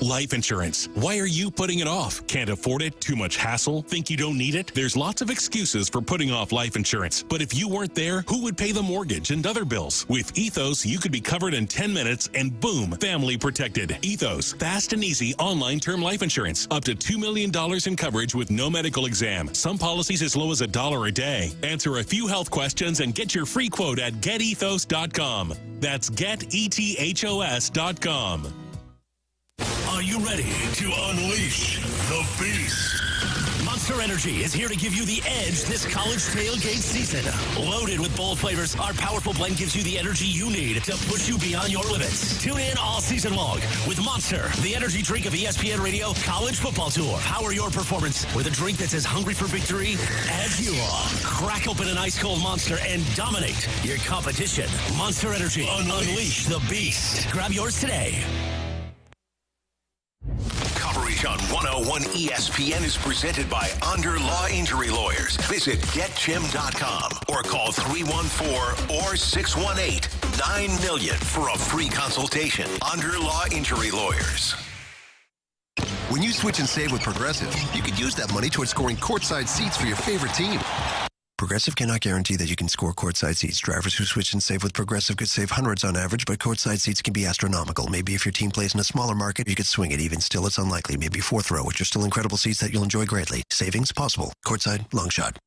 life insurance. Why are you putting it off? Can't afford it? Too much hassle? Think you don't need it? There's lots of excuses for putting off life insurance. But if you weren't there, who would pay the mortgage and other bills? With Ethos, you could be covered in 10 minutes and boom, family protected. Ethos, fast and easy online term life insurance. Up to $2 million in coverage with no medical exam. Some policies as low as $1 a day. Answer a few health questions and get your free quote at getethos.com. That's getethos.com. Are you ready to unleash the beast? Monster Energy is here to give you the edge this college tailgate season. Loaded with bold flavors, our powerful blend gives you the energy you need to push you beyond your limits. Tune in all season long with Monster, the energy drink of ESPN Radio College Football Tour. Power your performance with a drink that's as hungry for victory as you are. Crack open an ice-cold Monster and dominate your competition. Monster Energy. Unleash the beast. Grab yours today. Coverage on 101 ESPN is presented by Under Law Injury Lawyers. Visit getjim.com or call 314 or 618-9-million for a free consultation. Under Law Injury Lawyers. When you switch and save with Progressive, you could use that money towards scoring courtside seats for your favorite team. Progressive cannot guarantee that you can score courtside seats. Drivers who switch and save with Progressive could save hundreds on average, but courtside seats can be astronomical. Maybe if your team plays in a smaller market, you could swing it. Even still, it's unlikely. Maybe fourth row, which are still incredible seats that you'll enjoy greatly. Savings possible. Courtside, long shot.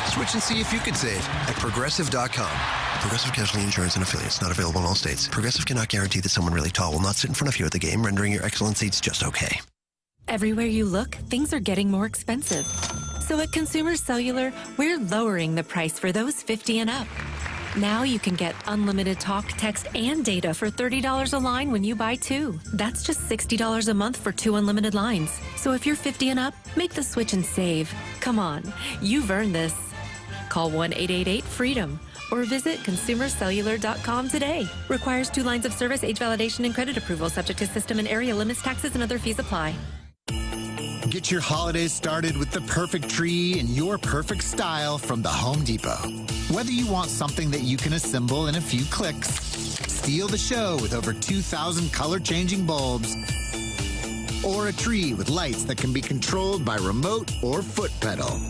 Switch and see if you could save at Progressive.com. Progressive Casualty Insurance and Affiliates. Not available in all states. Progressive cannot guarantee that someone really tall will not sit in front of you at the game, rendering your excellent seats just okay. Everywhere you look, things are getting more expensive. So at Consumer Cellular, we're lowering the price for those 50 and up. Now you can get unlimited talk, text, and data for $30 a line when you buy two. That's just $60 a month for 2 unlimited lines. So if you're 50 and up, make the switch and save. Come on, you've earned this. Call 1-888-FREEDOM or visit consumercellular.com today. Requires 2 lines of service, age validation, and credit approval, subject to system and area limits, taxes, and other fees apply. Get your holidays started with the perfect tree in your perfect style from the Home Depot. Whether you want something that you can assemble in a few clicks, steal the show with over 2,000 color-changing bulbs, or a tree with lights that can be controlled by remote or foot pedal.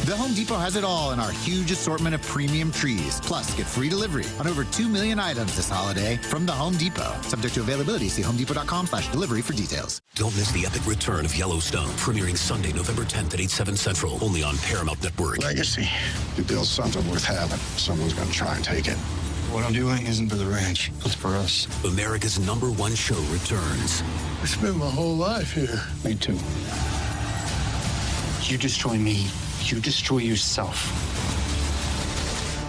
The Home Depot has it all in our huge assortment of premium trees. Plus, get free delivery on over 2 million items this holiday from the Home Depot. Subject to availability, see homedepot.com/delivery for details. Don't miss the epic return of Yellowstone, premiering Sunday, November 10th at 8/7 Central, only on Paramount Network. Legacy. You build something worth having. Someone's going to try and take it. What I'm doing isn't for the ranch. It's for us. America's #1 show returns. I spent my whole life here. Me too. You destroy me, you destroy yourself.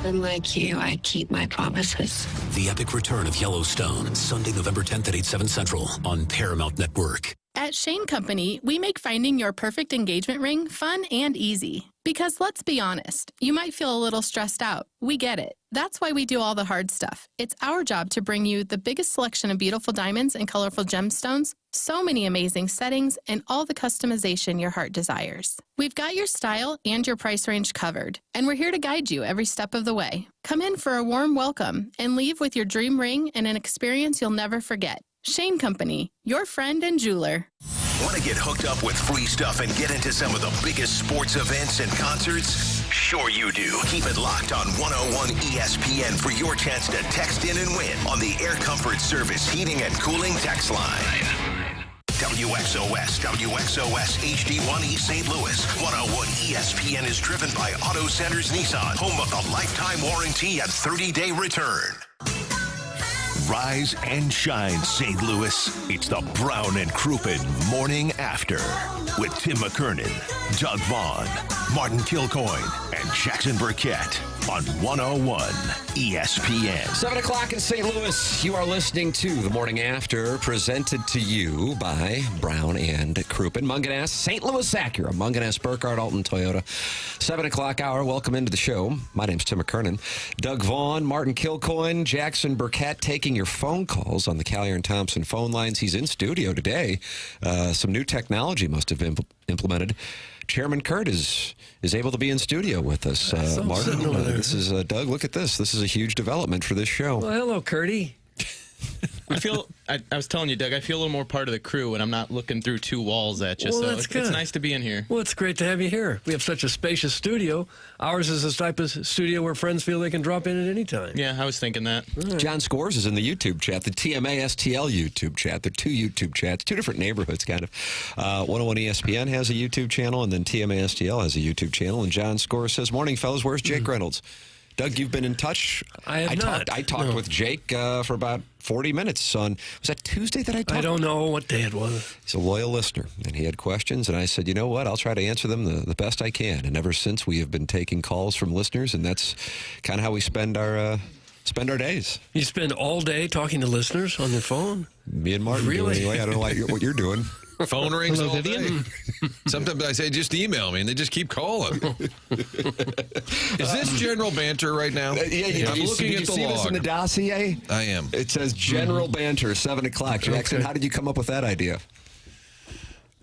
Unlike you, I keep my promises. The epic return of Yellowstone, Sunday, November 10th at 8/7 Central on Paramount Network. At Shane Company, we make finding your perfect engagement ring fun and easy. Because let's be honest, you might feel a little stressed out. We get it. That's why we do all the hard stuff. It's our job to bring you the biggest selection of beautiful diamonds and colorful gemstones, so many amazing settings, and all the customization your heart desires. We've got your style and your price range covered, and we're here to guide you every step of the way. Come in for a warm welcome and leave with your dream ring and an experience you'll never forget. Shane Company, your friend and jeweler. Want to get hooked up with free stuff and get into some of the biggest sports events and concerts? Sure you do. Keep it locked on 101 ESPN for your chance to text in and win on the Air Comfort Service Heating and Cooling text line. WXOS HD1 East St. Louis. 101 ESPN is driven by Auto Centers Nissan, home of the lifetime warranty and 30-day return. Rise and shine, St. Louis. It's the Brown and Crouppen Morning After with Tim McKernan, Doug Vaughn, Martin Kilcoyne, and Jackson Burkett on 101 ESPN. 7 o'clock in St. Louis. You are listening to the Morning After, presented to you by Brown and Crouppen. Mongan, St. Louis Acura, Mongan, Burkhardt, Alton Toyota. 7 o'clock hour. Welcome into the show. My name's Tim McKernan. Doug Vaughn, Martin Kilcoyne, Jackson Burkett taking your phone calls on the Callier and Thompson phone lines. He's in studio today. Some new technology must have been implemented. Chairman Kurt is able to be in studio with us. Martin, this is Doug. Look at this. This is a huge development for this show. Well, hello, Curdy. I was telling you, Doug, I feel a little more part of the crew when I'm not looking through two walls at you. Well, so that's good. It's nice to be in here. Well, it's great to have you here. We have such a spacious studio. Ours is the type of studio where friends feel they can drop in at any time. Yeah, I was thinking that. Right. John Scores is in the YouTube chat, the TMA STL YouTube chat. They're two YouTube chats, two different neighborhoods, kind of. 101 ESPN has a YouTube channel, and then TMA STL has a YouTube channel. And John Scores says, "Morning, fellas. Where's Jake Reynolds?" Doug, you've been in touch. I have not. I talked with Jake for about 40 minutes on, was that Tuesday that I talked? I don't know what day it was. He's a loyal listener, and he had questions, and I said, you know what, I'll try to answer them the best I can. And ever since, we have been taking calls from listeners, and that's kind of how we spend our days. You spend all day talking to listeners on your phone? Me and Martin do anyway. I don't know what you're doing. Phone rings all day. Sometimes I say, just email me, and they just keep calling. Is this general banter right now? Yeah, I'm looking at the see log. this in the dossier? I am. It says general banter, 7 o'clock. Jackson, how did you come up with that idea?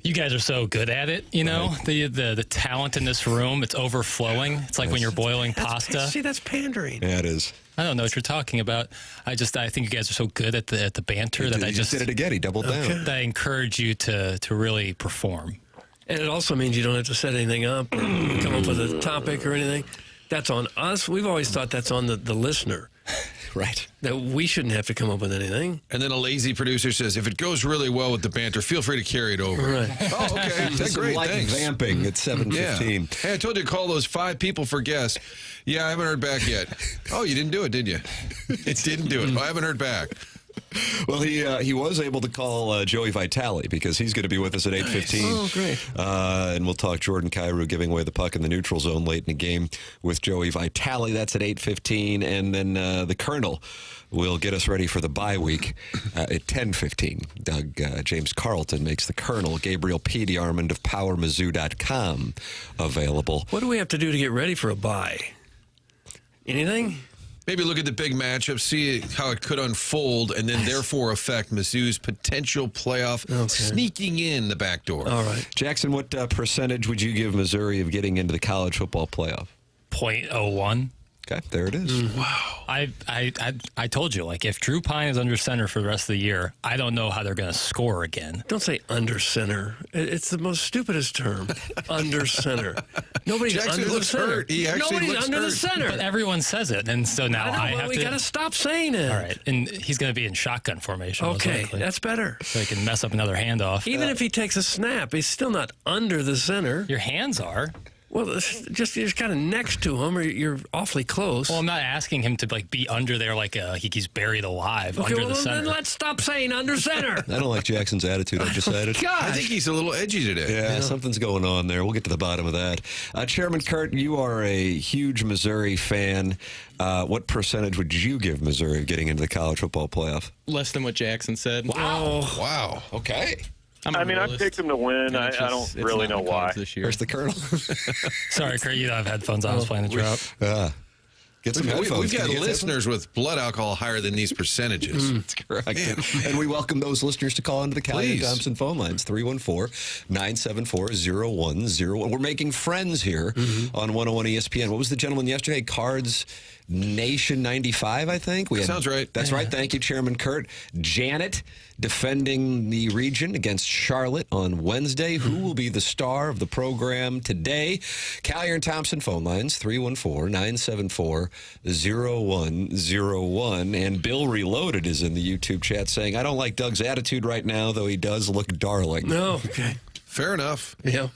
You guys are so good at it, you know. Right. The talent in this room, it's overflowing. It's like when you're boiling pasta. See, that's pandering. Yeah, it is. I don't know what you're talking about. I think you guys are so good at the banter that I just did it again. He doubled down. That I encourage you to really perform. And it also means you don't have to set anything up or come up with a topic or anything. That's on us. We've always thought that's on the listener. Right. That we shouldn't have to come up with anything. And then a lazy producer says, if it goes really well with the banter, feel free to carry it over. Right. Oh, okay. That's great. Like Thanks. vamping at 7:15. Yeah. Hey, I told you to call those 5 people for guests. Yeah, I haven't heard back yet. Oh, you didn't do it, did you? It didn't do it. Oh, I haven't heard back. Well, he was able to call Joey Vitale because he's going to be with us at 8:15. Oh, great. And we'll talk Jordan Kyrou giving away the puck in the neutral zone late in the game with Joey Vitale. That's at 8:15. And then the Colonel will get us ready for the bye week at 10:15. Doug James Carlton makes the Colonel, Gabriel P. DeArmond of PowerMizzou.com available. What do we have to do to get ready for a bye? Anything? Maybe look at the big matchup, see how it could unfold, and then therefore affect Mizzou's potential playoff sneaking in the back door. All right. Jackson, what percentage would you give Missouri of getting into the college football playoff? 0.01. Okay, there it is. Wow. I told you, like, if Drew Pine is under center for the rest of the year, I don't know how they're going to score again. Don't say under center. It's the most stupidest term. Under center. Nobody's Jackson under the looks center. hurt. He actually Nobody's looks under hurt. the center. But everyone says it, and so now I have we to. got to stop saying it. All right, and he's going to be in shotgun formation. most Okay, likely. that's better. So he can mess up another handoff. Even if he takes a snap, he's still not under the center. Your hands are. Well, just you're kind of next to him, or you're awfully close. Well, I'm not asking him to be under there like he's buried alive under the center. Then let's stop saying under center. I don't like Jackson's attitude, I've decided. I think he's a little edgy today. Yeah, something's going on there. We'll get to the bottom of that. Chairman Kurt, you are a huge Missouri fan. What percentage would you give Missouri of getting into the college football playoff? Less than what Jackson said. Wow. Wow. Okay. I I picked him to win. I don't really know why. This year. Where's the Colonel? Sorry, Kurt, you don't have headphones. I was playing the drop. Get some headphones. We've got listeners with blood alcohol higher than these percentages. That's correct. And we welcome those listeners to call into the Callie Thompson phone lines, 314-974-0101. We're making friends here on 101 ESPN. What was the gentleman yesterday? Cards Nation 95, I think. Sounds right. That's right. Thank you, Chairman Kurt. Janet defending the region against Charlotte on Wednesday. Who will be the star of the program today? Callier and Thompson phone lines, 314-974-0101. And Bill Reloaded is in the YouTube chat saying, I don't like Doug's attitude right now, though he does look darling. No, okay. Fair enough. Yeah.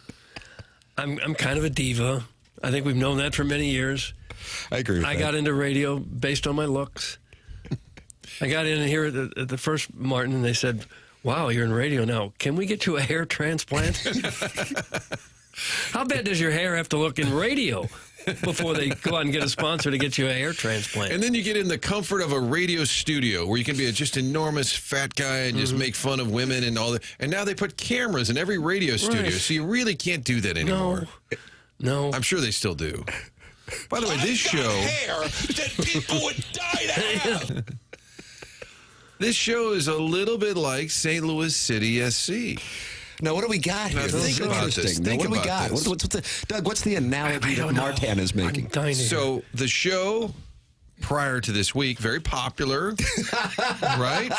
I'm kind of a diva. I think we've known that for many years. I agree with that. I got into radio based on my looks. I got in here at the first Martin, and they said, wow, you're in radio now. Can we get you a hair transplant? How bad does your hair have to look in radio before they go out and get a sponsor to get you a hair transplant? And then you get in the comfort of a radio studio where you can be a just enormous fat guy and just make fun of women and all that. And now they put cameras in every radio studio, so you really can't do that anymore. No. I'm sure they still do. By the way, this show... hair that people would die to have. This show is a little bit like St. Louis City SC. Now, what do we got here? Think about this. What do we got? Doug, what's the analogy that Martin is making? So the show prior to this week, very popular, right?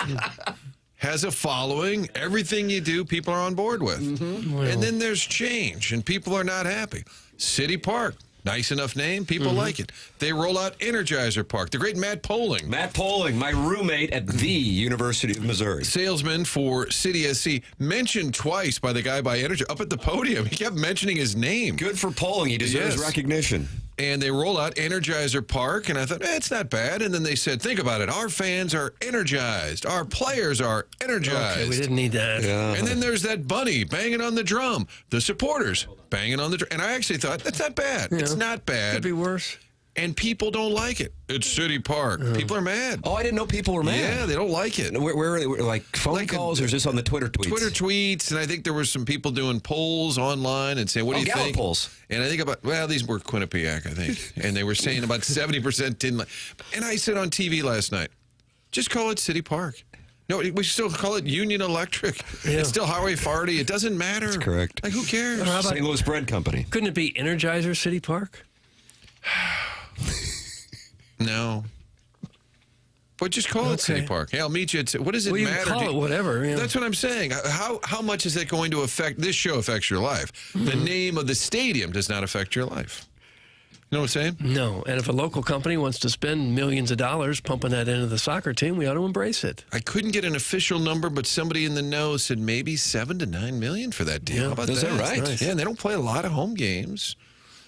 has a following. Everything you do, people are on board with. And then there's change, and people are not happy. City Park. Nice enough name. People like it. They roll out Energizer Park. The great Matt Poling. Matt Poling, my roommate at the University of Missouri. Salesman for City SC. Mentioned twice by the guy by Energy. Up at the podium, he kept mentioning his name. Good for Poling. He deserves recognition. And they roll out Energizer Park, and I thought, it's not bad. And then they said, think about it. Our fans are energized. Our players are energized. Okay, we didn't need that. Yeah. And then there's that bunny banging on the drum. The supporters banging on the drum. And I actually thought, that's not bad. It's not bad. Could be worse. And people don't like it. It's City Park. People are mad. Oh, I didn't know people were mad. Yeah, they don't like it. Where are they? Like phone calls or just on the Twitter tweets? Twitter tweets, and I think there were some people doing polls online and saying, what do you think? Polls. And I think these were Quinnipiac, I think. And they were saying about 70% didn't like. And I said on TV last night, just call it City Park. No, we still call it Union Electric. Yeah. It's still Highway 40. It doesn't matter. That's correct. Like, who cares? How about St. Louis Bread Company. Couldn't it be Energizer City Park? No. But just call it City Park. Hey, I'll meet you at... What does it you matter? Can call it whatever. Yeah. That's what I'm saying. How much is that going to affect... This show affects your life. The name of the stadium does not affect your life. You know what I'm saying? No. And if a local company wants to spend millions of dollars pumping that into the soccer team, we ought to embrace it. I couldn't get an official number, but somebody in the know said maybe $7 to $9 million for that deal. Yeah. How about Is that right? Nice. Yeah, and they don't play a lot of home games.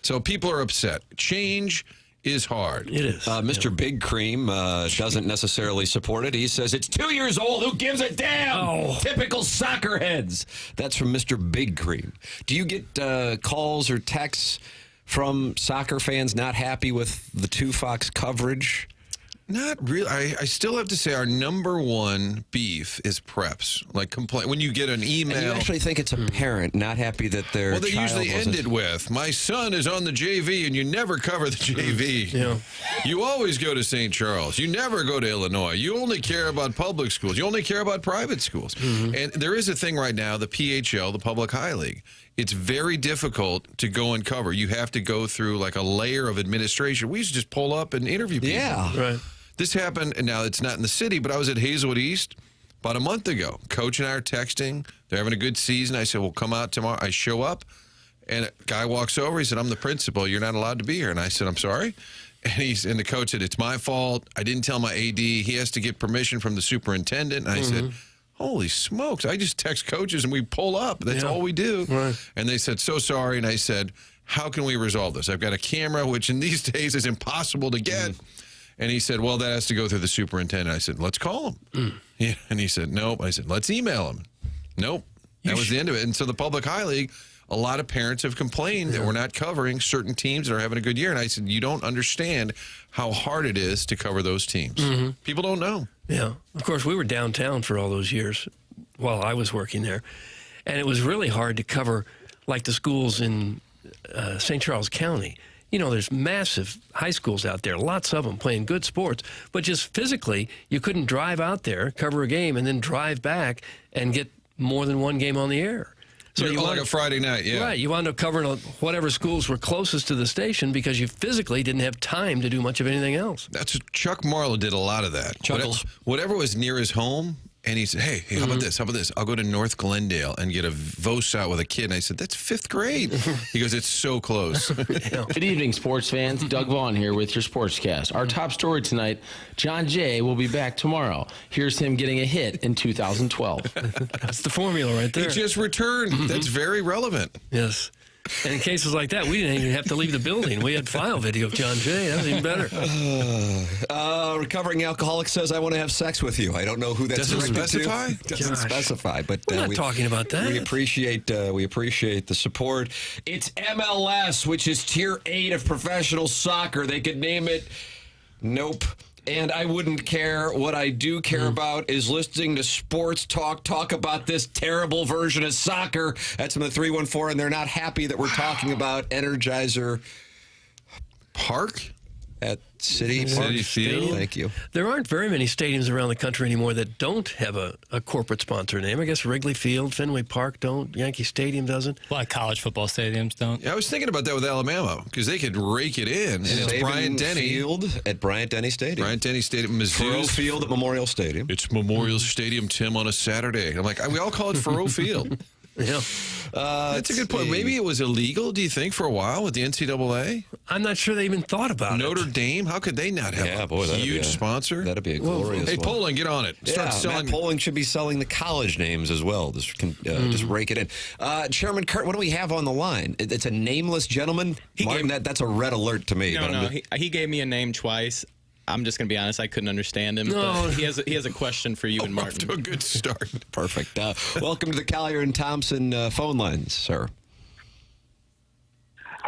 So people are upset. Change is hard. It is. Mr. Big Cream doesn't necessarily support it. He says, it's 2 years old. Who gives a damn? Oh. Typical soccer heads. That's from Mr. Big Cream. Do you get calls or texts from soccer fans not happy with the 2 Fox coverage? Not really. I still have to say our number one beef is preps. Like complaint when you get an email. And you actually think it's a parent not happy that their Well, they child usually wasn't... end it with, my son is on the JV, and you never cover the JV. Yeah. You always go to St. Charles. You never go to Illinois. You only care about public schools. You only care about private schools. And there is a thing right now, the PHL, the Public High League. It's very difficult to go and cover. You have to go through like a layer of administration. We used to just pull up and interview people. Yeah. Right. This happened, and now it's not in the city, but I was at Hazelwood East about a month ago. Coach and I are texting. They're having a good season. I said, well, come out tomorrow. I show up, and a guy walks over. He said, I'm the principal. You're not allowed to be here. And I said, I'm sorry. And the coach said, it's my fault. I didn't tell my AD. He has to get permission from the superintendent. And I said, holy smokes. I just text coaches, and we pull up. That's all we do. Right. And they said, so sorry. And I said, how can we resolve this? I've got a camera, which in these days is impossible to get. And he said, well, that has to go through the superintendent. I said, let's call him. Yeah. And he said, nope. I said, let's email him. Nope. That was the end of it. And so the Public High League, a lot of parents have complained that we're not covering certain teams that are having a good year. And I said, you don't understand how hard it is to cover those teams. People don't know. Yeah. Of course, we were downtown for all those years while I was working there. And it was really hard to cover, like, the schools in St. Charles County. You know, there's massive high schools out there, lots of them playing good sports, but just physically, you couldn't drive out there, cover a game, and then drive back and get more than one game on the air. So you like a Friday night, yeah. Right. You wound up covering whatever schools were closest to the station because you physically didn't have time to do much of anything else. That's Chuck Marlowe did a lot of that. Chuckles. Whatever was near his home. And he said, hey, how about this? How about this? I'll go to North Glendale and get a VOS out with a kid. And I said, that's 5th grade. He goes, it's so close. Good evening, sports fans. Doug Vaughn here with your Sportscast. Our top story tonight, John Jay will be back tomorrow. Here's him getting a hit in 2012. That's the formula right there. He just returned. That's very relevant. Yes. And in cases like that, we didn't even have to leave the building. We had file video of John Jay. That was even better. Recovering alcoholic says, I want to have sex with you. I don't know who that's Doesn't directed specify? to. Doesn't specify. But we're not talking about that. We appreciate the support. It's MLS, which is Tier 8 of professional soccer. They could name it. Nope. And I wouldn't care. What I do care about is listening to sports talk about this terrible version of soccer. That's from the 314, and they're not happy that we're talking about Energizer Park? at City Field. Thank you. There aren't very many stadiums around the country anymore that don't have a corporate sponsor name. I guess Wrigley Field, Fenway Park don't. Yankee Stadium doesn't. A lot of college football stadiums don't. Yeah, I was thinking about that with Alabama because they could rake it in. And it's Bryant-Denny Field at Bryant-Denny Stadium. Bryant-Denny Stadium. Faroe Field at Memorial Stadium. It's Memorial Stadium, Tim, on a Saturday. I'm like, we all call it Faroe Field. Yeah. That's a good point. Maybe it was illegal, do you think, for a while with the NCAA? I'm not sure they even thought about Notre Dame? How could they not have a huge sponsor? That'd be a glorious Hey, one. Poling, get on it. Start selling. Matt Poling should be selling the college names as well. Just rake it in. Chairman Kurt, what do we have on the line? It's a nameless gentleman? Martin, that's a red alert to me. No, he gave me a name twice. I'm just going to be honest. I couldn't understand him. No. He has a question for you and Martin. Off to a good start. Perfect. Welcome to the Collier and Thompson phone lines, sir.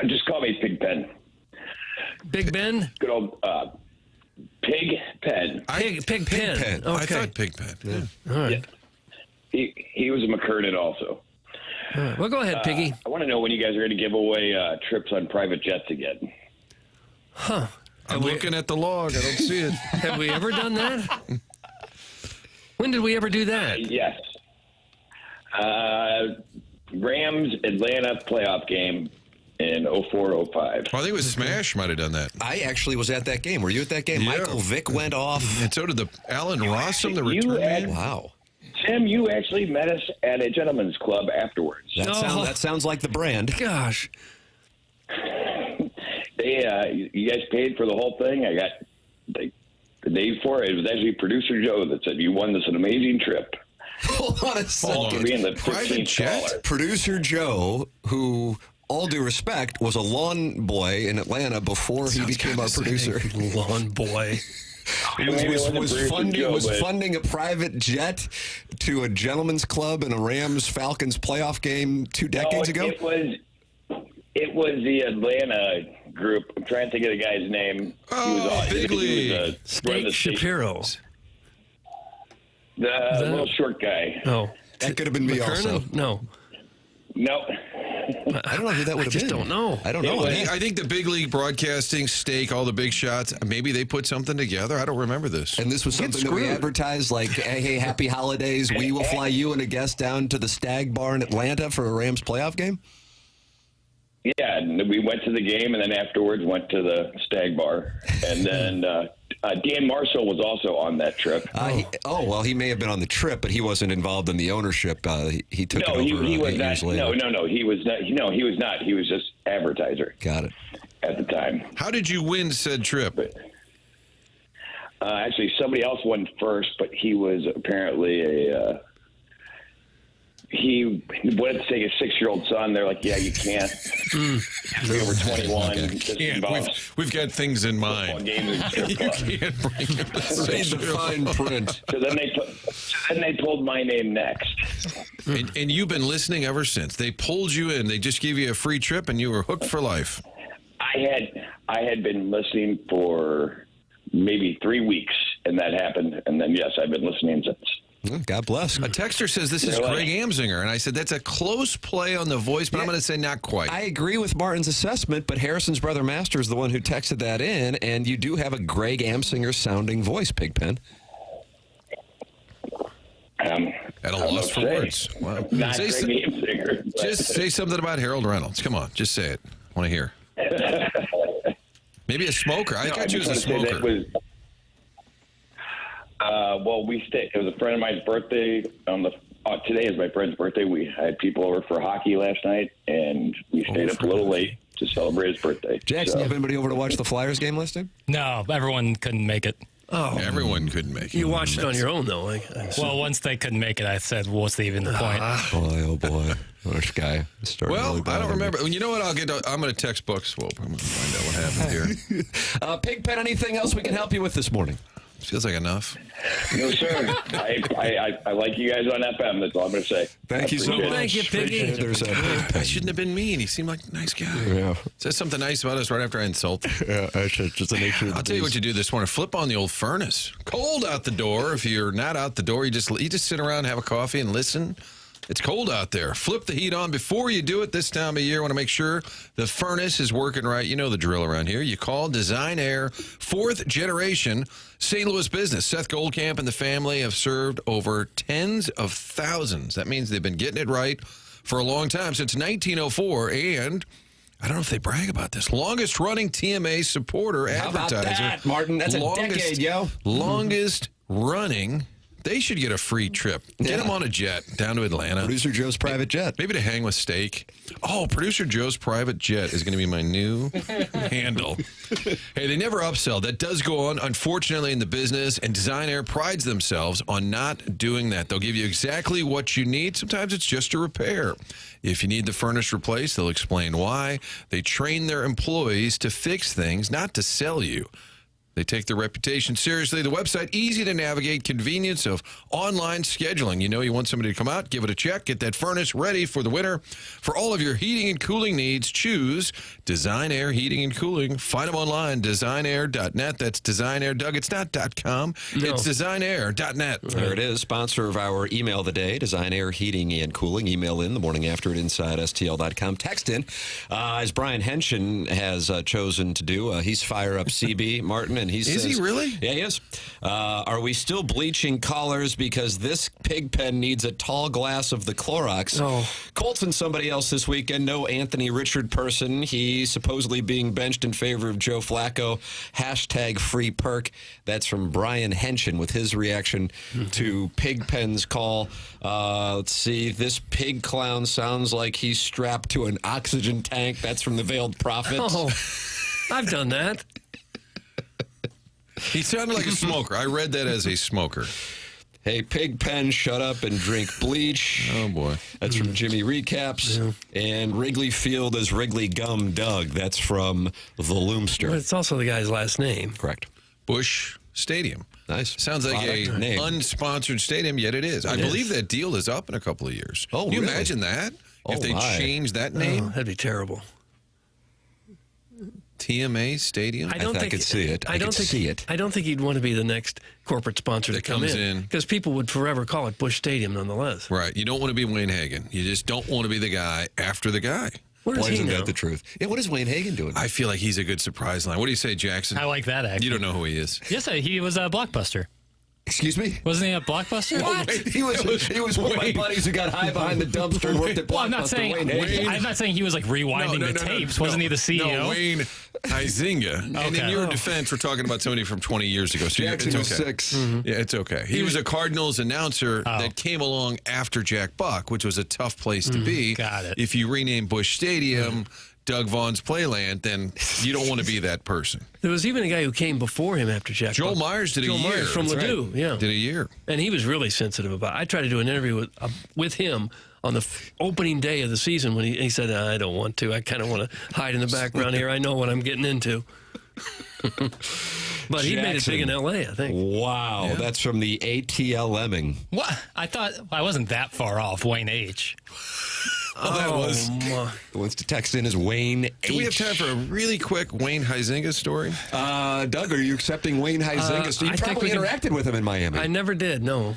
Just call me Pig Pen. Big Ben? Good old Pig Pen. Pig Pen. Okay. I thought Pig Pen. Yeah. All right. Yeah. He was a McKernan also. All right. Well, go ahead, Piggy. I want to know when you guys are going to give away trips on private jets again. Huh. I'm looking at the log. I don't see it. Have we ever done that? When did we ever do that? Yes. Rams Atlanta playoff game in 04-05. Well, I think it was Smash might have done that. I actually was at that game. Were you at that game? Yeah. Michael Vick went off. And so did the Alan Rossum, the return man. Wow. Tim, you actually met us at a gentleman's club afterwards. That sounds like the brand. Gosh. You guys paid for the whole thing. I got the day before. It was actually producer Joe that said you won this an amazing trip. Hold on a second. Being the 15th caller. Producer Joe, who, all due respect, was a lawn boy in Atlanta before he became our producer. Lawn boy. Was funding a private jet to a gentleman's club in a Rams-Falcons playoff game 2 decades ago? It was the Atlanta group. I'm trying to think of the guy's name. Big League. Steak Shapiro. The little short guy. No. That could have been me McKernan? also. No. I don't know who that would have been. I just don't know. I don't know. I think the Big League Broadcasting, Steak, all the big shots, maybe they put something together. I don't remember this. And this was something that we advertised like, hey, happy holidays. We will fly you and a guest down to the Stag Bar in Atlanta for a Rams playoff game? Yeah, and we went to the game, and then afterwards went to the Stag Bar. And then Dan Marshall was also on that trip. He may have been on the trip, but he wasn't involved in the ownership. He took it over he was 8 not. years later. No, he was not. No, he was not. He was just advertiser. Got it. At the time. How did you win said trip? Actually, somebody else won first, but he was apparently he wanted to take his 6-year-old son. They're like, yeah, you can't. Be over 21. We've got things in mind. You can't bring him. Read the fine print. So then they pulled my name next. And you've been listening ever since. They pulled you in. They just gave you a free trip, and you were hooked for life. I had been listening for maybe 3 weeks, and that happened. And then, yes, I've been listening since. God bless. A texter says this is Greg Amsinger, and I said that's a close play on the voice, but I'm going to say not quite. I agree with Martin's assessment, but Harrison's brother Master is the one who texted that in, and you do have a Greg Amsinger sounding voice, Pigpen. At a loss for words. Wow. Not Greg Amsinger. Just say something about Harold Reynolds. Come on, just say it. I want to hear. Maybe a smoker. I got you as a smoker. Well, it was a friend of mine's birthday. Today is my friend's birthday. We had people over for hockey last night, and we stayed up a little late to celebrate his birthday. Jackson, you have anybody over to watch the Flyers game last night? No, everyone couldn't make it. Oh, everyone couldn't make it. You watched it on your own, though. Well, once they couldn't make it, I said, what's even the point? Boy, oh boy. This guy started really I don't remember. You know what? I'm going to text Buck Swope. I'm going to find out what happened here. Pigpen, anything else we can help you with this morning? Feels like enough. No, sir. I like you guys on FM. That's all I'm going to say. Thank you so much. Thank you, Piggy. I shouldn't have been mean. He seemed like a nice guy. Yeah. Says something nice about us right after I insult him. Yeah, that's just the nature of the I'll tell you what you do this morning. Flip on the old furnace. Cold out the door. If you're not out the door, you just sit around, have a coffee, and listen. It's cold out there. Flip the heat on before you do it this time of year. Want to make sure the furnace is working right. You know the drill around here. You call Design Air, 4th generation St. Louis business. Seth Goldcamp and the family have served over tens of thousands. That means they've been getting it right for a long time, since 1904. And I don't know if they brag about this. Longest running TMA supporter advertiser. How about that, Martin? That's a decade, yo. Longest running. They should get a free trip. Get them on a jet down to Atlanta. Producer Joe's private jet. Maybe to hang with steak. Oh, Producer Joe's private jet is going to be my new handle. Hey, they never upsell. That does go on, unfortunately, in the business, and Design Air prides themselves on not doing that. They'll give you exactly what you need. Sometimes it's just a repair. If you need the furnace replaced, they'll explain why. They train their employees to fix things, not to sell you. They take their reputation seriously. The website, easy to navigate, convenience of online scheduling. You know you want somebody to come out, give it a check, get that furnace ready for the winter. For all of your heating and cooling needs, choose Design Air Heating and Cooling. Find them online, designair.net. That's designair, Doug. It's not .com. No. It's designair.net. There it is. Sponsor of our email of the day, Design Air Heating and Cooling. Email in the morning after at InsideSTL.com. Text in, as Brian Henshin has chosen to do. He's Fire Up CB, Martin. And he says, is he really? Yeah, he is. Are we still bleaching collars because this pig pen needs a tall glass of the Clorox? Oh. Colts and somebody else this weekend. No Anthony Richard person. He supposedly being benched in favor of Joe Flacco. Hashtag free perk. That's from Brian Henshin with his reaction to Pigpen's call. Let's see. This pig clown sounds like he's strapped to an oxygen tank. That's from the Veiled Prophet. Oh, I've done that. He sounded like a smoker. I read that as a smoker. Hey, Pigpen, shut up and drink bleach. Oh, boy. That's from Jimmy Recaps. Yeah. And Wrigley Field is Wrigley Gum Doug. That's from the Loomster. But it's also the guy's last name. Correct. Busch Stadium. Nice. Sounds like a name. Unsponsored stadium, yet it is. I believe that deal is up in a couple of years. Oh, Can you really? imagine that? Oh, if they change that name? Oh, that'd be terrible. TMA Stadium? I could see it. I don't think he'd want to be the next corporate sponsor that to come comes in. Because people would forever call it Busch Stadium nonetheless. Right. You don't want to be Wayne Hagen. You just don't want to be the guy after the guy. Why isn't that the truth? Yeah, what is Wayne Hagen doing? I feel like he's a good surprise line. What do you say, Jackson? I like that, actually. You don't know who he is. Yes, he was a Blockbuster. Excuse me? Wasn't he a Blockbuster? What? He was one of my buddies who got high behind the dumpster and worked at Blockbuster. Well, I'm not saying he was like rewinding the tapes. Wasn't he the CEO? No, Wayne Huizenga. Okay. And in your defense, we're talking about somebody from 20 years ago. So Jackson it's okay. 6. Yeah, it's okay. He was a Cardinals announcer that came along after Jack Buck, which was a tough place to be. Got it. If you rename Busch Stadium Doug Vaughn's Playland, then you don't want to be that person. There was even a guy who came before him after Jack Joel Buck. Myers did a year. Myers from Ladue, yeah. Did a year. And he was really sensitive about it. I tried to do an interview with him on the opening day of the season when he said, I don't want to. I kind of want to hide in the background here. I know what I'm getting into. But he made it big in L.A., I think. Wow, yeah. That's from the ATL Lemming. What? I thought I wasn't that far off. Wayne H. That was. Who wants to text in as Wayne H. Do we have time for a really quick Wayne Huizenga story? Doug, are you accepting Wayne Huizenga? You probably interacted with him in Miami. I never did, no.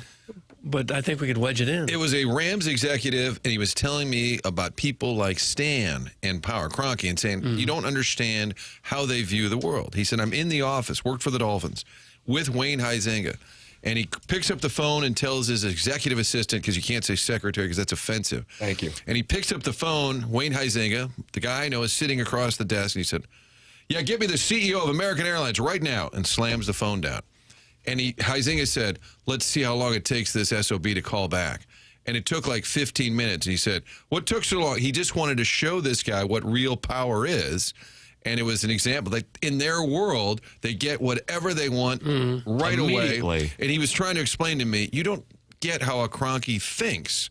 But I think we could wedge it in. It was a Rams executive, and he was telling me about people like Stan and Power Kroenke and saying, you don't understand how they view the world. He said, I'm in the office, worked for the Dolphins, with Wayne Huizenga. And he picks up the phone and tells his executive assistant, because you can't say secretary because that's offensive. Thank you. And he picks up the phone, Wayne Huizenga, the guy I know is sitting across the desk, and he said, yeah, get me the CEO of American Airlines right now, and slams the phone down. And Huizenga said, let's see how long it takes this SOB to call back. And it took like 15 minutes. And he said, what took so long? He just wanted to show this guy what real power is. And it was an example that in their world, they get whatever they want right away. And he was trying to explain to me, you don't get how a Kroenke thinks.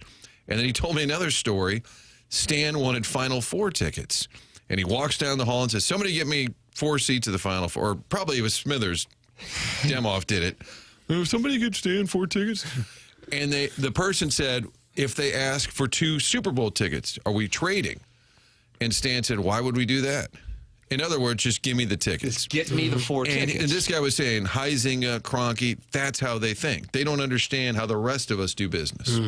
And then he told me another story. Stan wanted Final Four tickets. And he walks down the hall and says, somebody get me 4 seats of the Final Four. Or probably it was Smithers. Demoff did it. Somebody could Stan 4 tickets. And the person said, if they ask for 2 Super Bowl tickets, are we trading? And Stan said, why would we do that? In other words, just give me the tickets. Just get me the 4 tickets. And this guy was saying, Huizenga, Kroenke, that's how they think. They don't understand how the rest of us do business.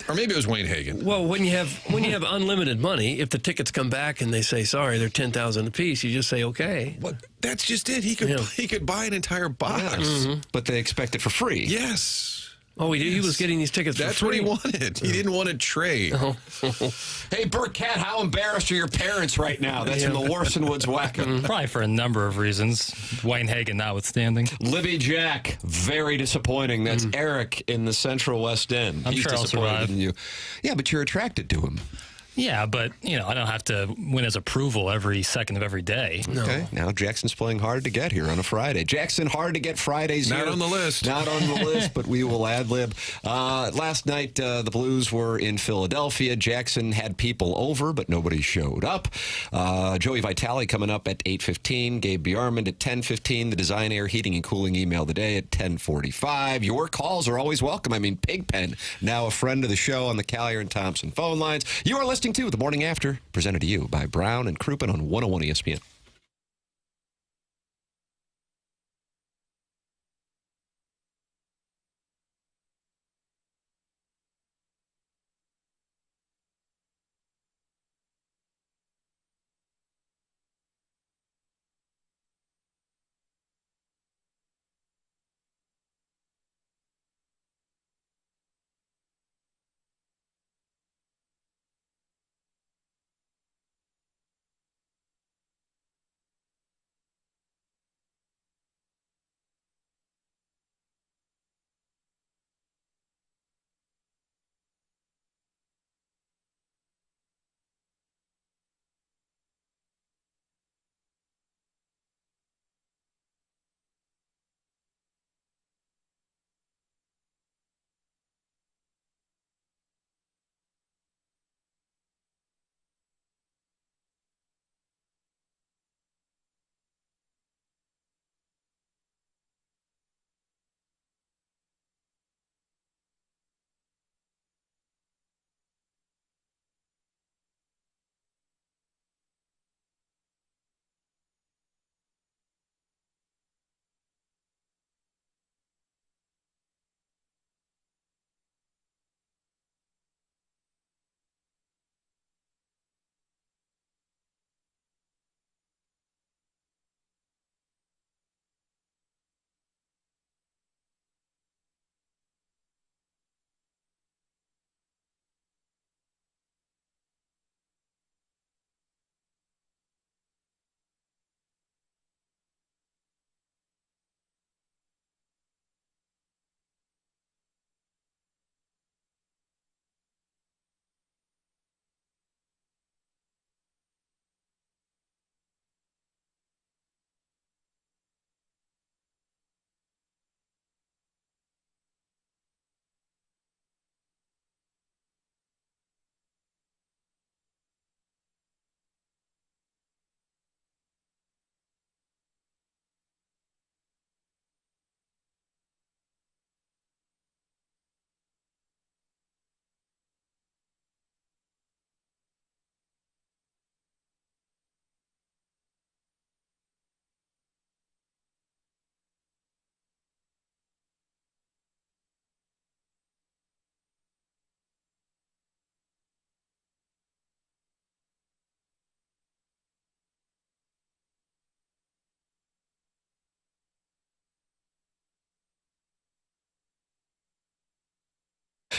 Or maybe it was Wayne Hagan. Well, when you have unlimited money, if the tickets come back and they say, sorry, they're $10,000 a piece, you just say, okay. Well, that's just it. He could buy an entire box. But they expect it for free. Yes. Oh, he was getting these tickets for free. That's what he wanted. He didn't want to trade. Hey, Burkett, how embarrassed are your parents right now? That's from the Larson Woods Wacko. Probably for a number of reasons, Wayne Hagan notwithstanding. Libby Jack, very disappointing. That's Eric in the Central West End. I'm He's sure I'll disappointed survive. in you. Yeah, but you're attracted to him. Yeah, but, I don't have to win his approval every second of every day. No. Okay, now Jackson's playing hard to get here on a Friday. Jackson, hard to get Fridays Not here. on the list. Not on the list, but we will ad-lib. Last night, the Blues were in Philadelphia. Jackson had people over, but nobody showed up. Joey Vitale coming up at 8:15. Gabe Bjarmand at 10:15. The Design Air Heating and Cooling email today at 10:45. Your calls are always welcome. I mean, Pigpen, now a friend of the show on the Callier and Thompson phone lines. You are listening to The Morning After, presented to you by Brown and Crouppen on 101 ESPN.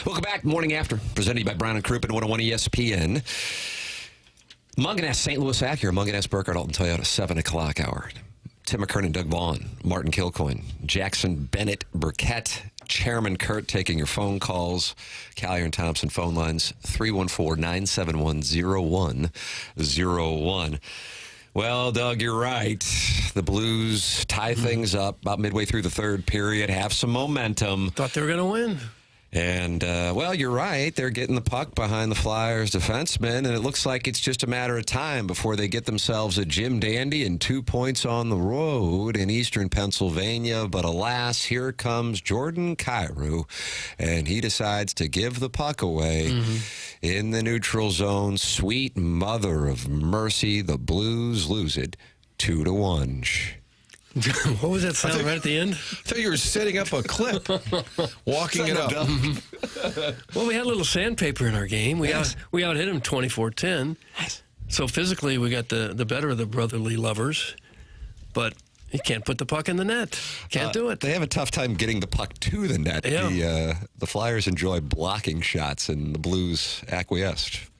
Welcome back. Morning After, presented by Brown and Crouppen, 101 ESPN. Mongan, St. Louis Acura, Mongan, Burkett, Alton Toyota, 7 o'clock hour. Tim McKernan, Doug Vaughn, Martin Kilcoyne, Jackson Bennett, Burkett, Chairman Kurt taking your phone calls. Callier and Thompson phone lines, 314-971-0101. Well, Doug, you're right. The Blues tie things up about midway through the third period, have some momentum. Thought they were going to win. And, well, you're right. They're getting the puck behind the Flyers defensemen, and it looks like it's just a matter of time before they get themselves a Jim Dandy and 2 points on the road in eastern Pennsylvania. But alas, here comes Jordan Kyrou, and he decides to give the puck away in the neutral zone. Sweet mother of mercy, the Blues lose it 2-1. What was that sound right at the end? I thought you were setting up a clip, walking it up. Well, we had a little sandpaper in our game. We out hit them 24-10. So physically, we got the better of the brotherly lovers, but you can't put the puck in the net. Can't do it. They have a tough time getting the puck to the net. Yeah. The Flyers enjoy blocking shots, and the Blues acquiesced.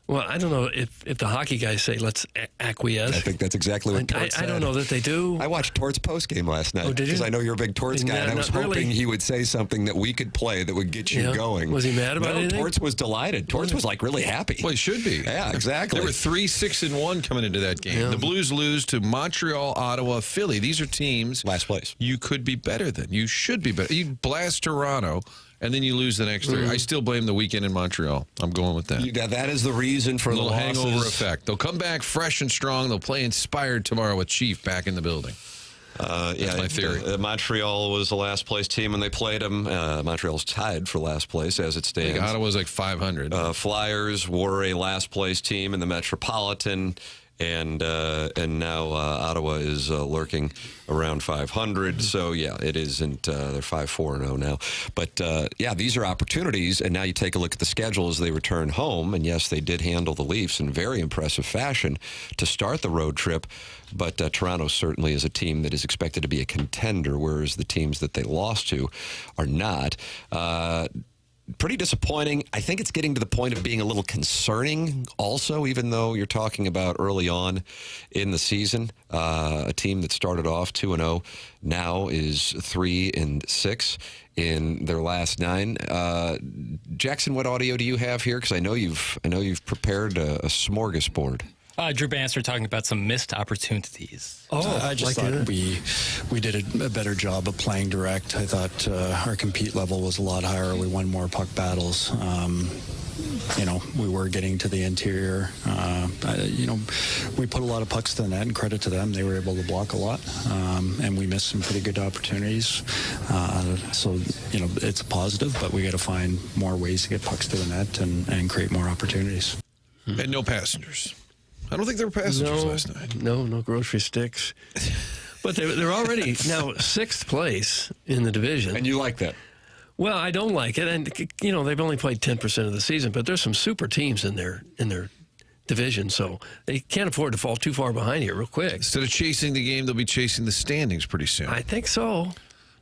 Well, I don't know if the hockey guys say let's acquiesce. I think that's exactly what Torts said. I don't know that they do. I watched Torts postgame last night did you? because I know you're a big Torts guy, and I was hoping he would say something that we could play that would get you going. Was he mad about anything? Torts was delighted. Torts was like really happy. Well, he should be. Yeah, exactly. They were 3-6-1 coming into that game. Yeah. The Blues lose to Montreal, Ottawa, Philly. These are teams last place. You could be better than. You should be better. You blast Toronto, and then you lose the next three. I still blame the weekend in Montreal. I'm going with that. That is the reason for a the little losses. hangover effect. They'll come back fresh and strong. They'll play inspired tomorrow with Chief back in the building. That's my theory. Montreal was the last place team when they played them. Montreal's tied for last place as it stands. Ottawa's like 500. Flyers were a last place team in the Metropolitan. And now Ottawa is lurking around 500. So, yeah, it isn't. They're 5-4-0 now. But, these are opportunities. And now you take a look at the schedule as they return home. And, yes, they did handle the Leafs in very impressive fashion to start the road trip. But Toronto certainly is a team that is expected to be a contender, whereas the teams that they lost to are not. Pretty disappointing. I think it's getting to the point of being a little concerning also, even though you're talking about early on in the season. A team that started off 2-0 now is 3-6 in their last 9. Jackson, what audio do you have here? Because I know you've prepared a smorgasbord. Drew Bannister talking about some missed opportunities. I just thought we did a better job of playing direct. I thought our compete level was a lot higher. We won more puck battles. We were getting to the interior. We put a lot of pucks to the net, and credit to them. They were able to block a lot, and we missed some pretty good opportunities. It's a positive, but we got to find more ways to get pucks to the net and create more opportunities. And no passengers. I don't think there were passengers last night. No grocery sticks. But they're already now 6th place in the division. And you like that? Well, I don't like it. And, they've only played 10% of the season, but there's some super teams in their division, so they can't afford to fall too far behind here real quick. Instead of chasing the game, they'll be chasing the standings pretty soon. I think so.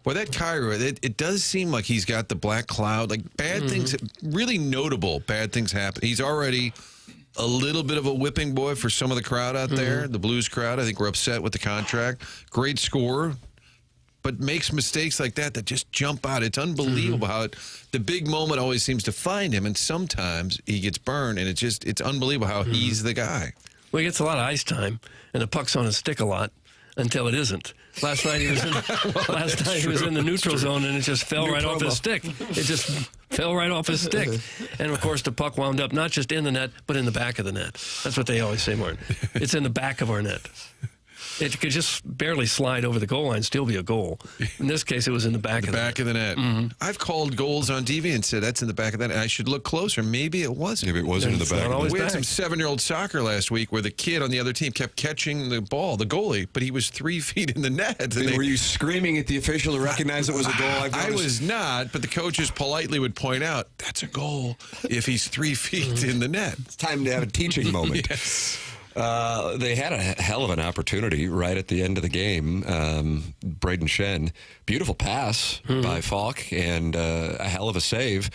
Well, that Cairo, it does seem like he's got the black cloud. Like bad things, really notable bad things happen. He's already a little bit of a whipping boy for some of the crowd out there, the Blues crowd. I think we're upset with the contract. Great scorer, but makes mistakes like that just jump out. It's unbelievable how the big moment always seems to find him, and sometimes he gets burned, and it's unbelievable how he's the guy. Well, he gets a lot of ice time, and the puck's on his stick a lot until it isn't. Last night he was in the neutral zone, and it just fell right off his stick. It just fell right off his stick. And, of course, the puck wound up not just in the net, but in the back of the net. That's what they always say, Martin. It's in the back of our net. It could just barely slide over the goal line, still be a goal. In this case, it was in the back of the net. Back of the net. I've called goals on TV and said that's in the back of that, and I should look closer. Maybe it wasn't. Maybe it wasn't in the back. We had some 7-year-old soccer last week where the kid on the other team kept catching the ball, the goalie, but he was 3 feet in the net. Were you screaming at the official to recognize it was a goal? I was not, but the coaches politely would point out, that's a goal if he's 3 feet in the net. It's time to have a teaching moment. Yes. They had a hell of an opportunity right at the end of the game. Braden Shen, beautiful pass by Falk, and a hell of a save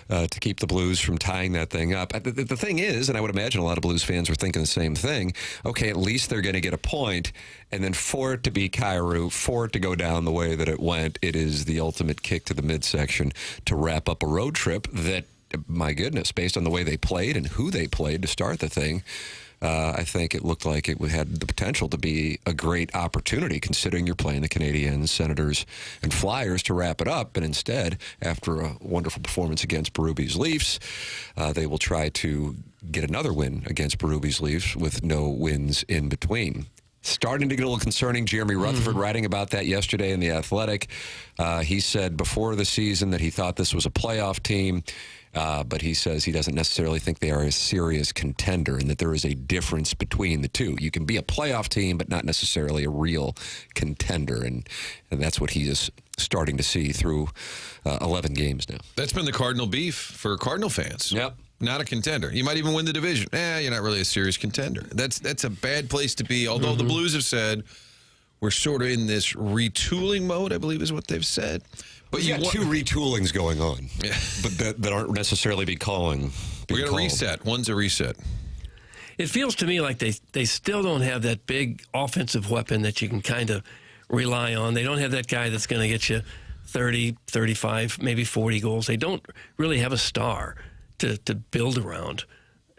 to keep the Blues from tying that thing up. The thing is, and I would imagine a lot of Blues fans were thinking the same thing, okay, at least they're going to get a point, and then for it to be Kyrou, for it to go down the way that it went, it is the ultimate kick to the midsection to wrap up a road trip that, my goodness, based on the way they played and who they played to start the thing, I think it looked like it had the potential to be a great opportunity, considering you're playing the Canadiens, Senators, and Flyers to wrap it up. And instead, after a wonderful performance against Berube's Leafs, they will try to get another win against Berube's Leafs with no wins in between. Starting to get a little concerning. Jeremy Rutherford writing about that yesterday in The Athletic. He said before the season that he thought this was a playoff team, but he says he doesn't necessarily think they are a serious contender and that there is a difference between the two. You can be a playoff team, but not necessarily a real contender, and that's what he is starting to see through 11 games now. That's been the Cardinal beef for Cardinal fans. Yep. Not a contender. You might even win the division. You're not really a serious contender. That's a bad place to be, although the Blues have said we're sort of in this retooling mode, I believe is what they've said. But you got two retoolings going on, but that aren't necessarily We're going to reset. One's a reset. It feels to me like they still don't have that big offensive weapon that you can kind of rely on. They don't have that guy that's going to get you 30, 35, maybe 40 goals. They don't really have a star to build around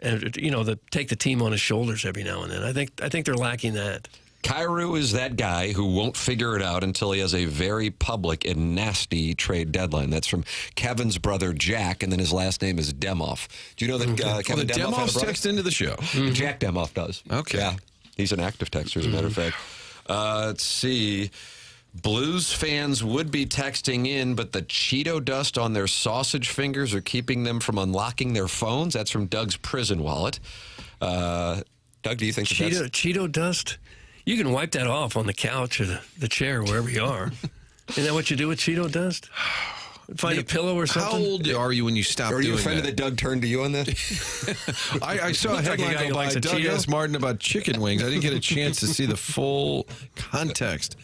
and, to take the team on his shoulders every now and then. I think they're lacking that. Kyrou is that guy who won't figure it out until he has a very public and nasty trade deadline. That's from Kevin's brother, Jack, and then his last name is Demoff. Do you know that Kevin Demoff Demoff's text into the show? Jack Demoff does. Okay. Yeah, he's an active texter, as a matter of fact. Let's see. Blues fans would be texting in, but the Cheeto dust on their sausage fingers are keeping them from unlocking their phones. That's from Doug's prison wallet. Doug, do you think Cheeto dust? You can wipe that off on the couch or the chair, wherever you are. Isn't that what you do with Cheeto dust? Find a pillow or something? How old are you when you stop doing that? Are you offended that Doug turned to you on that? I saw a headline go by Doug asked Martin about chicken wings. I didn't get a chance to see the full context.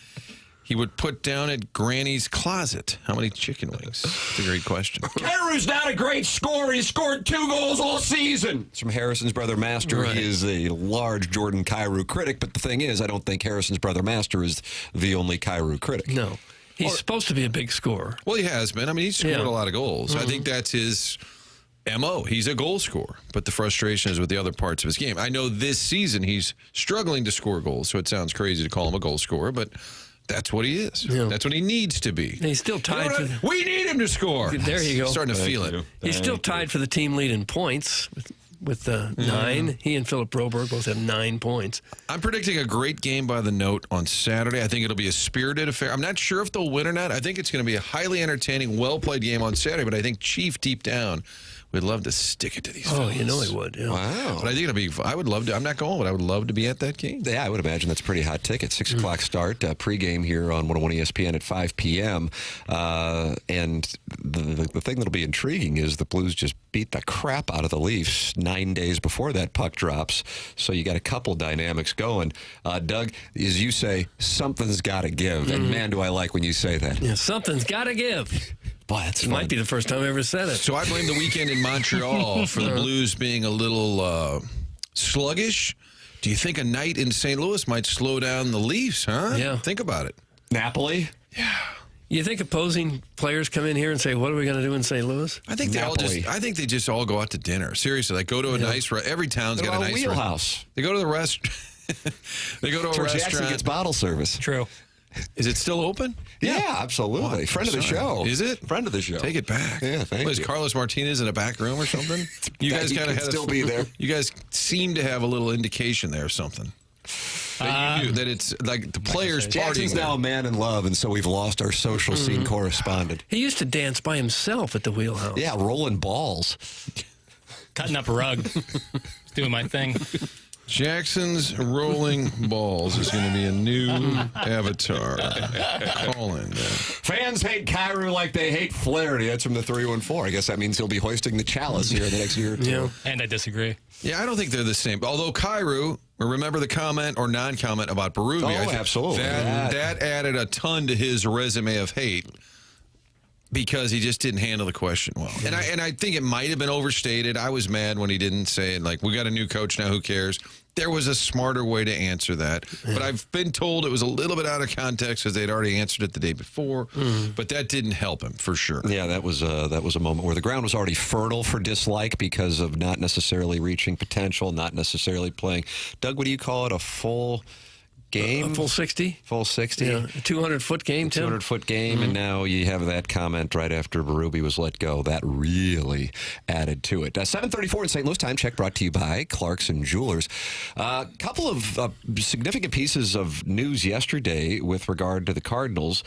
He would put down at Granny's closet. How many chicken wings? That's a great question. Karu's not a great scorer. He scored 2 goals all season. It's from Harrison's brother Master. Right. He is a large Jordan Kyrou critic, but the thing is, I don't think Harrison's brother Master is the only Kyrou critic. No. He's supposed to be a big scorer. Well, he has been. I mean, he's scored a lot of goals. I think that's his MO. He's a goal scorer, but the frustration is with the other parts of his game. I know this season he's struggling to score goals, so it sounds crazy to call him a goal scorer, but that's what he is. Yeah. That's what he needs to be. And he's still tied we need him to score. There you go. Starting to feel it. He's still tied for the team lead in points with 9. He and Philip Broberg both have 9 points. I'm predicting a great game by the note on Saturday. I think it'll be a spirited affair. I'm not sure if they'll win or not. I think it's going to be a highly entertaining, well-played game on Saturday, but I think Chief deep down would love to stick it to these fellas. You know he would. Yeah. Wow. But I think it'll be, I would love to, I'm not going, but I would love to be at that game. Yeah, I would imagine that's a pretty hot ticket. 6 o'clock start, pregame here on 101 ESPN at 5 p.m. And the thing that'll be intriguing is the Blues just beat the crap out of the Leafs 9 days before that puck drops. So you got a couple dynamics going. Doug, as you say, something's got to give. And man, do I like when you say that. Yeah, something's got to give. Boy, it might be the first time I ever said it. So I blame the weekend in Montreal for the Blues being a little sluggish. Do you think a night in St. Louis might slow down the Leafs, huh? Yeah. Think about it. Napoli? Yeah. You think opposing players come in here and say, what are we going to do in St. Louis? I think they just all go out to dinner. Seriously, like go to a nice every town's got a nice wheelhouse. They go to the restaurant. They go to a restaurant. Jackson gets bottle service. True. Is it still open? Yeah, absolutely. Friend of the show. Is it? Friend of the show. Take it back. Yeah, thank you. Is Carlos Martinez in a back room or something? You guys kind of still be there. You guys seem to have a little indication there of something. That it's like the players partying. Jackson's now a man in love, and so we've lost our social scene correspondent. He used to dance by himself at the wheelhouse. Yeah, rolling balls. Cutting up a rug. Doing my thing. Jackson's Rolling Balls is going to be a new avatar. Call in there. Fans hate Kyrou like they hate Flaherty. That's from the 314. I guess that means he'll be hoisting the chalice here in the next year or two. Yeah. And I disagree. Yeah, I don't think they're the same. Although Kyrou, remember the comment or non-comment about Berube? Oh, absolutely. That added a ton to his resume of hate. Because he just didn't handle the question well. And I think it might have been overstated. I was mad when he didn't say it, like, we got a new coach now, who cares? There was a smarter way to answer that. Yeah. But I've been told it was a little bit out of context because they'd already answered it the day before. But that didn't help him, for sure. Yeah, that was a moment where the ground was already fertile for dislike because of not necessarily reaching potential, not necessarily playing. Doug, what do you call it? A full game. A full 60? Full 60. Yeah, a 200-foot game, Tim? 200-foot game, and now you have that comment right after Berube was let go. That really added to it. 7:34 in St. Louis time check brought to you by Clarkson Jewelers. A couple of significant pieces of news yesterday with regard to the Cardinals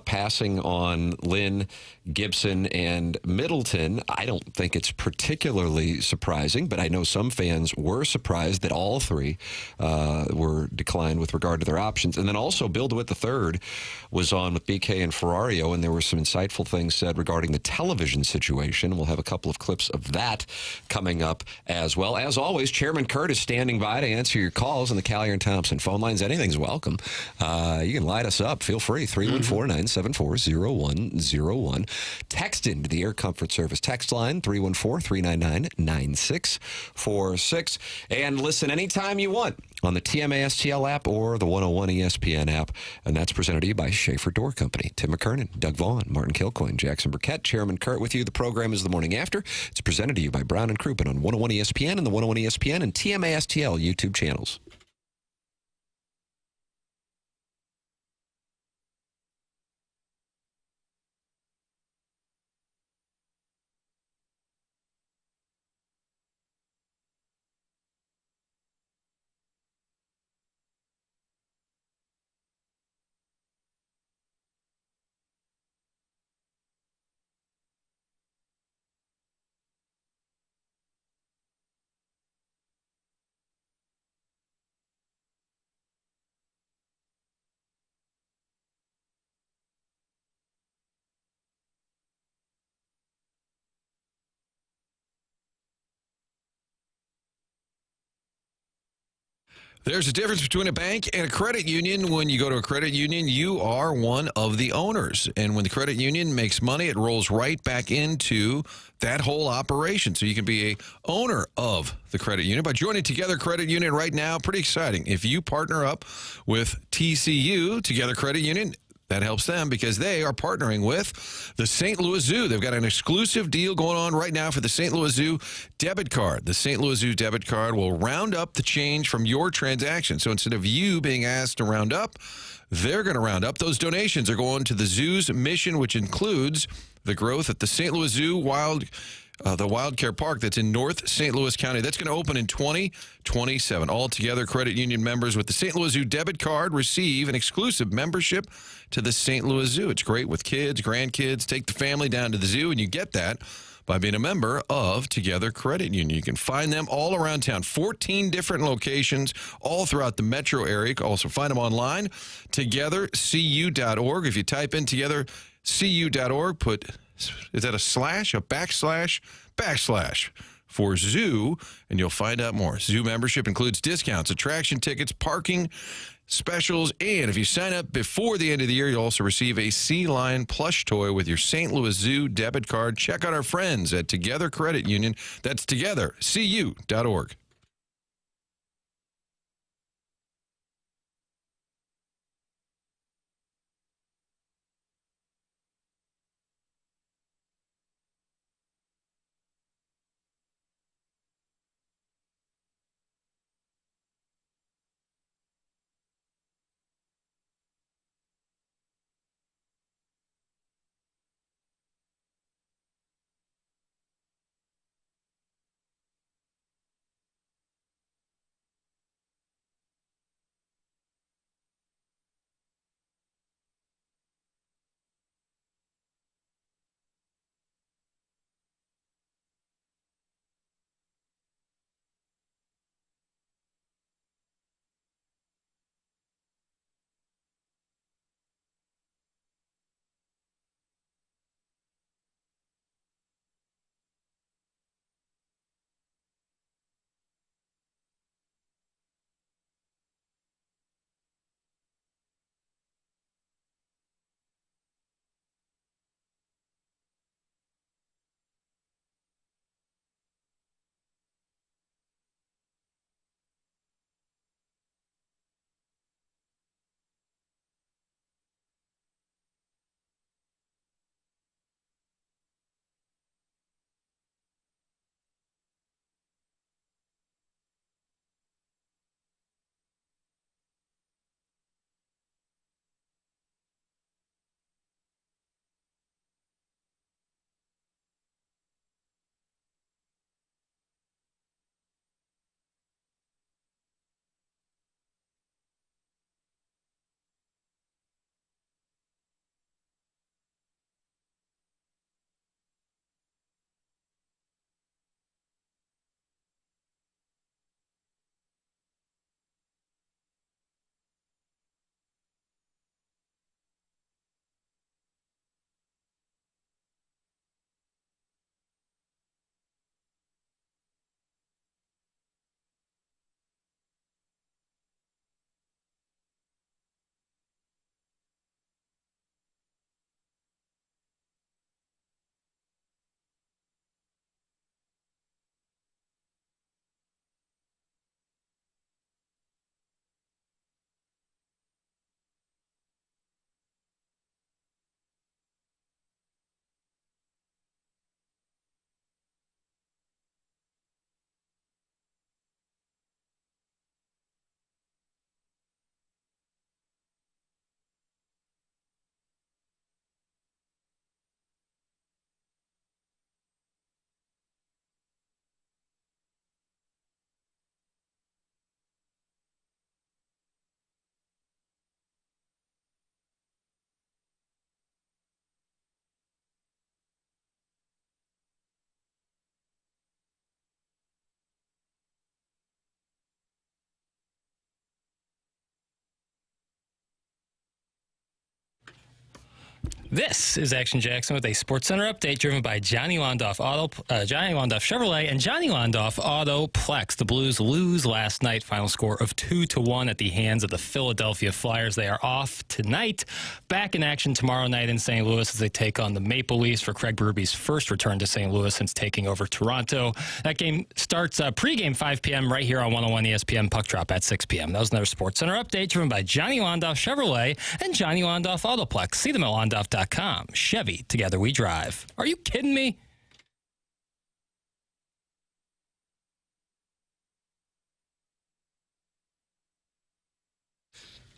passing on Lynn, Gibson, and Middleton. I don't think it's particularly surprising, but I know some fans were surprised that all three were declined with regard to their options. And then also Bill DeWitt III was on with BK and Ferrario, and there were some insightful things said regarding the television situation. We'll have a couple of clips of that coming up as well. As always, Chairman Kurt is standing by to answer your calls on the Callier and Thompson phone lines. Anything's welcome. You can light us up. Feel free. 314-974-0101. Text into the Air Comfort Service text line, 314-399-9646. And listen anytime you want on the TMA STL app or the 101 ESPN app. And that's presented to you by Schaefer Door Company. Tim McKernan, Doug Vaughn, Martin Kilcoyne, Jackson Burkett, Chairman Kurt with you. The program is The Morning After. It's presented to you by Brown and Crouppen on 101 ESPN and the 101 ESPN and TMA STL YouTube channels. There's a difference between a bank and a credit union. When you go to a credit union, you are one of the owners. And when the credit union makes money, it rolls right back into that whole operation. So you can be a owner of the credit union by joining Together Credit Union right now. Pretty exciting. If you partner up with TCU, Together Credit Union, that helps them because they are partnering with the St. Louis Zoo. They've got an exclusive deal going on right now for the St. Louis Zoo debit card. The St. Louis Zoo debit card will round up the change from your transaction. So instead of you being asked to round up, they're going to round up. Those donations are going to the zoo's mission, which includes the growth at the St. Louis Zoo the Wild Care Park that's in North St. Louis County. That's going to open in 2027. Altogether, credit union members with the St. Louis Zoo debit card receive an exclusive membership to the St. Louis Zoo. It's great with kids, grandkids. Take the family down to the zoo, and you get that by being a member of Together Credit Union. You can find them all around town, 14 different locations all throughout the metro area. You can also find them online, togethercu.org. If you type in togethercu.org, is that a backslash for zoo, and you'll find out more. Zoo membership includes discounts, attraction tickets, parking specials, and if you sign up before the end of the year, you'll also receive a sea lion plush toy with your St. Louis Zoo debit card. Check out our friends at Together Credit Union. That's togethercu.org. This is Action Jackson with a SportsCenter update driven by Johnny Londoff Chevrolet and Johnny Londoff Autoplex. The Blues lose last night, final score of 2-1 at the hands of the Philadelphia Flyers. They are off tonight, back in action tomorrow night in St. Louis as they take on the Maple Leafs for Craig Berube's first return to St. Louis since taking over Toronto. That game starts pregame 5 p.m. right here on 101 ESPN, puck drop at 6 p.m. That was another SportsCenter update driven by Johnny Londoff Chevrolet and Johnny Londoff Autoplex. See them at Londoff.com. Chevy, together we drive. Are you kidding me?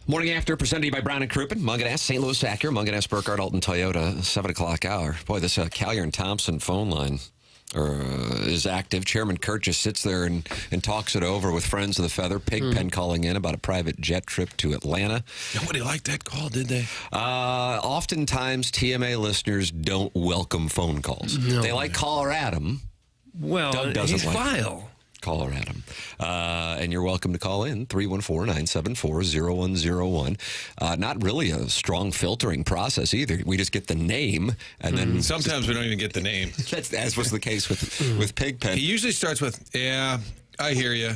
Morning After, presented to you by Brown and Crouppen, Mongan, St. Louis Acura, Mongan, Burkett, Alton Toyota, 7 o'clock hour. Boy, this Callier and Thompson phone line is active. Chairman Kurt just sits there and talks it over with friends of the Feather. Pigpen calling in about a private jet trip to Atlanta. Nobody liked that call, did they? Oftentimes, TMA listeners don't welcome phone calls. No. They like caller Adam. Well, Doug doesn't he's like vile. Caller Adam. And you're welcome to call in, 314-974-0101. Not really a strong filtering process either. We just get the name, and then... Sometimes we don't even get the name. That's, as was the case with Pigpen. He usually starts with, yeah, I hear you.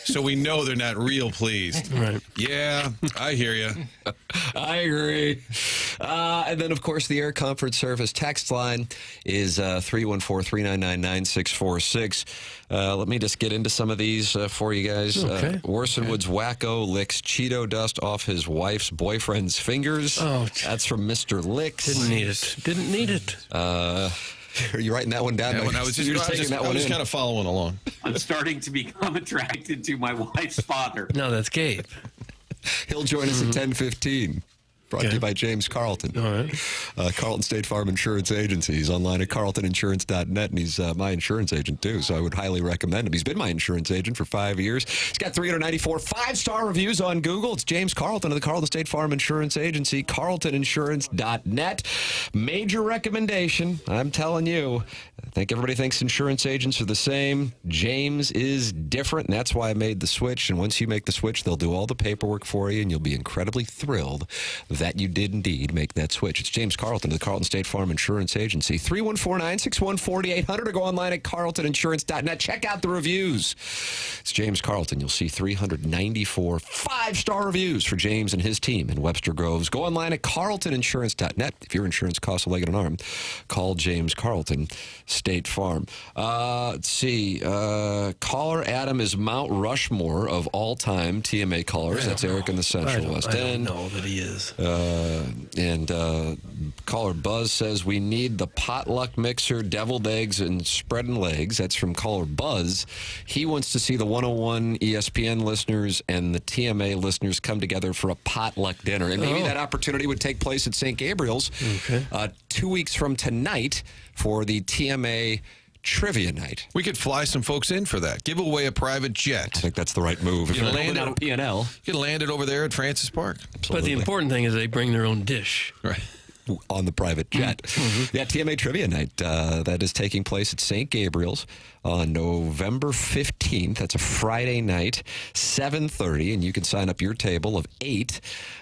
So we know they're not real pleased. Right. Yeah, I hear you. I agree. And then, of course, the Air Comfort Service text line is 314-399-9646. Let me just get into some of these for you guys. Okay. Orson Wood's wacko licks Cheeto dust off his wife's boyfriend's fingers. Oh, that's from Mr. Licks. Didn't need it. Are you writing that one down? I was just kind of following along. I'm starting to become attracted to my wife's father. No, that's Gabe. He'll join us at 10:15. Brought to you by James Carlton. All right. Carlton State Farm Insurance Agency. He's online at carltoninsurance.net, and he's my insurance agent, too, so I would highly recommend him. He's been my insurance agent for 5 years. He's got 394 five-star reviews on Google. It's James Carlton of the Carlton State Farm Insurance Agency, carltoninsurance.net. Major recommendation, I'm telling you. I think everybody thinks insurance agents are the same. James is different, and that's why I made the switch. And once you make the switch, they'll do all the paperwork for you, and you'll be incredibly thrilled that you did indeed make that switch. It's James Carlton of the Carlton State Farm Insurance Agency. 314-961-4800 or go online at carltoninsurance.net. Check out the reviews. It's James Carlton. You'll see 394 five-star reviews for James and his team in Webster Groves. Go online at carltoninsurance.net. If your insurance costs a leg and an arm, call James Carlton, State Farm. Let's see. Caller Adam is Mount Rushmore of all-time TMA callers. That's Eric in the Central West End. I don't know that he is. And caller Buzz says we need the potluck mixer, deviled eggs, and spreading legs. That's from caller Buzz. He wants to see the 101 ESPN listeners and the TMA listeners come together for a potluck dinner. And maybe that opportunity would take place at St. Gabriel's 2 weeks from tonight for the TMA Trivia Night. We could fly some folks in for that. Give away a private jet. I think that's the right move. You can land it on P&L. You can land it over there at Francis Park. Absolutely. But the important thing is they bring their own dish. Right. On the private jet. Yeah, TMA Trivia Night. That is taking place at St. Gabriel's on November 15th. That's a Friday night, 7:30, and you can sign up your table of 8.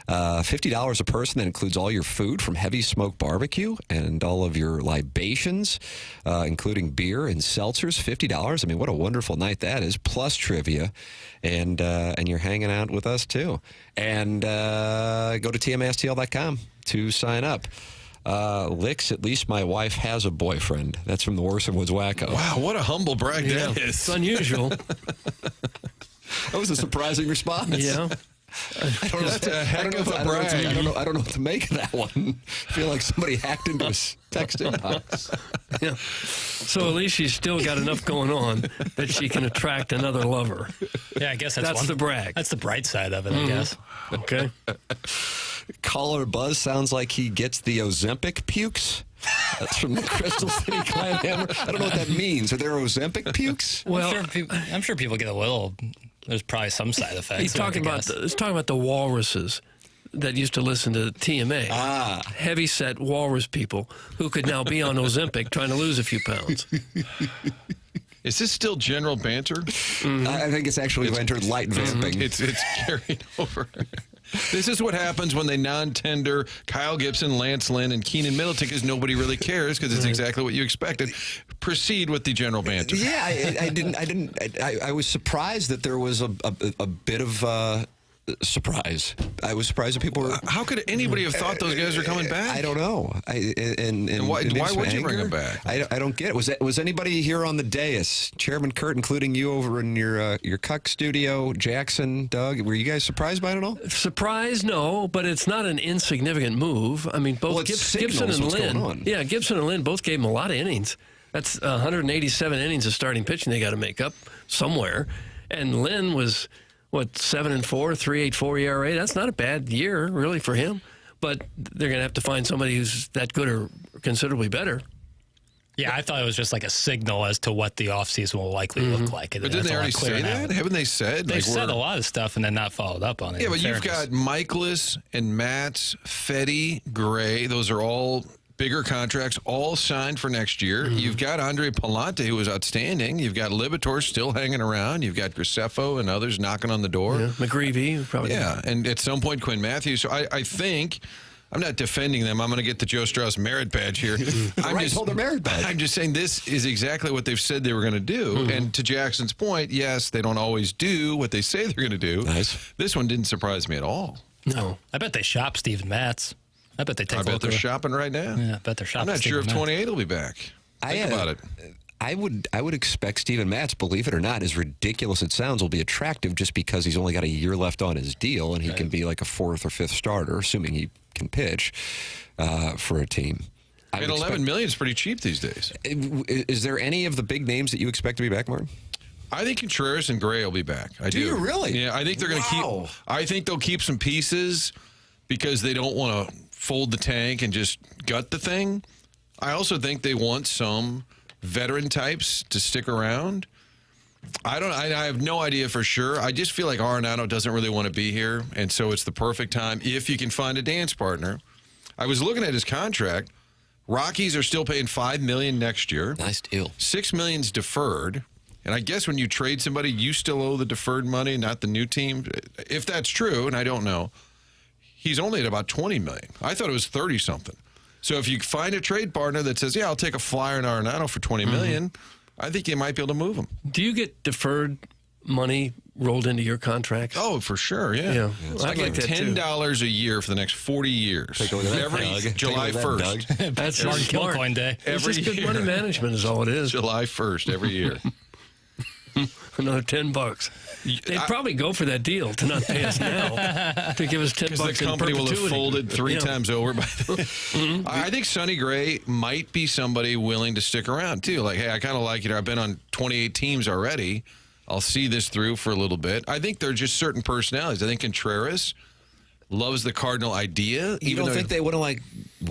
$50 a person. That includes all your food from heavy smoked barbecue and all of your libations, including beer and seltzers. $50. I mean, what a wonderful night that is, plus trivia. And you're hanging out with us, too. And go to tmastl.com to sign up. Licks, at least my wife has a boyfriend. That's from the Orson Woods Wacko. Wow, what a humble brag that is. It's unusual. That was a surprising response. Yeah. I don't know. That's a heck of a brag. I don't know what to make of that one. I feel like somebody hacked into his text inbox. Yeah. So at least she's still got enough going on that she can attract another lover. Yeah, I guess that's the brag. That's the bright side of it, I guess. Okay. Caller Buzz sounds like he gets the Ozempic pukes. That's from the Crystal City Clan Hammer. I don't know what that means. Are there Ozempic pukes? Well, I'm sure people get a little. There's probably some side effects. He's talking about the walruses that used to listen to TMA. Heavy-set walrus people who could now be on Ozempic trying to lose a few pounds. Is this still general banter? I think it's actually entered light vamping. It's carried over. This is what happens when they non-tender Kyle Gibson, Lance Lynn, and Keenan Middleton because nobody really cares because it's exactly what you expected. Proceed with the general banter. Yeah, I was surprised that there was a bit of surprise. I was surprised that people were. How could anybody have thought those guys are coming back? I don't know. And why would you bring them back? I don't get it. Was anybody here on the dais, Chairman Kurt, including you over in your Cuck studio, Jackson, Doug? Were you guys surprised by it at all? Surprised, no, but it's not an insignificant move. I mean, both Gibson and Lynn. Yeah, Gibson and Lynn both gave him a lot of innings. That's 187 innings of starting pitching they got to make up somewhere. And Lynn was, 7-4, 3.84 ERA. That's not a bad year, really, for him. But they're going to have to find somebody who's that good or considerably better. Yeah, I thought it was just like a signal as to what the offseason will likely look like. But didn't they already say that? Haven't they said? They've said a lot of stuff and then not followed up on it. Yeah, but you've got Michaelis and Matz, Fetty, Gray. Those are all bigger contracts, all signed for next year. You've got Andre Palante, who was outstanding. You've got Libator still hanging around. You've got Graceffo and others knocking on the door. Yeah, McGreevy, probably. Yeah, and at some point, Quinn Matthews. So I think, I'm not defending them. I'm going to get the Joe Strauss merit badge here. Hold their merit badge. I'm just saying this is exactly what they've said they were going to do. And to Jackson's point, yes, they don't always do what they say they're going to do. Nice. This one didn't surprise me at all. No. I bet they shop Steven Matz. I bet they take. I bet they're shopping right now. Yeah, I bet they're shopping. I'm not sure if 28 will be back. Think about it. I would expect Steven Matz, believe it or not, as ridiculous it sounds, will be attractive just because he's only got a year left on his deal and he can be like a 4th or 5th starter, assuming he can pitch for a team. And $11 million is pretty cheap these days. Is there any of the big names that you expect to be back, Martin? I think Contreras and Gray will be back. I do. Do you really? Yeah, I think they're going to keep. I think they'll keep some pieces because they don't want to fold the tank and just gut the thing. I also think they want some veteran types to stick around. I have no idea for sure. I just feel like Arenado doesn't really want to be here, and so it's the perfect time if you can find a dance partner. I was looking at his contract. Rockies are still paying $5 million next year. Nice deal. $6 million's deferred. And I guess when you trade somebody, you still owe the deferred money, not the new team. If that's true, and I don't know, he's only at about $20 million. I thought it was 30-something. So if you find a trade partner that says, yeah, I'll take a flyer in Arenado for $20 million, I think you might be able to move him. Do you get deferred money rolled into your contract? Oh, for sure, yeah. I get $10 a year for the next 40 years. Take a look at that, every Doug. July 1st. That's Martin smart. Kilcoyne Day. It's just good money management is all it is. July 1st every year. Another $10. They'd probably go for that deal to not pay us now, to give us $10 because the company will have folded 3 times over by then. I think Sonny Gray might be somebody willing to stick around too. Like, hey, I kind of like it. I've been on 28 teams already. I'll see this through for a little bit. I think there are just certain personalities. I think Contreras loves the Cardinal idea. You don't think they want to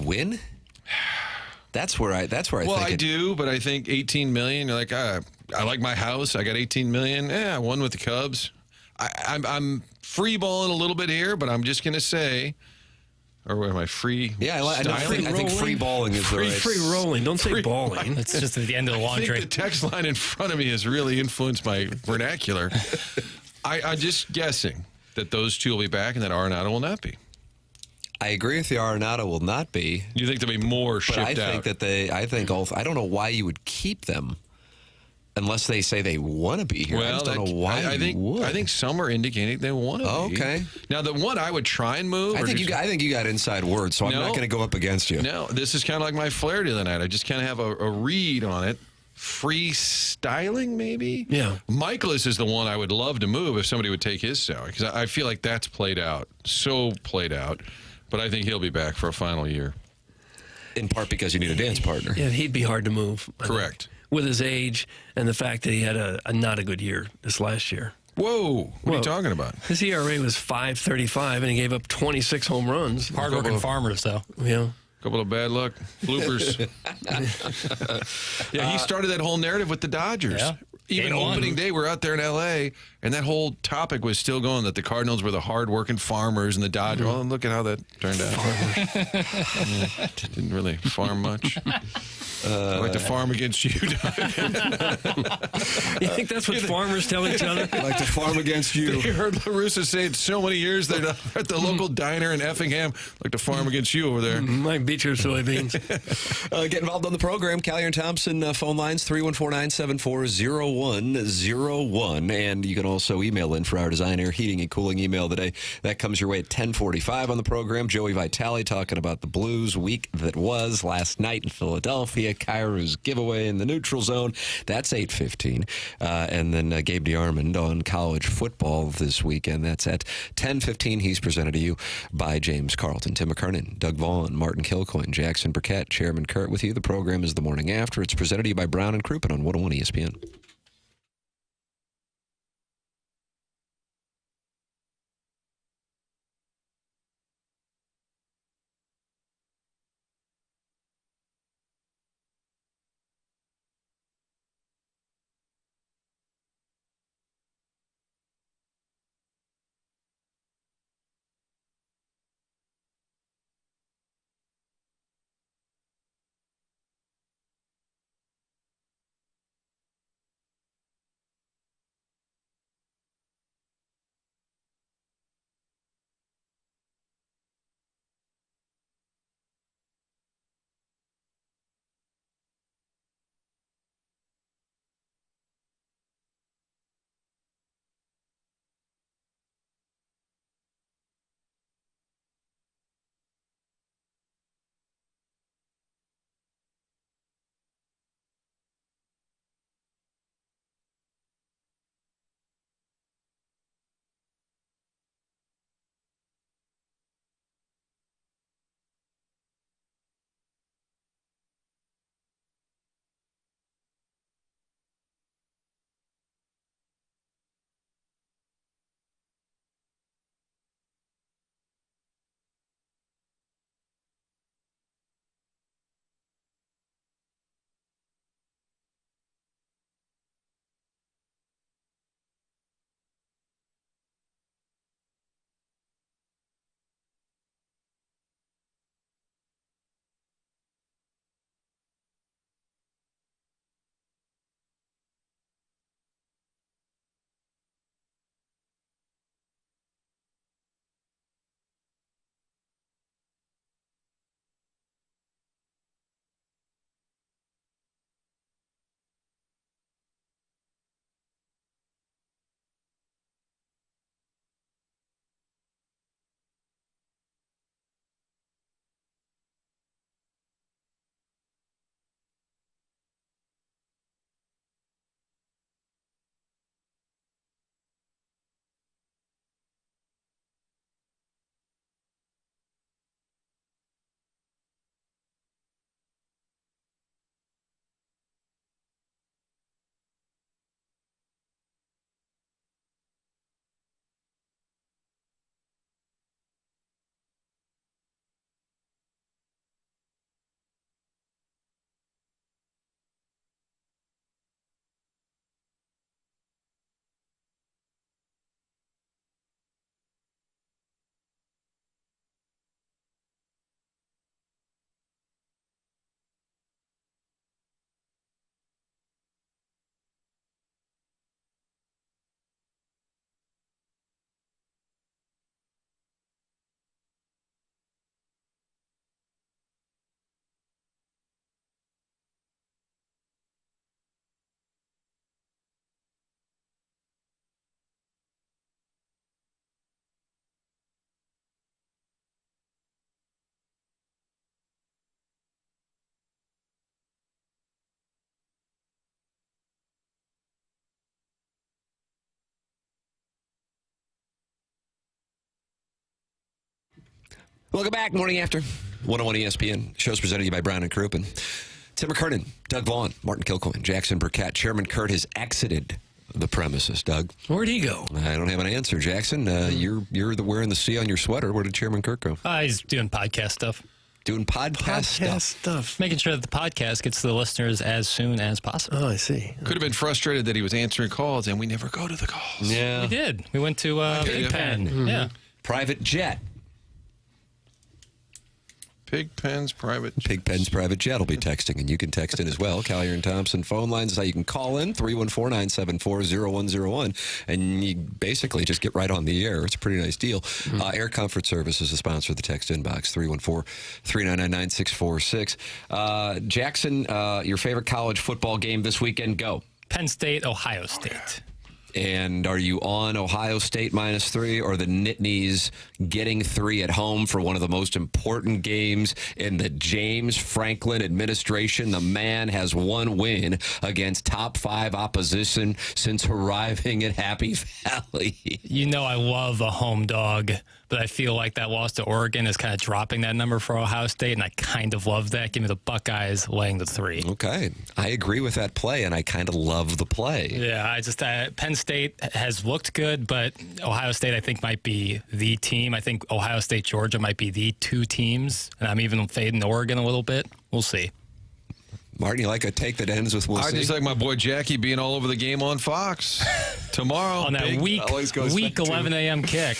win? That's where I Well, I do, but I think $18 million. You're like, I like my house. I got $18 million. Yeah, I won with the Cubs. I'm free balling a little bit here, but I'm just gonna say, or am I free? Yeah, I think free balling is free rolling. Don't say balling. It's just at the end of the laundry. I think the text line in front of me has really influenced my vernacular. I'm just guessing that those two will be back and that Arenado will not be. I agree with the Arenado will not be. You think there'll be more shipped out? I don't know why you would keep them unless they say they want to be here. Well, I just don't know why you would. I think some are indicating they want to be. Okay. Now, the one I would try and move. I think you got inside words, so I'm not going to go up against you. No, this is kind of like my flair the other night. I just kind of have a read on it. Freestyling, maybe? Yeah. Michaelis is the one I would love to move if somebody would take his salary, because I feel like that's played out. So played out. But I think he'll be back for a final year. In part because you need a dance partner. Yeah, he'd be hard to move. Correct. With his age and the fact that he had a not a good year this last year. Whoa, what are you talking about? His ERA was 5.35, and he gave up 26 home runs. Hard-working farmers, though. Yeah. Couple of bad luck bloopers. Yeah, he started that whole narrative with the Dodgers. Yeah. Even opening day, we're out there in L.A., And that whole topic was still going, that the Cardinals were the hard-working farmers and the Dodgers. Oh, look at how that turned out. Didn't really farm much. I like to farm against you. You think that's what farmers tell each other? I like to farm against you. You heard LaRussa say it so many years. They're at the local diner in Effingham. Like to farm against you over there. Might beat your soybeans. Get involved on the program. Callier and Thompson phone lines 314-974-0101. And you can also email in for our design, air, heating, and cooling email today. That comes your way at 10:45 on the program. Joey Vitale talking about the Blues week that was last night in Philadelphia. Kairou's giveaway in the neutral zone. That's 8:15. And then Gabe DeArmond on college football this weekend. That's at 10:15. He's presented to you by James Carlton, Tim McKernan, Doug Vaughn, Martin Kilcoyne, Jackson Burkett, Chairman Kurt with you. The program is The Morning After. It's presented to you by Brown and Crouppen on 101 ESPN. Welcome back. Morning After 101 ESPN. Show's presented to you by Brown and Crouppen. Tim McKernan, Doug Vaughn, Martin Kilcoyne, Jackson Burkett. Chairman Kurt has exited the premises. Doug, where'd he go? I don't have an answer. Jackson, you're wearing the C on your sweater. Where did Chairman Kurt go? He's doing podcast stuff. Doing podcast stuff. Making sure that the podcast gets to the listeners as soon as possible. Oh, I see. Could have been frustrated that he was answering calls, and we never go to the calls. Yeah. We did. We went to Pigpen. Mm-hmm. Yeah. Private jet. Pigpen's private jet. Pigpen's private jet will be texting, and you can text in as well. Collier and Thompson phone lines is how you can call in, 314-974-0101, and you basically just get right on the air. It's a pretty nice deal. Air Comfort Service is a sponsor of the text inbox, 314-399-9646. Jackson, your favorite college football game this weekend, go. Penn State, Ohio State. And are you on Ohio State -3 or the Nittanies getting 3 at home for one of the most important games in the James Franklin administration? The man has one win against top 5 opposition since arriving at Happy Valley. You know I love a home dog, but I feel like that loss to Oregon is kind of dropping that number for Ohio State, and I kind of love that. Give me the Buckeyes laying the 3. Okay. I agree with that play, and I kind of love the play. Yeah, I just Penn State has looked good, but Ohio State, I think, might be the team. I think Ohio State, Georgia might be the 2 teams, and I'm even fading Oregon a little bit. We'll see. Martin, you like a take that ends with we'll I see? just like my boy Jackie being all over the game on Fox tomorrow. On that week 11 a.m. kick.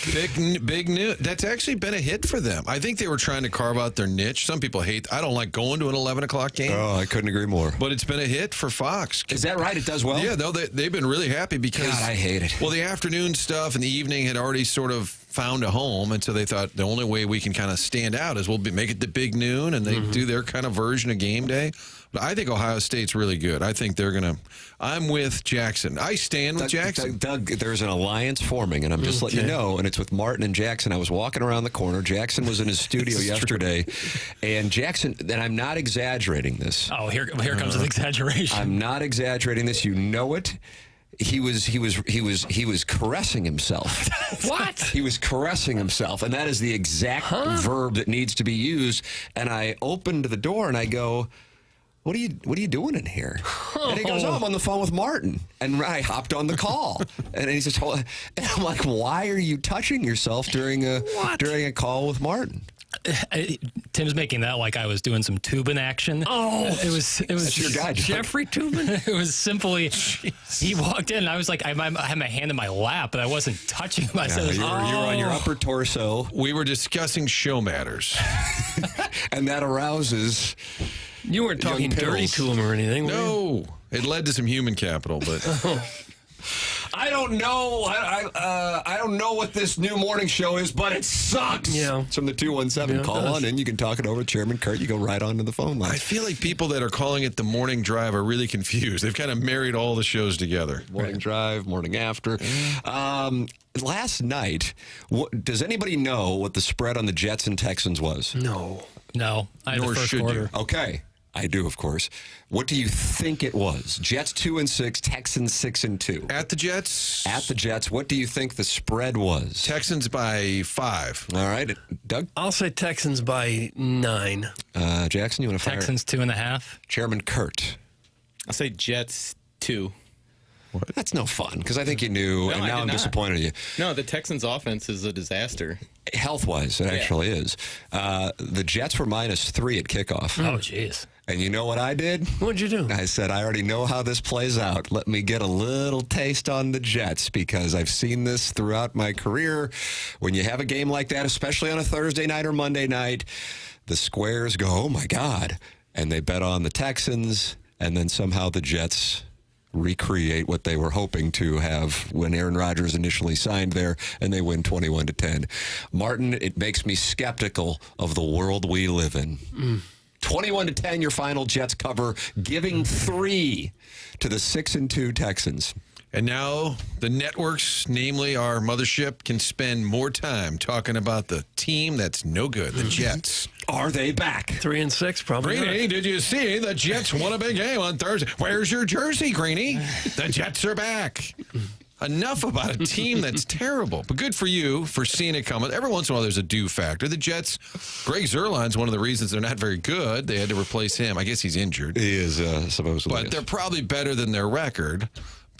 Big news. That's actually been a hit for them. I think they were trying to carve out their niche. Some people I don't like going to an 11 o'clock game. Oh, I couldn't agree more. But it's been a hit for Fox. Is that right? It does well? Yeah, no, they've been really happy because... God, I hate it. Well, the afternoon stuff and the evening had already sort of found a home, and so they thought the only way we can kind of stand out is make it the big noon, and they do their kind of version of game day. But I think Ohio State's really good. I think they're going to... I'm with Jackson. I stand with Jackson. Doug, there's an alliance forming, and I'm just letting you know, and it's with Martin and Jackson. I was walking around the corner. Jackson was in his studio yesterday, and Jackson, and I'm not exaggerating this. Oh, here comes an exaggeration. I'm not exaggerating this. You know it. He was caressing himself. What? He was caressing himself, and that is the exact verb that needs to be used. And I opened the door and I go, What are you doing in here? And he goes, I'm on the phone with Martin. And I hopped on the call. And he says, and I'm like, why are you touching yourself during a call with Martin? Tim's making that like I was doing some Tubin action. Oh, it was That's your guy, Jeffrey Tubin. It was simply he walked in. And I was like, I had my hand in my lap, but I wasn't touching myself. You were on your upper torso. We were discussing show matters, and that arouses. You weren't talking dirty to him or anything. No, it led to some human capital, but. I don't know. I don't know what this new morning show is, but it sucks. Yeah. It's from the 217. Yeah, Call on in. You can talk it over with Chairman Kurt. You go right on to the phone line. I feel like people that are calling it the morning drive are really confused. They've kind of married all the shows together. Morning drive, morning after. Last night, does anybody know what the spread on the Jets and Texans was? No. I had the first quarter. Okay. I do, of course. What do you think it was? Jets 2-6, Texans 6-2. At the Jets? At the Jets. What do you think the spread was? Texans by 5. All right. Doug? I'll say Texans by 9. Jackson, you want to fire? Texans 2.5. Chairman Kurt. I'll say Jets 2. What? That's no fun, because I think you knew, and now I'm disappointed in you. No, the Texans' offense is a disaster. Health-wise, it actually is. The Jets were -3 at kickoff. Oh, jeez. And you know what I did? What'd you do? I said, I already know how this plays out. Let me get a little taste on the Jets, because I've seen this throughout my career. When you have a game like that, especially on a Thursday night or Monday night, the squares go, oh, my God. And they bet on the Texans, and then somehow the Jets recreate what they were hoping to have when Aaron Rodgers initially signed there, and they win 21-10. Martin, it makes me skeptical of the world we live in. 21-10, your final Jets cover, giving 3 to the 6-2 Texans. And now the networks, namely our mothership, can spend more time talking about the team that's no good, the Jets. Are they back? 3-6, probably. Greeny, did you see the Jets won a big game on Thursday? Where's your jersey, Greeny? The Jets are back. Enough about a team that's terrible. But good for you for seeing it coming. Every once in a while, there's a do factor. The Jets, Greg Zuerlein's one of the reasons they're not very good. They had to replace him. I guess he's injured. He is, supposedly. But they're probably better than their record.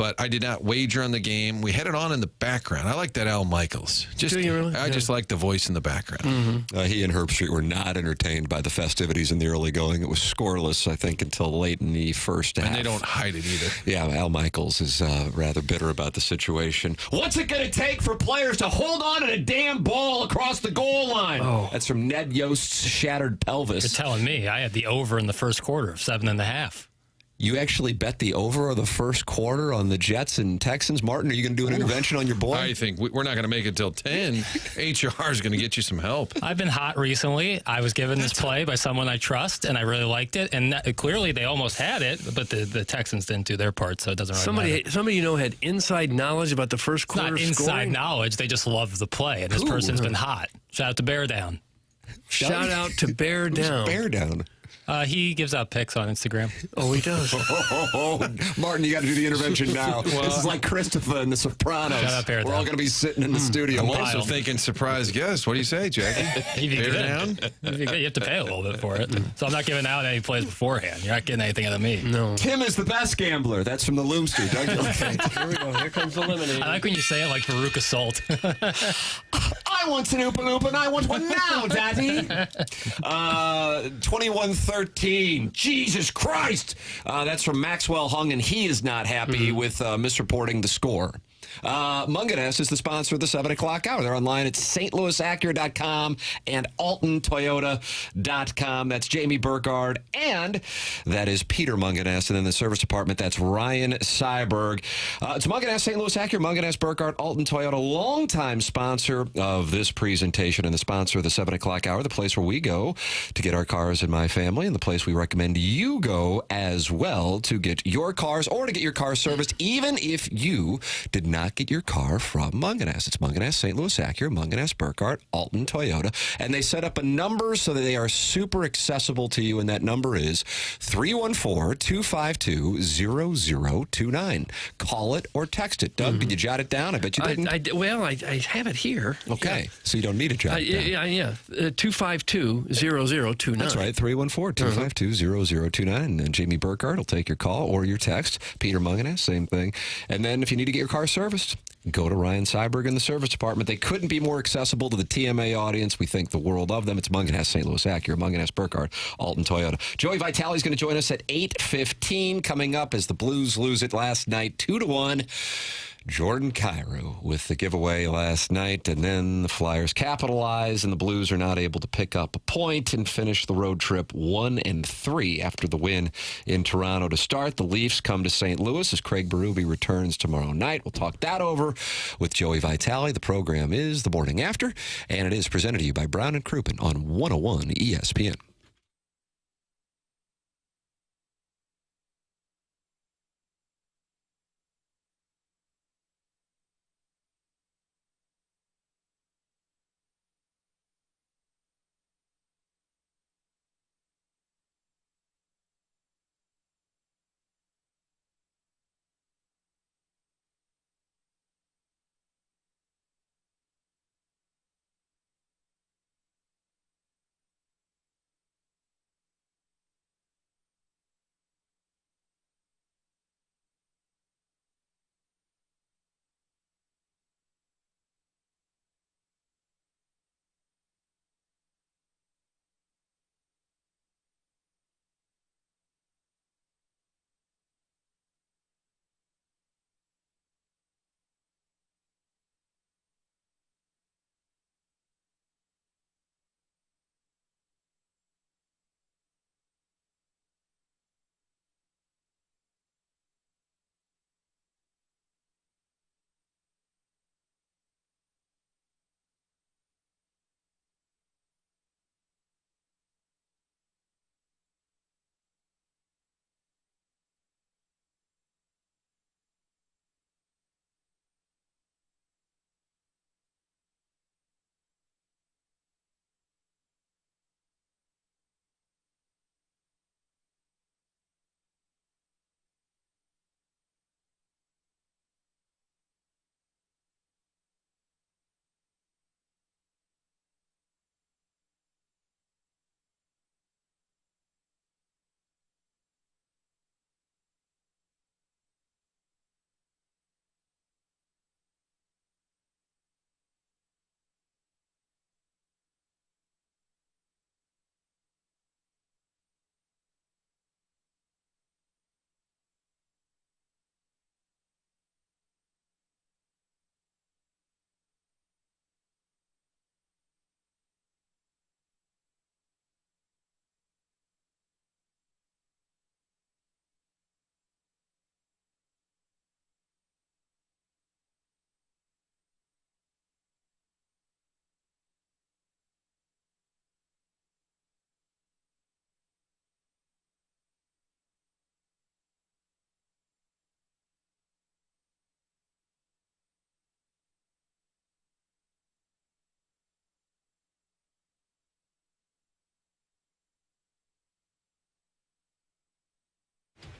but I did not wager on the game. We had it on in the background. I like that Al Michaels. Do you really? I just like the voice in the background. He and Herb Street were not entertained by the festivities in the early going. It was scoreless, I think, until late in the first half. And they don't hide it either. Yeah, Al Michaels is rather bitter about the situation. What's it going to take for players to hold on to a damn ball across the goal line? Oh. That's from Ned Yost's shattered pelvis. You're telling me. I had the over in the first quarter of 7.5. You actually bet the over of the first quarter on the Jets and Texans. Martin, are you going to do an intervention on your boy? I think we're not going to make it till 10. HR is going to get you some help. I've been hot recently. I was given this play by someone I trust, and I really liked it. And clearly they almost had it, but the Texans didn't do their part, so it doesn't really matter. Somebody you know had inside knowledge about the first quarter Not inside scoring? knowledge. They just love the play, and this person's been hot. Shout out to Bear Down. Shout out to Bear Down. Bear Down. He gives out pics on Instagram. Oh, he does. Martin, you got to do the intervention now. This is like Christopher and The Sopranos. Shut up, Bear We're all Down. going to be sitting in the studio. I'm also thinking surprise guest. What do you say, Jackie? Bear down? You have to pay a little bit for it. So I'm not giving out any plays beforehand. You're not getting anything out of me. No. Tim is the best gambler. That's from the Loomster. Don't you like? Here we go. Here comes the lemonade. I like when you say it like Veruca Salt. I want an Oompa Loompa, and I want one now, Daddy. 21-13. Jesus Christ. That's from Maxwell Hung, and he is not happy with misreporting the score. Mongan is the sponsor of the 7 o'clock hour. They're online at stlouisacura.com and altontoyota.com. That's Jamie Burkhardt, and that is Peter Mongan. And in the service department, that's Ryan Seiberg. It's Mongan, St. Louis Acura, Mongan, Burkhardt, Alton Toyota, longtime sponsor of this presentation and the sponsor of the 7 o'clock hour, the place where we go to get our cars in my family, and the place we recommend you go as well to get your cars or to get your car serviced, even if you did not get your car from Mongan. It's Mongan, St. Louis Acura, Mongan, Burkhardt, Alton Toyota, and they set up a number so that they are super accessible to you, and that number is 314-252-0029. Call it or text it. Doug, did you jot it down? I bet you didn't. I have it here. Okay, so you don't need to jot it down. Yeah. 252-0029. That's right, 314-252-0029. And Jamie Burkhardt will take your call or your text. Peter Mongan, same thing. And then if you need to get your car serviced, go to Ryan Seiberg in the service department. They couldn't be more accessible to the TMA audience. We think the world of them. It's Mongan, St. Louis Acura, Mongan, Burkhardt, Alton Toyota. Joey Vitale is going to join us at 8:15 coming up as the Blues lose it last night 2-1. Jordan Kyrou with the giveaway last night, and then the Flyers capitalize, and the Blues are not able to pick up a point and finish the road trip 1-3 after the win in Toronto to start. The Leafs come to St. Louis as Craig Berube returns tomorrow night. We'll talk that over with Joey Vitale. The program is The Morning After, and it is presented to you by Brown and Crouppen on 101 ESPN.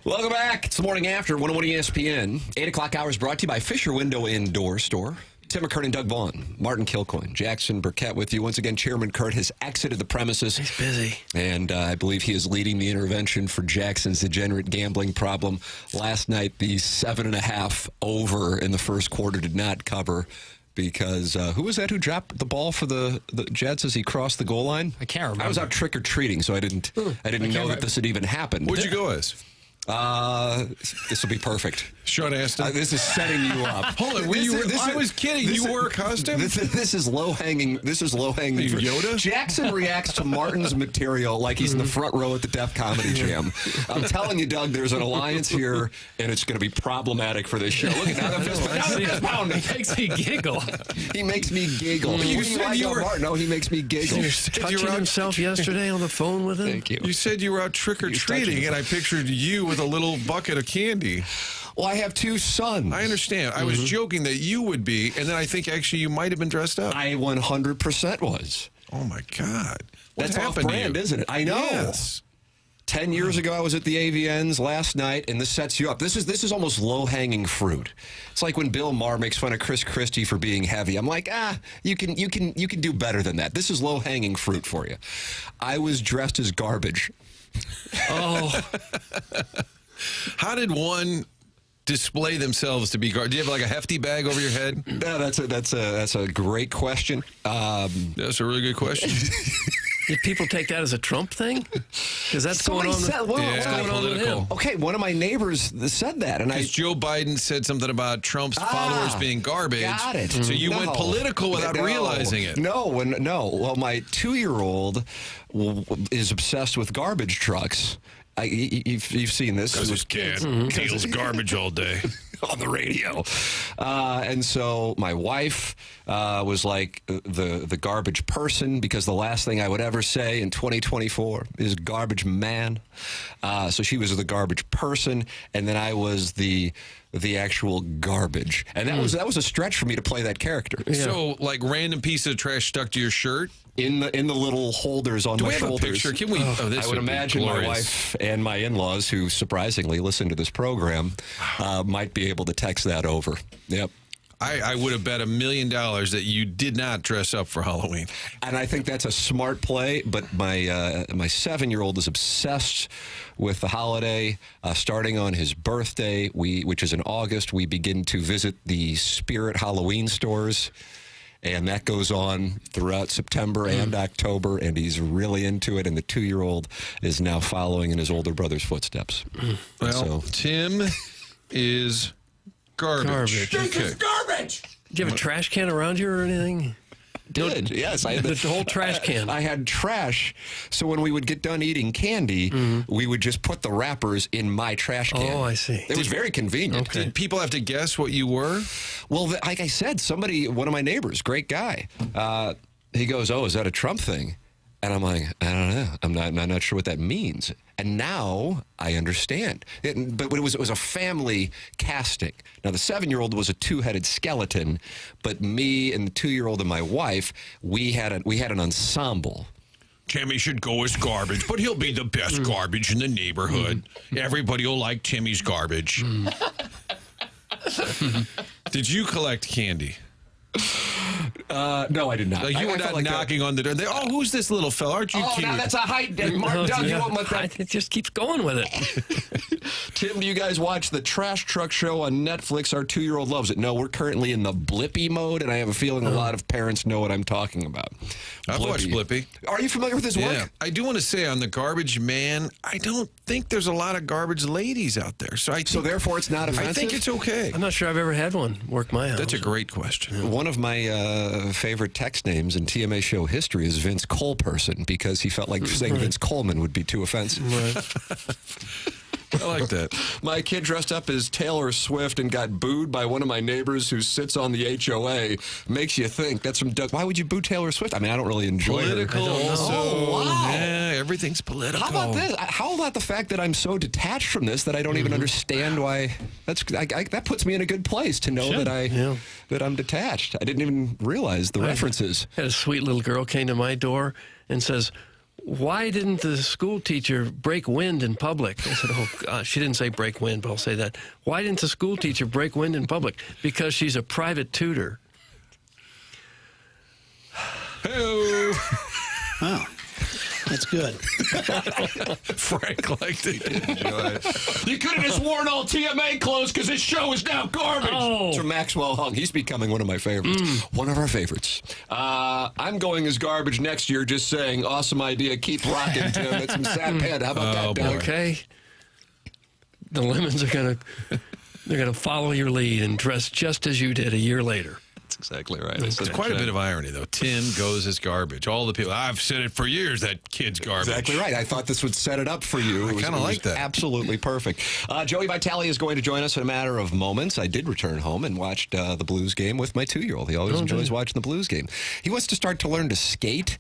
Welcome back. It's the Morning After, 101 ESPN. 8 o'clock hour is brought to you by Fisher Window Indoor Store. Tim McKernan, Doug Vaughn, Martin Kilcoyne, Jackson Burkett with you. Once again, Chairman Kurt has exited the premises. He's busy. And I believe he is leading the intervention for Jackson's degenerate gambling problem. Last night, the 7.5 over in the first quarter did not cover because who was that who dropped the ball for the Jets as he crossed the goal line? I can't remember. I was out trick-or-treating, so I didn't know that this had even happened. Where'd you go as? This will be perfect. Sean Astin. This is setting you up. Hold on, I was kidding. You wore a costume? This is low hanging. This is low hanging. Yoda? Jackson reacts to Martin's material like he's in the front row at the Def Comedy Jam. I'm telling you, Doug, there's an alliance here, and it's going to be problematic for this show. Look at that fist pounding. He makes me giggle. He makes me giggle. You said you were Martin. No, he makes me giggle. He was touching himself yesterday on the phone with him. Thank you. You said you were out trick or treating, and I pictured you with a little bucket of candy. Well, I have two sons. I understand. I was joking that you would be, and then I think actually you might have been dressed up. I 100% was. Oh, my God. What That's happened off-brand, to you? isn't it? I know. Yes. 10 years ago, I was at the AVNs last night, and this sets you up. This is almost low-hanging fruit. It's like when Bill Maher makes fun of Chris Christie for being heavy. I'm like, you can do better than that. This is low-hanging fruit for you. I was dressed as garbage. Oh. How did one display themselves to be garbage? Do you have like a hefty bag over your head? No, that's a great question. That's a really good question. Did people take that as a Trump thing? Because that's Somebody going on. said, what's going on with him? Okay, one of my neighbors said that, and Joe Biden said something about Trump's followers being garbage. Got it. So you went political without realizing it. No. Well, my 2-year-old is obsessed with garbage trucks. You've seen this. Because his kid deals garbage all day. On the radio. And so my wife was like the garbage person, because the last thing I would ever say in 2024 is garbage man. So she was the garbage person, and then I was the actual garbage. And that was a stretch for me to play that character. Yeah. So like random piece of trash stuck to your shirt? In the little holders on my shoulders. Do we have a picture? Can we? I would imagine my wife and my in-laws, who surprisingly listen to this program, might be able to text that over. Yep. I would have bet $1 million that you did not dress up for Halloween. And I think that's a smart play, but my 7-year-old is obsessed with the holiday. Starting on his birthday, which is in August, we begin to visit the Spirit Halloween stores. And that goes on throughout September and October, and he's really into it. And the 2-year-old is now following in his older brother's footsteps. Well, Tim is garbage. Okay. Garbage! Do you have a trash can around you or anything? Did. Yes, I had the whole trash can. I had trash, so when we would get done eating candy, we would just put the wrappers in my trash can. Oh, I see. It was very convenient. Okay. Did people have to guess what you were? Well, like I said, one of my neighbors, great guy, he goes, "Oh, is that a Trump thing?" And I'm like, I don't know. I'm not sure what that means. And now I understand. But it was a family casting. Now, the 7-year-old was a 2-headed skeleton, but me and the 2-year-old and my wife, we had an ensemble. Timmy should go as garbage, but he'll be the best garbage in the neighborhood. Everybody will like Timmy's garbage. Did you collect candy? No, I did not. Like you were not knocking on the door. Who's this little fella? Aren't you cute? Oh, now that's a height. Doug, you won't let that. It just keeps going with it. Tim, do you guys watch the Trash Truck Show on Netflix? Our 2-year-old loves it. No, we're currently in the Blippy mode, and I have a feeling a lot of parents know what I'm talking about. I've watched Blippy. Are you familiar with his work? Yeah. I do want to say on the garbage man, I don't think there's a lot of garbage ladies out there. So therefore it's not offensive? I think it's okay. I'm not sure I've ever had one work my house. That's a great question. One of my favorite text names in TMA show history is Vince Coleperson, because he felt like saying Vince Coleman would be too offensive. Right. I like that. My kid dressed up as Taylor Swift and got booed by one of my neighbors who sits on the HOA. Makes you think. That's from Doug. Why would you boo Taylor Swift? I mean, I don't really enjoy political her. also. Oh, wow. Yeah, everything's political. How about this? How about the fact that I'm so detached from this that I don't even understand why? That puts me in a good place to know that I'm detached. I didn't even realize the references. I had a sweet little girl came to my door and says, why didn't the school teacher break wind in public? I said, oh, gosh, she didn't say break wind, but I'll say that. Why didn't the school teacher break wind in public? Because she's a private tutor. Hey-o. Oh, that's good. Frank liked it. Enjoy it. You could have just worn all TMA clothes because this show is now garbage. Oh. It's from Maxwell Hung. He's becoming one of my favorites. One of our favorites. I'm going as garbage next year, just saying. Awesome idea. Keep rocking, Tim. It's some sad head. How about that, Doug? Okay. The Lemons are they're gonna follow your lead and dress just as you did a year later. That's exactly right. There's quite a bit of irony, though. Tim goes as garbage. All the people, I've said it for years, that kid's garbage. Exactly right. I thought this would set it up for you. I kind of like that. Absolutely perfect. Joey Vitale is going to join us in a matter of moments. I did return home and watched the Blues game with my 2-year-old. He always enjoys watching the Blues game. He wants to start to learn to skate.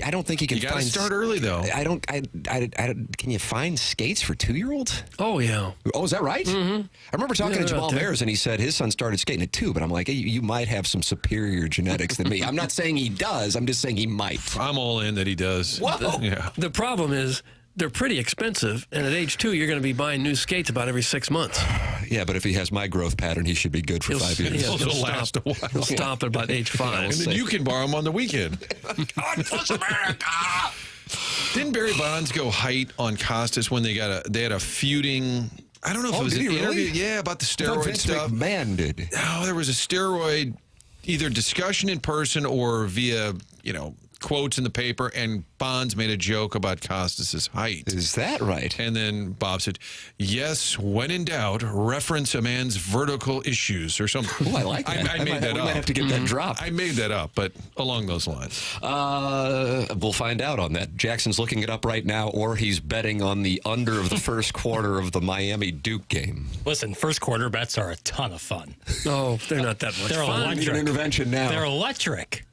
I don't think he can. You got to start early, though. I don't. Can you find skates for 2-year-olds? Oh yeah. Oh, is that right? Mm-hmm. I remember talking to Jamal Mayers, and he said his son started skating at 2. But I'm like, hey, you might have some superior genetics than me. I'm not saying he does. I'm just saying he might. I'm all in that he does. Whoa. Yeah. The problem is they're pretty expensive, and at age 2, you're going to be buying new skates about every 6 months. Yeah, but if he has my growth pattern, he should be good for 5 years. He'll last a while. He'll stop at about age 5. And then you can borrow them on the weekend. God bless America! Didn't Barry Bonds go height on Costas when they had a feuding? I don't know if it was an interview. Really? Yeah, about the steroid stuff. McMahon did. Oh, there was a steroid either discussion in person or via quotes in the paper, and Bonds made a joke about Costas's height. Is that right? And then Bob said, yes, when in doubt, reference a man's vertical issues or something. Oh, I like that. I made that up. We might have to get that dropped. I made that up, but along those lines. We'll find out on that. Jackson's looking it up right now, or he's betting on the under of the first quarter of the Miami-Duke game. Listen, first quarter bets are a ton of fun. No, they're not that much They're fun. electric. Need an intervention now. They're electric.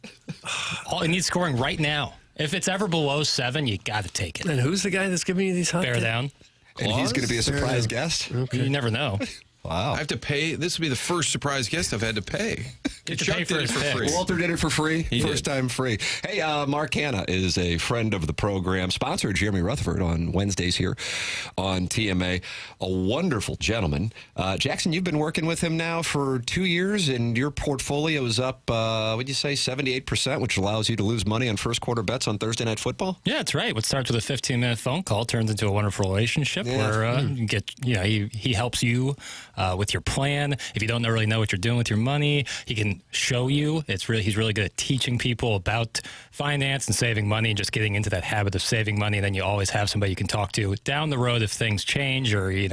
All it needs scoring right now. If it's ever below 7, you got to take it. And who's the guy that's giving you these hot Bear tips? down. And he's going to be a surprise guest? Okay. You never know. Wow. I have to pay. This will be the first surprise guest I've had to pay. You have to Chuck pay for did it his for picks. free. Walter did it for free. He First did. time free. Hey, Mark Hanna is a friend of the program. Sponsored Jeremy Rutherford on Wednesdays here on TMA. A wonderful gentleman. Jackson, you've been working with him now for 2 years, and your portfolio is up, what'd you say, 78%, which allows you to lose money on first quarter bets on Thursday Night Football? Yeah, that's right. What starts with a 15-minute phone call turns into a wonderful relationship where you get, he helps you with your plan. If you don't really know what you're doing with your money, he can show you. He's really good at teaching people about finance and saving money and just getting into that habit of saving money. And then you always have somebody you can talk to down the road if things change or, you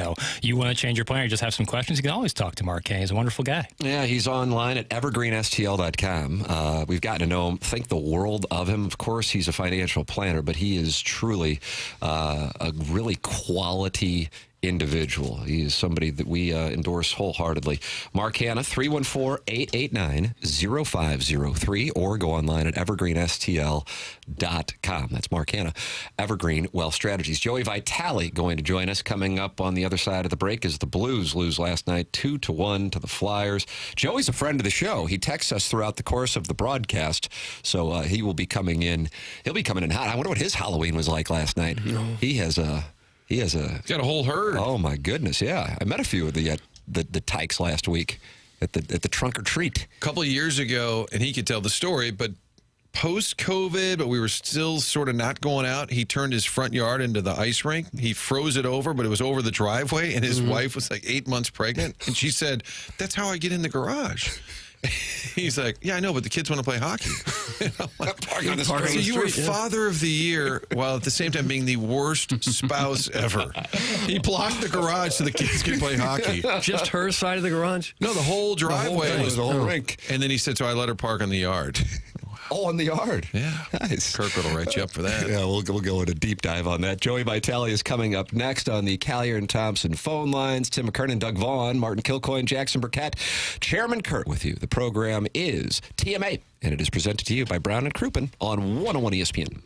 want to change your plan or you just have some questions. You can always talk to Mark Hanna. He's a wonderful guy. Yeah, he's online at evergreenstl.com. We've gotten to know him, think the world of him. Of course, he's a financial planner, but he is truly a really quality individual. He is somebody that we endorse wholeheartedly. Mark Hanna, 314-889-0503, or go online at evergreenstl.com. That's Mark Hanna, Evergreen Wealth Strategies. Joey Vitale going to join us. Coming up on the other side of the break is the Blues lose last night 2-1 to the Flyers. Joey's a friend of the show. He texts us throughout the course of the broadcast, so he will be coming in. He'll be coming in hot. I wonder what his Halloween was like last night. He's got a whole herd. Oh my goodness, yeah. I met a few of the tykes last week at the trunk or treat. A couple of years ago, and he could tell the story, but post-COVID, but we were still sort of not going out, he turned his front yard into the ice rink. He froze it over, but it was over the driveway, and his wife was like 8 months pregnant, and she said, that's how I get in the garage. He's like, yeah, I know, but the kids want to play hockey. So you were father of the year while at the same time being the worst spouse ever. He blocked the garage so the kids could play hockey. Just her side of the garage? No, the whole driveway was the whole rink. And then he said, so I let her park on the yard. Oh, in the yard. Yeah. Nice. Kirk will write you up for that. Yeah, we'll go in a deep dive on that. Joey Vitale is coming up next on the Collier and Thompson phone lines. Tim McKernan, Doug Vaughn, Martin Kilcoyne, Jackson Burkett, Chairman Kurt with you. The program is TMA, and it is presented to you by Brown and Crouppen on 101 ESPN.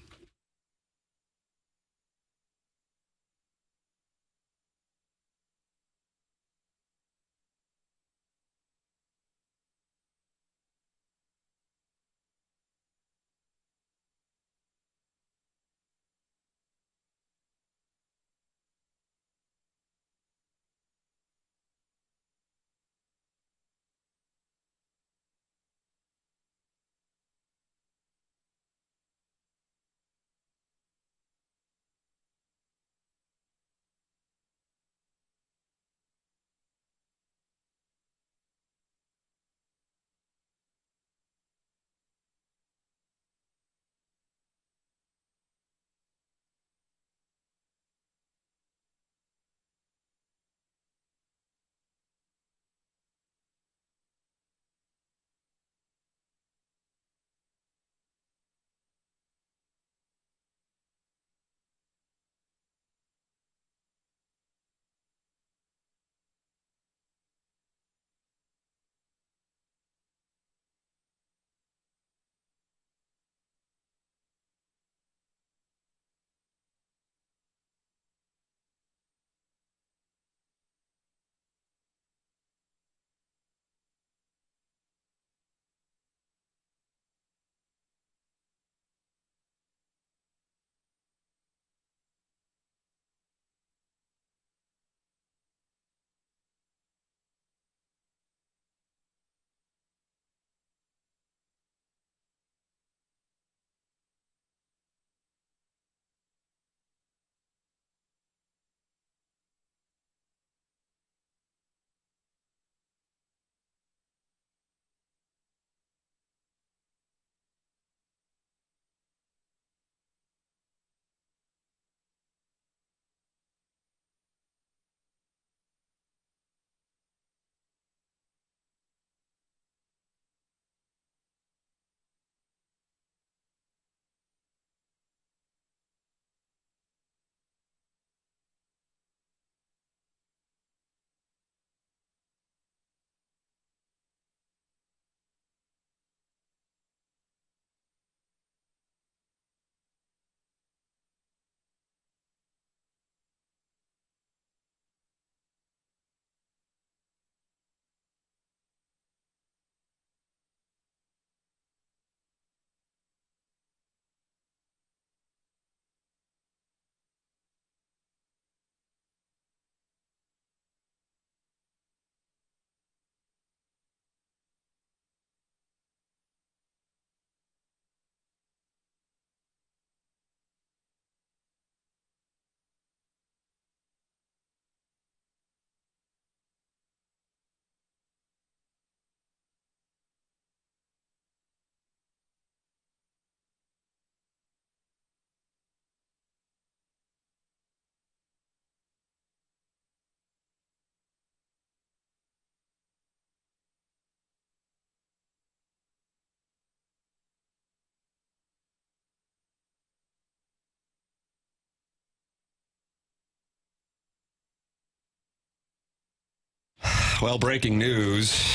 Well, breaking news.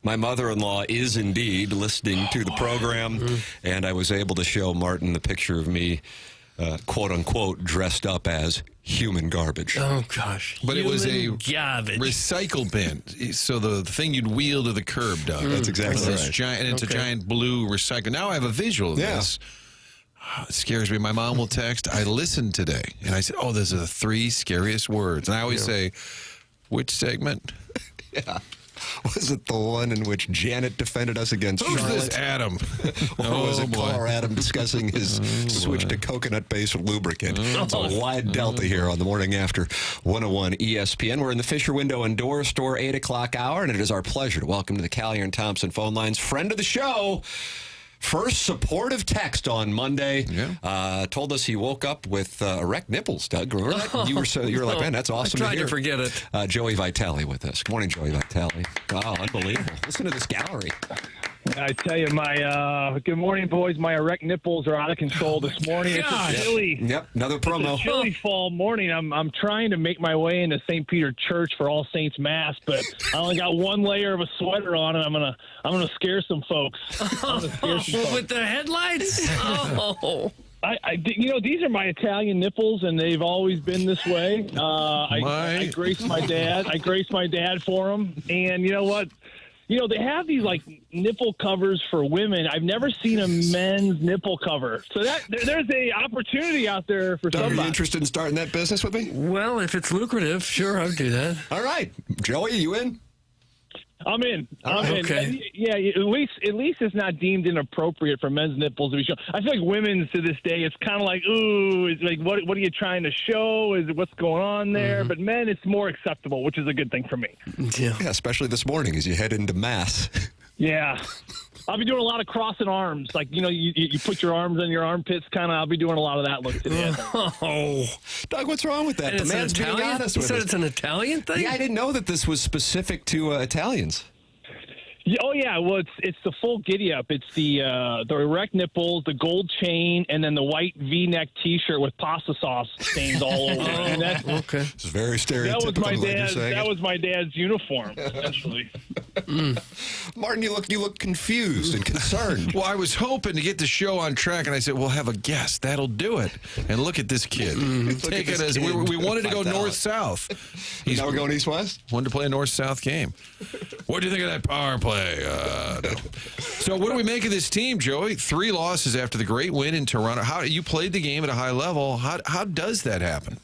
My mother-in-law is indeed listening to the program, and I was able to show Martin the picture of me, quote-unquote, dressed up as human garbage. Oh, gosh. But it was a garbage recycle bin. So the thing you'd wheel to the curb, Doug. That's exactly right. Giant, and it's a giant blue recycle. Now I have a visual of this. It scares me. My mom will text, I listened today. And I said, oh, those are the 3 scariest words. And I always say, which segment? Yeah. Was it the one in which Janet defended us against Who's Charlotte? this Adam? Or was it caller Adam discussing his switch to coconut-based lubricant? It's a wide delta here on the Morning After 101 ESPN. We're in the Fisher Window and Door Store 8 o'clock hour, and it is our pleasure to welcome to the Callier and Thompson phone lines, friend of the show, first supportive text on Monday. Told us he woke up with erect nipples, Doug. Remember that? You were like, man, that's awesome. I tried to forget it. Joey Vitale with us. Good morning, Joey Vitale. Oh, unbelievable. Listen to this gallery. I tell you, my good morning, boys. My erect nipples are out of control this morning. It's a chilly. Yep, another promo. It's a chilly fall morning. I'm trying to make my way into St. Peter Church for All Saints Mass, but I only got one layer of a sweater on, and I'm gonna scare some folks. With the headlights? Oh. These are my Italian nipples, and they've always been this way. I graced my dad. I graced my dad for them, and you know what? They have these like nipple covers for women. I've never seen a men's nipple cover. So there's a opportunity out there for Doug, somebody. are you interested in starting that business with me? Well, if it's lucrative, sure, I'll do that. All right. Joey, you in? I'm in. I'm in. Okay. Yeah, at least it's not deemed inappropriate for men's nipples to be shown. I feel like women's to this day, it's kind of like, ooh, it's like, what are you trying to show? Is it what's going on there? But men, it's more acceptable, which is a good thing for me. Yeah, especially this morning as you head into Mass. Yeah. I'll be doing a lot of crossing arms. Like, you put your arms in your armpits, kind of. I'll be doing a lot of that look today. Oh, Doug, what's wrong with that? And The man's being honest with us. You said it's an Italian thing? Yeah, I didn't know that this was specific to Italians. Oh yeah, well it's the full giddy up. It's the erect nipples, the gold chain, and then the white V-neck T-shirt with pasta sauce stains all over. Okay, it's very stereotypical. That was my dad's uniform, essentially. Martin, you look confused and concerned. Well, I was hoping to get the show on track, and I said, we'll have a guest. That'll do it. And look at this kid. Take it as we wanted to go north-south. Now we're going east-west? Wanted to play a north-south game. What do you think of that power play? No. So what do we make of this team, Joey? 3 losses after the great win in Toronto. How you played the game at a high level. How does that happen?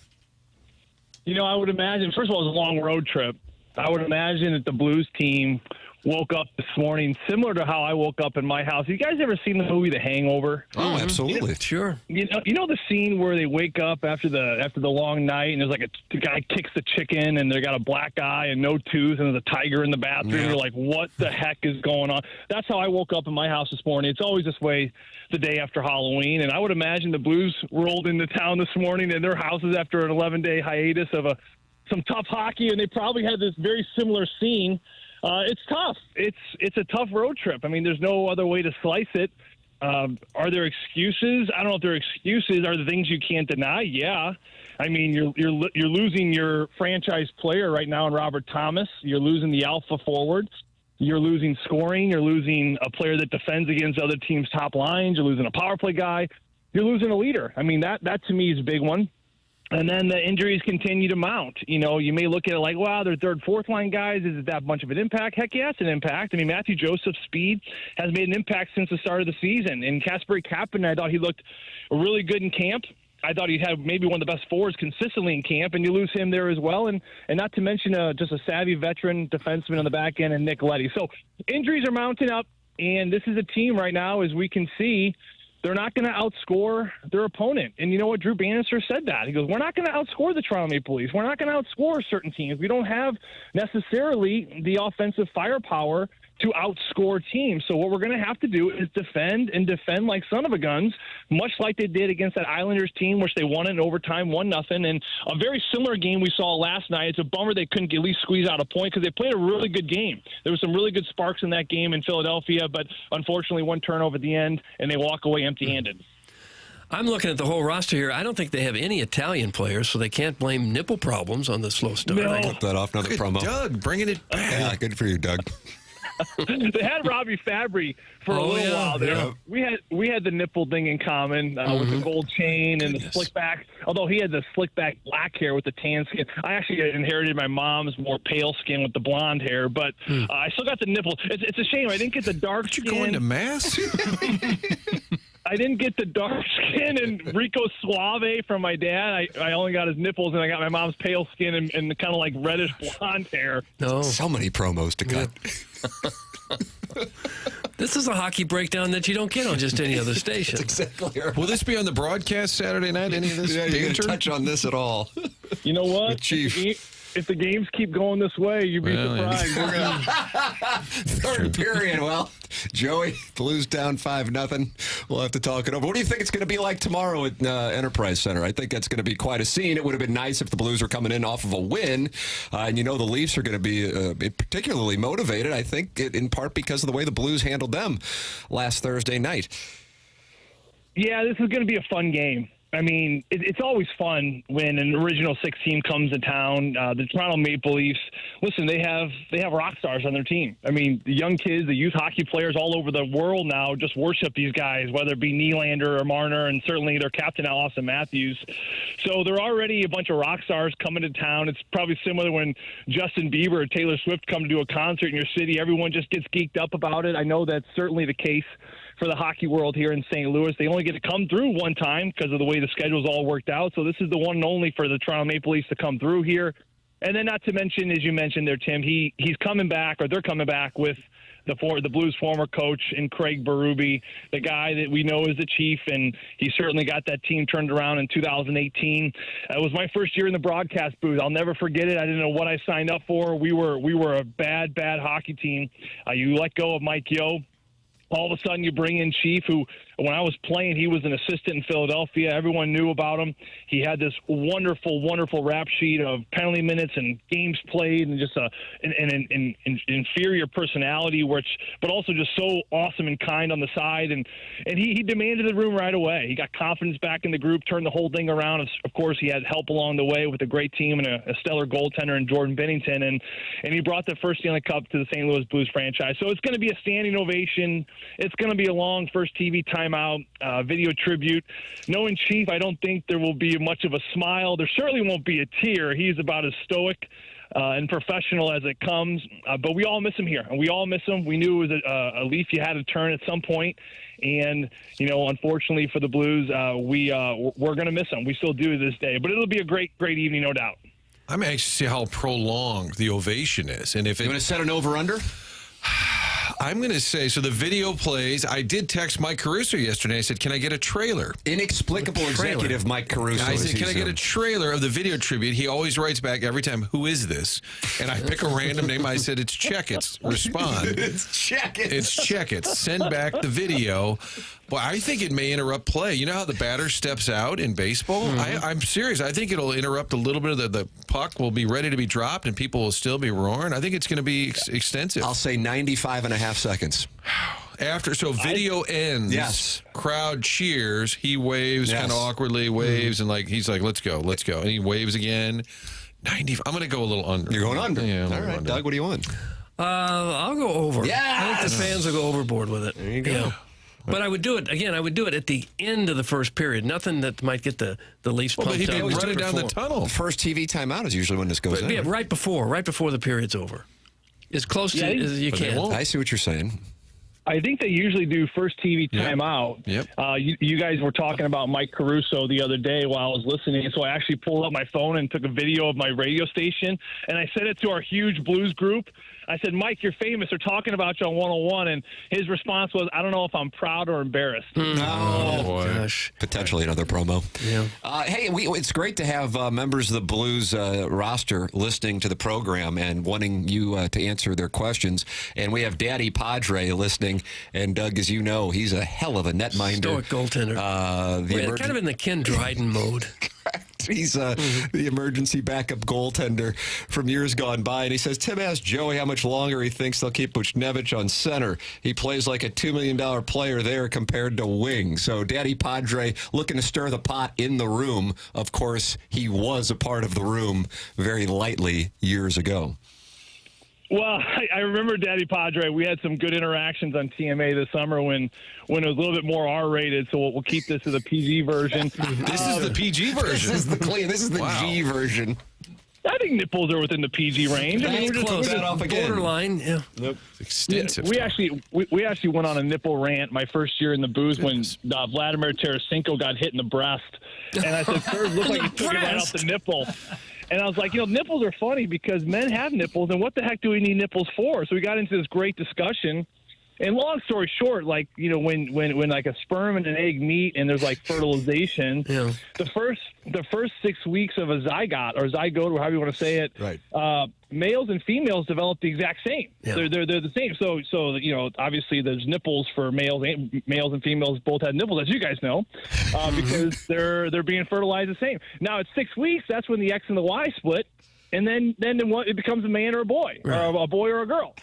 I would imagine, first of all, it was a long road trip. I would imagine that the Blues team woke up this morning similar to how I woke up in my house. You guys ever seen the movie The Hangover? Oh, absolutely. Sure. You know the scene where they wake up after the long night and there's like the guy kicks the chicken and they got a black eye and no tooth and there's a tiger in the bathroom. Yeah. You're like, what the heck is going on? That's how I woke up in my house this morning. It's always this way the day after Halloween, and I would imagine the Blues rolled into town this morning in their houses after an 11-day hiatus of some tough hockey, and they probably had this very similar scene. It's tough. It's a tough road trip. I mean, there's no other way to slice it. Are there excuses? I don't know if there are excuses. Are there things you can't deny? Yeah. I mean, you're losing your franchise player right now in Robert Thomas. You're losing the alpha forward. You're losing scoring. You're losing a player that defends against other teams' top lines. You're losing a power play guy. You're losing a leader. I mean, that to me is a big one. And then the injuries continue to mount. You may look at it like, wow, they're third, fourth line guys. Is it that much of an impact? Heck yeah, it's an impact. I mean, Matthew Joseph's speed has made an impact since the start of the season. And Crouppen, I thought he looked really good in camp. I thought he had maybe one of the best forwards consistently in camp, and you lose him there as well. And not to mention just a savvy veteran defenseman on the back end and Nick Leddy. So injuries are mounting up, and this is a team right now, as we can see, they're not going to outscore their opponent. And you know what? Drew Bannister said that. He goes, we're not going to outscore the Toronto Maple Leafs. We're not going to outscore certain teams. We don't have necessarily the offensive firepower to outscore teams. So what we're going to have to do is defend like son of a guns, much like they did against that Islanders team, which they won in overtime, 1-0. And a very similar game we saw last night. It's a bummer they couldn't at least squeeze out a point because they played a really good game. There was some really good sparks in that game in Philadelphia, but unfortunately one turnover at the end, and they walk away empty-handed. I'm looking at the whole roster here. I don't think they have any Italian players, so they can't blame nipple problems on the slow start. No. Clip that off, another promo. Doug, bringing it back. Yeah, good for you, Doug. They had Robbie Fabry for a little while there. Yeah. We had the nipple thing in common with the gold chain and the slick back. Although he had the slick back black hair with the tan skin. I actually inherited my mom's more pale skin with the blonde hair, but I still got the nipple. It's a shame I didn't get the dark skin. You going to mass? I didn't get the dark skin and Rico Suave from my dad. I only got his nipples, and I got my mom's pale skin and kind of like reddish blonde hair. No, so many promos to cut. This is a hockey breakdown that you don't get on just any other station. That's exactly right. Will this be on the broadcast Saturday night? Any of this? Yeah, you didn't touch on this at all. You know what, Chief? If the games keep going this way, you'd be surprised. Third period. Well, Joey, Blues down 5-0. We'll have to talk it over. What do you think it's going to be like tomorrow at Enterprise Center? I think that's going to be quite a scene. It would have been nice if the Blues were coming in off of a win. And the Leafs are going to be particularly motivated, I think, in part because of the way the Blues handled them last Thursday night. Yeah, this is going to be a fun game. I mean, it's always fun when an original six team comes to town. The Toronto Maple Leafs, listen, they have rock stars on their team. I mean, the young kids, the youth hockey players all over the world now just worship these guys, whether it be Nylander or Marner, and certainly their captain, Austin Matthews. So there are already a bunch of rock stars coming to town. It's probably similar when Justin Bieber or Taylor Swift come to do a concert in your city. Everyone just gets geeked up about it. I know that's certainly the case for the hockey world here in St. Louis. They only get to come through one time because of the way the schedule's all worked out. So this is the one and only for the Toronto Maple Leafs to come through here. And then not to mention, as you mentioned there, Tim, he's coming back, or they're coming back with the Blues' former coach and Craig Berube, the guy that we know is the Chief, and he certainly got that team turned around in 2018. It was my first year in the broadcast booth. I'll never forget it. I didn't know what I signed up for. We were a bad hockey team. You let go of Mike Yeo. All of a sudden, you bring in Chief, who, when I was playing, he was an assistant in Philadelphia. Everyone knew about him. He had this wonderful, wonderful rap sheet of penalty minutes and games played, and just an inferior personality, but also just so awesome and kind on the side. And he demanded the room right away. He got confidence back in the group, turned the whole thing around. Of course, he had help along the way with a great team and a stellar goaltender in Jordan Binnington, and he brought the first Stanley Cup to the St. Louis Blues franchise. So it's going to be a standing ovation. It's going to be a long first TV timeout, video tribute. Knowing Chief, I don't think there will be much of a smile. There certainly won't be a tear. He's about as stoic and professional as it comes. But we all miss him here, and we all miss him. We knew it was a leaf you had to turn at some point. And, unfortunately for the Blues, we're going to miss him. We still do to this day. But it'll be a great evening, no doubt. I'm anxious to see how prolonged the ovation is. And if you want to set an over-under? I'm going to say, so the video plays. I did text Mike Caruso yesterday. I said, can I get a trailer? Inexplicable executive Mike Caruso. I said, can I get a trailer of the video tribute? He always writes back every time, who is this? And I pick a random name. I said, it's Checkits. Respond. It's Checkits. It's Checkits. Send back the video. Well, I think it may interrupt play. You know how the batter steps out in baseball? Mm-hmm. I'm serious. I think it'll interrupt a little bit of the puck will be ready to be dropped, and people will still be roaring. I think it's going to be extensive. I'll say 95 and a half seconds. Video ends. Yes. Crowd cheers. He waves kind of awkwardly, waves, and he's like, let's go. And he waves again. 90. I'm going to go a little under. You're going under. Yeah. All right, under. Doug, what do you want? I'll go over. Yes! I think the fans will go overboard with it. There you go. Yeah. But I would do it, again, at the end of the first period. Nothing that might get the Leafs pumped up. But he'd be running down the tunnel. The first TV timeout is usually when this goes in. Yeah, right before the period's over. As close to as you can. I see what you're saying. I think they usually do first TV timeout. Yep. You guys were talking about Mike Caruso the other day while I was listening, so I actually pulled up my phone and took a video of my radio station, and I sent it to our huge Blues group. I said, Mike, you're famous. They're talking about you on 101. And his response was, I don't know if I'm proud or embarrassed. Oh, gosh. Potentially another promo. Yeah. Hey, it's great to have members of the Blues roster listening to the program and wanting you to answer their questions. And we have Daddy Padre listening. And, Doug, as you know, he's a hell of a netminder. Stoic goaltender. Kind of in the Ken Dryden mode. He's the emergency backup goaltender from years gone by. And he says, Tim asked Joey how much longer he thinks they'll keep Buchnevich on center. He plays like a $2 million player there compared to wing. So Daddy Padre looking to stir the pot in the room. Of course, he was a part of the room very lightly years ago. Well, I remember Daddy Padre. We had some good interactions on TMA this summer when it was a little bit more R-rated. So we'll keep this as a PG version. This is the PG version. This is the clean. This is the G version. I think nipples are within the PG range. I mean, we're just off again. Borderline, yeah. Nope. Extensive. Yeah, we actually went on a nipple rant my first year in the booth when Vladimir Tarasenko got hit in the breast, and I said, "Sir, it looked like he took it right off the nipple." And I was like, nipples are funny because men have nipples, and what the heck do we need nipples for? So we got into this great discussion. And long story short, like, when like a sperm and an egg meet and there's like fertilization, the first 6 weeks of a zygote or however you want to say it, right. Males and females develop the exact same. Yeah. They're the same. So obviously there's nipples for males and females both have nipples, as you guys know, because they're being fertilized the same. Now at 6 weeks, that's when the X and the Y split, and then it becomes a man or a boy, right, or a boy or a girl.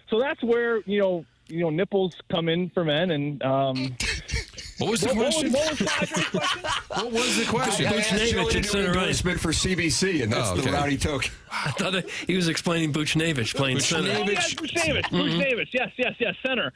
So that's where nipples come in for men. And what was the question? What was the question? I asked Joey to do an endorsement for CBC, and that's the route he took. I thought he was explaining Buchnevich playing center. Oh, yes, Buchnevich. Yes, center.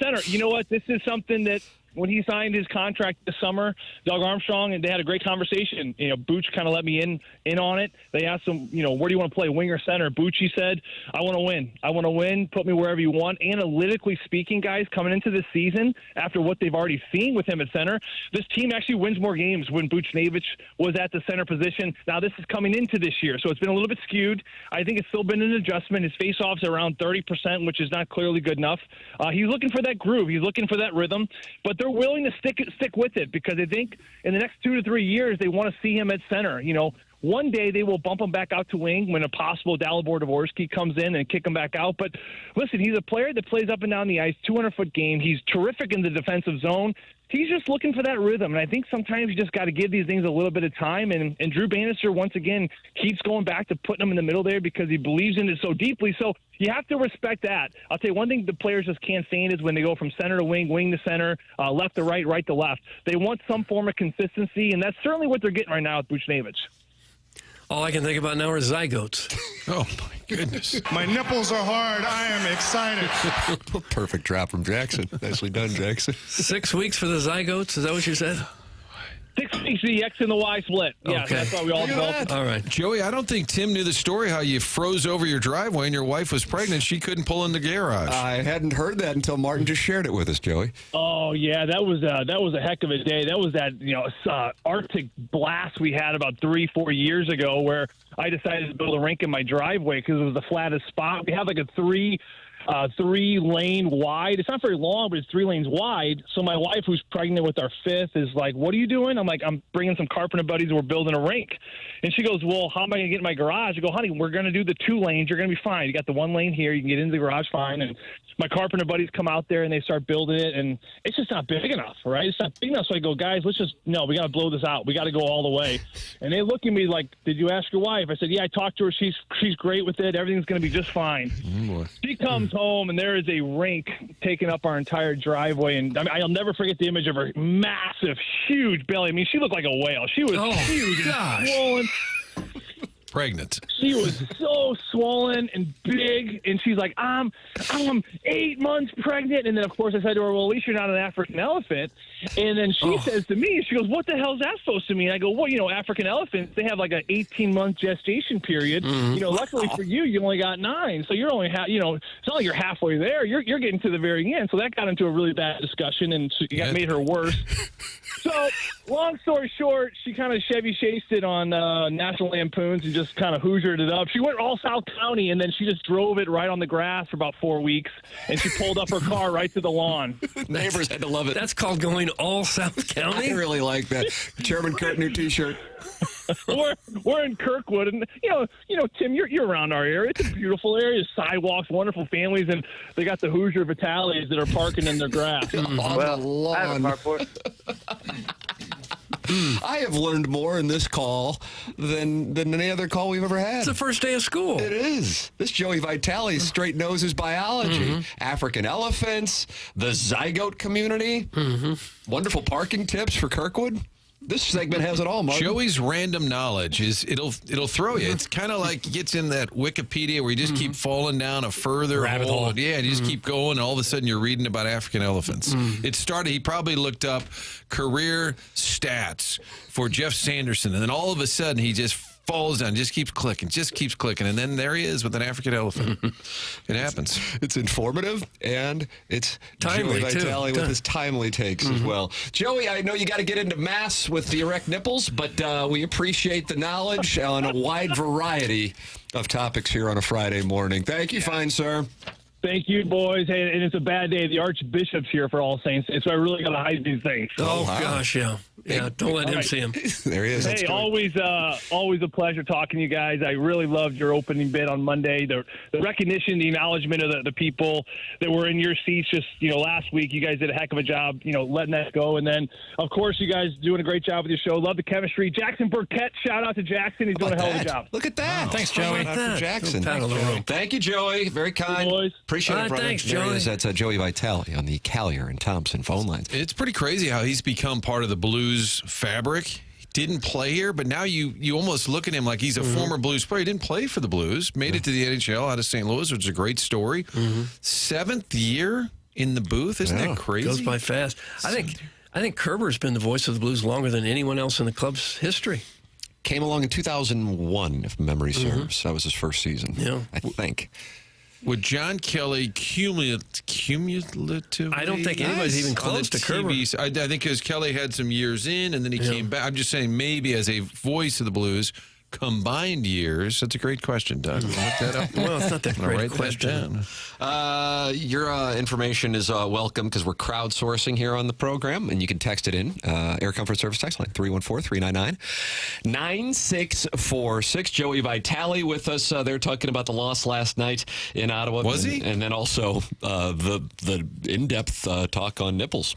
Center. You know what? This is something that when he signed his contract this summer, Doug Armstrong, and they had a great conversation. Booch kind of let me in on it. They asked him, where do you want to play, wing or center? Bucci said, I want to win. I want to win. Put me wherever you want. Analytically speaking, guys, coming into this season, after what they've already seen with him at center, this team actually wins more games when Buchnevich was at the center position. Now, this is coming into this year, so it's been a little bit skewed. I think it's still been an adjustment. His faceoffs are around 30%, which is not clearly good enough. He's looking for that groove. He's looking for that rhythm, but they're willing to stick with it because I think in the next 2 to 3 years they want to see him at center. One day they will bump him back out to wing when a possible Dalibor Dvorsky comes in and kick him back out. But listen, he's a player that plays up and down the ice, 200-foot game. He's terrific in the defensive zone. He's just looking for that rhythm, and I think sometimes you just got to give these things a little bit of time. And Drew Bannister, once again, keeps going back to putting him in the middle there because he believes in it so deeply. So you have to respect that. I'll tell you one thing the players just can't stand is when they go from center to wing, wing to center, left to right, right to left. They want some form of consistency, and that's certainly what they're getting right now with Buchnevich. All I can think about now are zygotes. Oh, my goodness. My nipples are hard. I am excited. Perfect drop from Jackson. Nicely done, Jackson. 6 weeks for the zygotes? Is that what you said? 6 weeks for the X and the Y split. Yeah, okay. That's why we all developed. All right. Joey, I don't think Tim knew the story how you froze over your driveway and your wife was pregnant. She couldn't pull in the garage. I hadn't heard that until Martin just shared it with us, Joey. Oh, yeah, that was a heck of a day. That was that Arctic blast we had about 3-4 years ago where I decided to build a rink in my driveway because it was the flattest spot. We have like a three-lane wide. It's not very long, but it's 3 lanes wide. So my wife, who's pregnant with our 5th, is like, what are you doing? I'm like, I'm bringing some carpenter buddies and we're building a rink. And she goes, well, how am I going to get in my garage? I go, honey, we're going to do the 2 lanes. You're going to be fine. You got the 1 lane here. You can get into the garage fine. And my carpenter buddies come out there and they start building it. And it's just not big enough, right? It's not big enough. So I go, guys, we got to blow this out. We got to go all the way. And they look at me like, did you ask your wife? I said, yeah, I talked to her. She's great with it. Everything's going to be just fine. She comes home and there is a rink taking up our entire driveway. And I mean, I'll never forget the image of her massive, huge belly. I mean, she looked like a whale. She was huge and swollen. Pregnant. She was so swollen and big, and she's like, I'm 8 months pregnant. And then, of course, I said to her, well, at least you're not an African elephant. And then she says to me, she goes, what the hell is that supposed to mean? I go, well, African elephants, they have like an 18-month gestation period. Mm-hmm. Luckily for you, you only got 9. So you're only, it's not like you're halfway there. You're getting to the very end. So that got into a really bad discussion, and made her worse. So, long story short, she kind of Chevy chased it on National Lampoons and just kind of Hoosiered it up. She went all South County, and then she just drove it right on the grass for about 4 weeks, and she pulled up her car right to the lawn. Neighbors had to love it. That's called going all South County? I really like that. Chairman Kurt, new T-shirt. We're in Kirkwood, and Tim, you're around our area. It's a beautiful area, sidewalks, wonderful families, and they got the Hoosier Vitales that are parking in their grass Well, I have a carport. I have learned more in this call than any other call we've ever had. It's the first day of school. It is. This Joey Vitale straight knows his biology. African elephants, the zygote community, wonderful parking tips for Kirkwood. This segment has it all, Mark. Joey's random knowledge it'll throw you. It's kind of like he gets in that Wikipedia where you just keep falling down a further rabbit hole. Yeah, you just keep going, and all of a sudden you're reading about African elephants. It started. He probably looked up career stats for Jeff Sanderson, and then all of a sudden he just falls down, just keeps clicking, and then there he is with an African elephant. It happens. It's informative, and it's timely, Joey Vitale with his timely takes as well. Joey, I know you got to get into mass with the erect nipples, but we appreciate the knowledge on a wide variety of topics here on a Friday morning. Thank you, fine sir. Thank you, boys. Hey, and it's a bad day. The Archbishop's here for All Saints, so I really got to hide these things. Oh, gosh, yeah. Yeah, don't let him see him. There he is. Hey, always a pleasure talking to you guys. I really loved your opening bit on Monday. The recognition, the acknowledgement of the people that were in your seats just, last week. You guys did a heck of a job, letting that go. And then, of course, you guys doing a great job with your show. Love the chemistry. Jackson Burkett, shout out to Jackson. He's doing a hell of a job. Look at that. Wow. Thanks, Joey. For Jackson. Thank you, Joey. Very kind. Boys. Appreciate it, brother. Thanks, There he Joey. is. That's Joey Vitale on the Callier and Thompson phone lines. It's pretty crazy how he's become part of the Blues fabric. He didn't play here, but now you almost look at him like he's a former Blues player. He didn't play for the Blues, made it to the NHL out of St. Louis, which is a great story. 7th year in the booth. Isn't that crazy? Goes by fast. I think Kerber's been the voice of the Blues longer than anyone else in the club's history. Came along in 2001, if memory serves. That was his first season, I think. Would John Kelly cumulatively? I don't think anybody's even close to Kerber. I think because Kelly had some years in, and then he came back. I'm just saying maybe as a voice of the Blues, combined years. That's a great question, Doug. Look that up. Well, it's not that great a question. Your information is welcome because we're crowdsourcing here on the program, and you can text it in. Air Comfort Service text line 314-399-9646. Joey Vitale with us. They're talking about the loss last night in Ottawa. Was he? And then also the in-depth talk on nipples.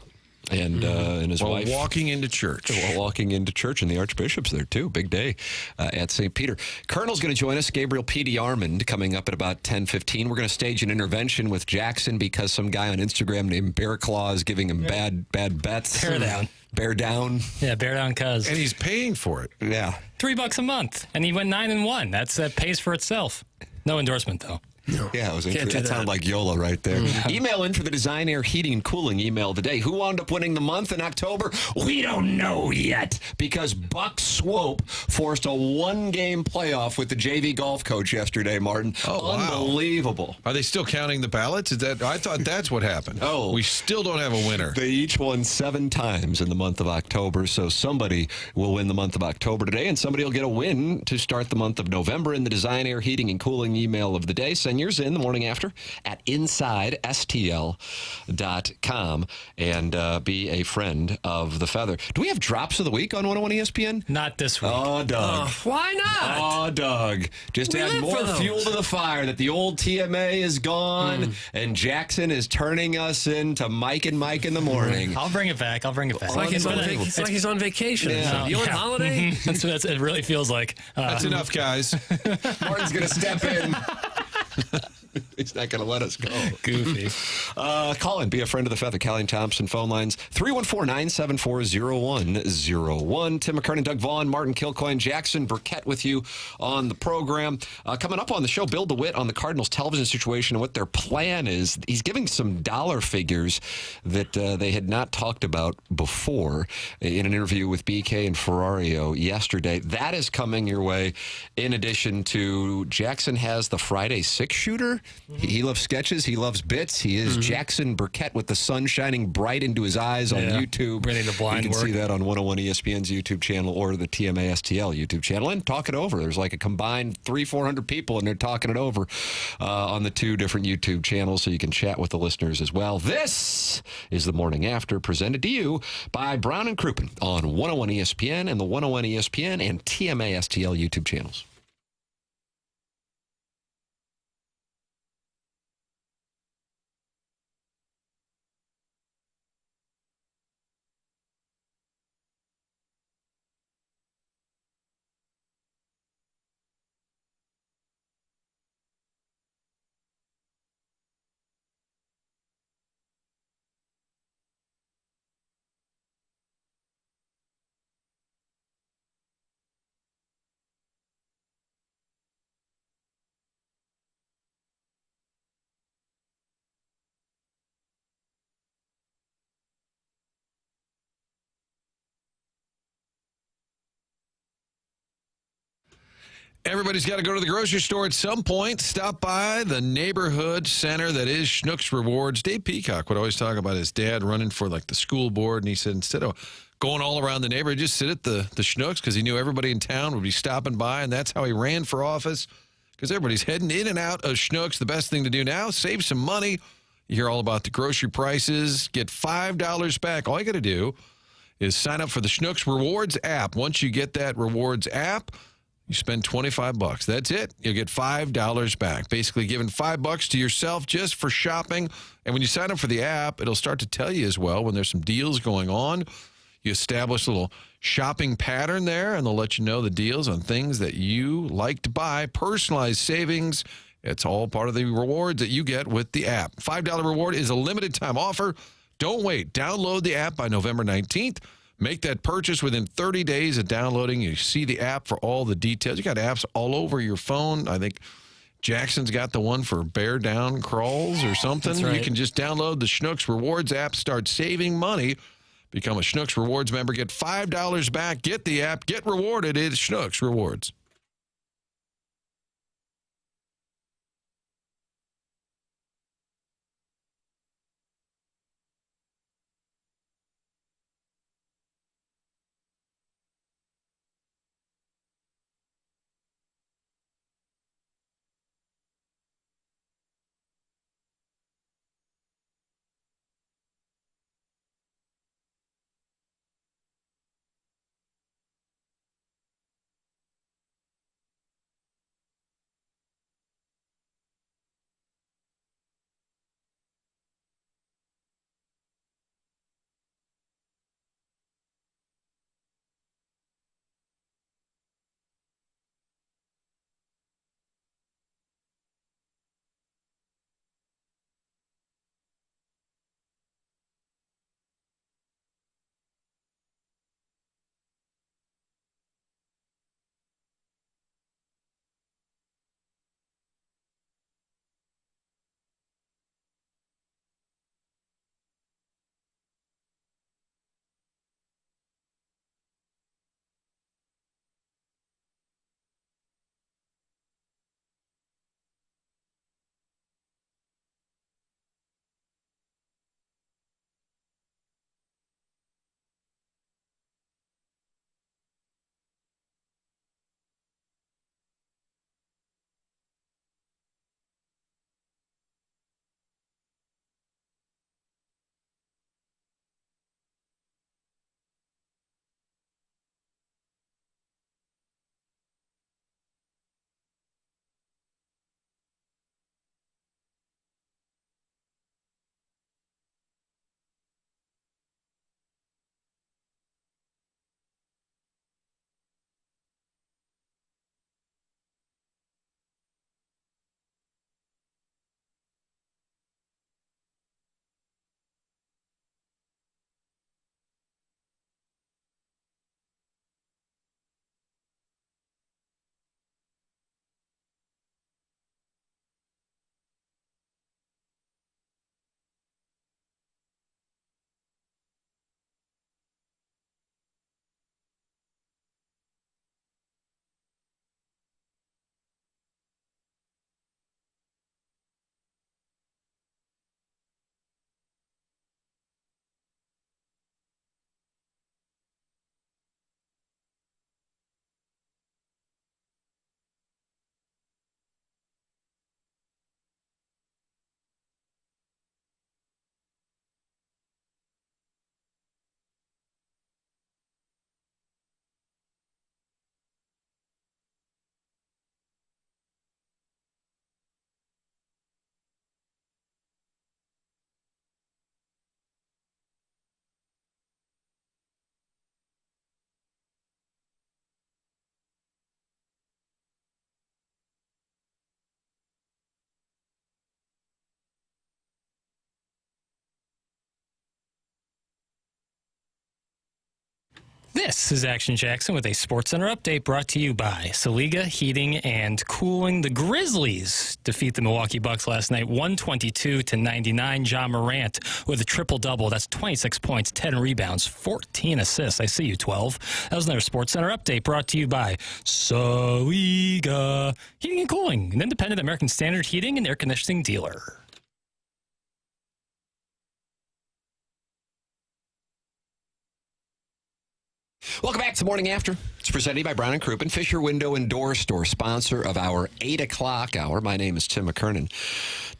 And his wife. Walking into church. While walking into church, and the Archbishop's there, too. Big day at St. Peter. Colonel's going to join us, Gabriel P.D. Armand, coming up at about 10:15. We're going to stage an intervention with Jackson because some guy on Instagram named Bear Claw is giving him bad bets. Bear down. Bear down. Yeah, bear down, cuz. And he's paying for it. Yeah. $3 a month, and he went 9-1. That pays for itself. No endorsement, though. No. Yeah, it was interesting. That sounded like Yola right there. Email in for the Design Air Heating and Cooling email today. Who wound up winning the month in October? We don't know yet because Buck Swope forced a one-game playoff with the JV golf coach yesterday, Martin. Oh, unbelievable. Wow. Are they still counting the ballots? I thought that's what happened. Oh. We still don't have a winner. They each won 7 times in the month of October, so somebody will win the month of October today, and somebody will get a win to start the month of November in the Design Air Heating and Cooling email of the day. Send yours in the morning after at InsideSTL.com and be a friend of the Feather. Do we have drops of the week on 101 ESPN? Not this week. Oh, Doug. Why not? Oh, Doug. Just We add live more for those. fuel to the fire that the old TMA is gone and Jackson is turning us into Mike and Mike in the morning. I'll bring it back. It's like he's on vacation. Yeah. You on holiday? That's what it really feels like. That's enough, guys. Martin's going to step in. He's not going to let us go. Goofy. Call in. Be a friend of the Feather. Callie and Thompson phone lines 314-974-0101. Tim McKernan, Doug Vaughn, Martin Kilcoyne, Jackson Burkett with you on the program. Coming up on the show, Bill DeWitt on the Cardinals television situation and what their plan is. He's giving some dollar figures that they had not talked about before in an interview with BK and Ferrario yesterday. That is coming your way. In addition to Jackson has the Friday 6-shooter. He loves sketches. He loves bits. He is Jackson Burkett with the sun shining bright into his eyes on YouTube. Ready to blind You can work. see that on 101 ESPN's YouTube channel or the TMA STL YouTube channel. And talk it over. There's like a combined 300-400 people, and they're talking it over on the 2 different YouTube channels, so you can chat with the listeners as well. This is the Morning After, presented to you by Brown and Crouppen on 101 ESPN and the 101 ESPN and TMA STL YouTube channels. Everybody's got to go to the grocery store at some point. Stop by the neighborhood center that is Schnooks Rewards. Dave Peacock would always talk about his dad running for like the school board, and he said instead of going all around the neighborhood, just sit at the Schnooks because he knew everybody in town would be stopping by, and that's how he ran for office because everybody's heading in and out of Schnooks. The best thing to do now, save some money. You hear all about the grocery prices. Get $5 back. All you got to do is sign up for the Schnooks Rewards app. Once you get that Rewards app, you spend $25. That's it. You'll get $5 back. Basically giving $5 to yourself just for shopping. And when you sign up for the app, it'll start to tell you as well when there's some deals going on. You establish a little shopping pattern there, and they'll let you know the deals on things that you like to buy. Personalized savings. It's all part of the rewards that you get with the app. $5 reward is a limited time offer. Don't wait. Download the app by November 19th. Make that purchase within 30 days of downloading. You see the app for all the details. You got apps all over your phone. I think Jackson's got the one for bear down crawls or something. That's right. You can just download the Schnooks Rewards app, start saving money, become a Schnooks Rewards member, get $5 back, get the app, get rewarded. It's Schnooks Rewards. This is Action Jackson with a Sports Center update brought to you by Saliga Heating and Cooling. The Grizzlies defeat the Milwaukee Bucks last night, 122-99. John Morant with a triple-double. That's 26 points, 10 rebounds, 14 assists. I see you, 12. That was another Sports Center update brought to you by Saliga Heating and Cooling, an independent American Standard heating and air conditioning dealer. Welcome back to Morning After. It's presented by Brown & Crouppen, Fisher Window and Door Store, sponsor of our 8 o'clock hour. My name is Tim McKernan.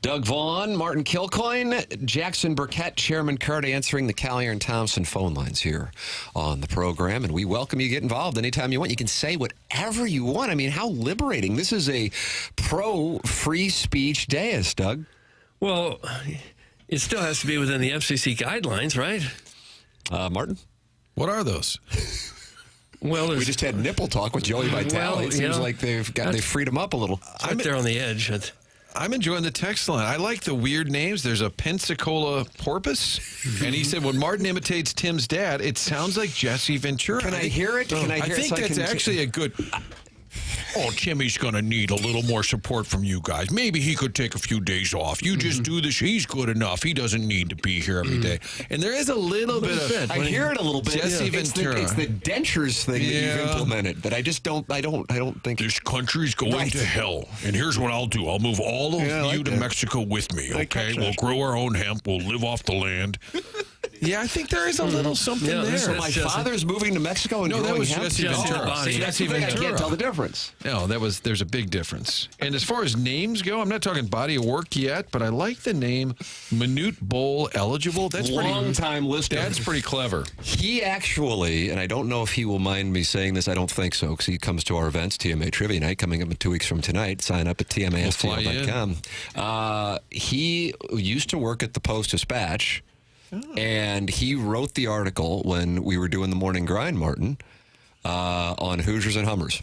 Doug Vaughn, Martin Kilcoyne, Jackson Burkett, Chairman Card answering the Callier and Thompson phone lines here on the program. And we welcome you to get involved anytime you want. You can say whatever you want. I mean, how liberating. This is a pro-free speech dais, Doug. Well, it still has to be within the FCC guidelines, right? Martin? What are those? Well, we just had nipple talk with Joey Vitale. It seems like they freed him up a little. I'm there on the edge. I'm enjoying the text line. I like the weird names. There's a Pensacola porpoise, and he said when Martin imitates Tim's dad, it sounds like Jesse Ventura. Can I hear it? I think that's actually a good. Oh, Timmy's going to need a little more support from you guys. Maybe he could take a few days off. You just do this. He's good enough. He doesn't need to be here every day. And there is a little bit of... I hear it a little bit. Jesse Ventura. It's the dentures thing that you've implemented, but I just don't... I don't think... This country's going to hell. And here's what I'll do. I'll move all of you to Mexico with me, okay? We'll grow our own hemp. We'll live off the land. Yeah, I think there is a little something there. So my father's moving to Mexico and that was Jesse Ventura. Jesse Ventura. I can't tell the difference. No, there's a big difference. And as far as names go, I'm not talking body of work yet, but I like the name Minute Bowl eligible. That's long time listener. That's pretty clever. He actually, and I don't know if he will mind me saying this, I don't think so, because he comes to our events, TMA Trivia Night, coming up in 2 weeks from tonight. Sign up at tmastl.com. He used to work at the Post-Dispatch. And he wrote the article when we were doing the morning grind, Martin, on Hoosiers and Hummers.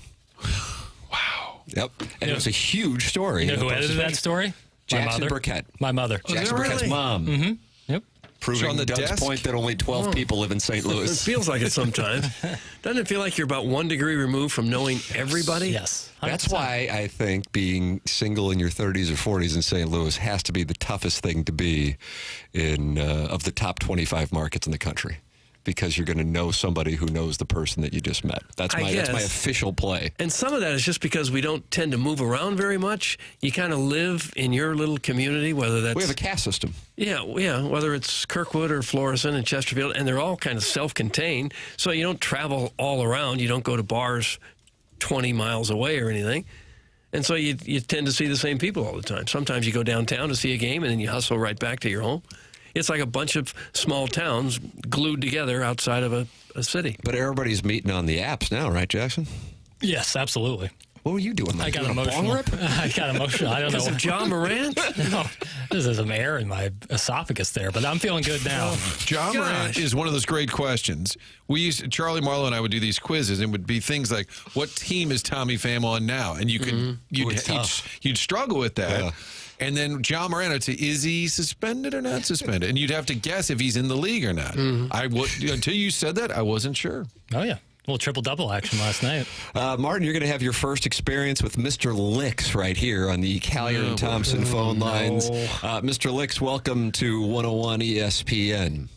Wow. Yep. And it was a huge story. You know who edited that story? Jackson Burkett. My mother. Jackson Burkett's mom. Mm-hmm. Yep. Proving on the Doug's point that only 12 people live in St. Louis. It feels like it sometimes. Doesn't it feel like you're about 1 degree removed from knowing everybody? Yes. 100%. That's why I think being single in your 30s or 40s in St. Louis has to be the toughest thing to be in of the top 25 markets in the country. Because you're going to know somebody who knows the person that you just met. That's my official play. And some of that is just because we don't tend to move around very much. You kind of live in your little community, whether that's... We have a caste system. Yeah, whether it's Kirkwood or Florissant and Chesterfield, and they're all kind of self-contained, so you don't travel all around. You don't go to bars 20 miles away or anything. And so you tend to see the same people all the time. Sometimes you go downtown to see a game, and then you hustle right back to your home. It's like a bunch of small towns glued together outside of a city. But everybody's meeting on the apps now, right, Jackson? Yes, absolutely. What were you doing? I got emotional. I got emotional. I don't know. Because of John Morant? No, there's some air in my esophagus there, but I'm feeling good now. John Morant is one of those great questions. Charlie Marlowe and I would do these quizzes, and it would be things like, what team is Tommy Pham on now? And you could you'd struggle with that. Yeah. And then John Morant would say, is he suspended or not suspended? And you'd have to guess if he's in the league or not. Until you said that, I wasn't sure. Oh, yeah. A little triple-double action last night. Martin, you're going to have your first experience with Mr. Licks right here on the Callier and Thompson phone lines. Mr. Licks, welcome to 101 ESPN.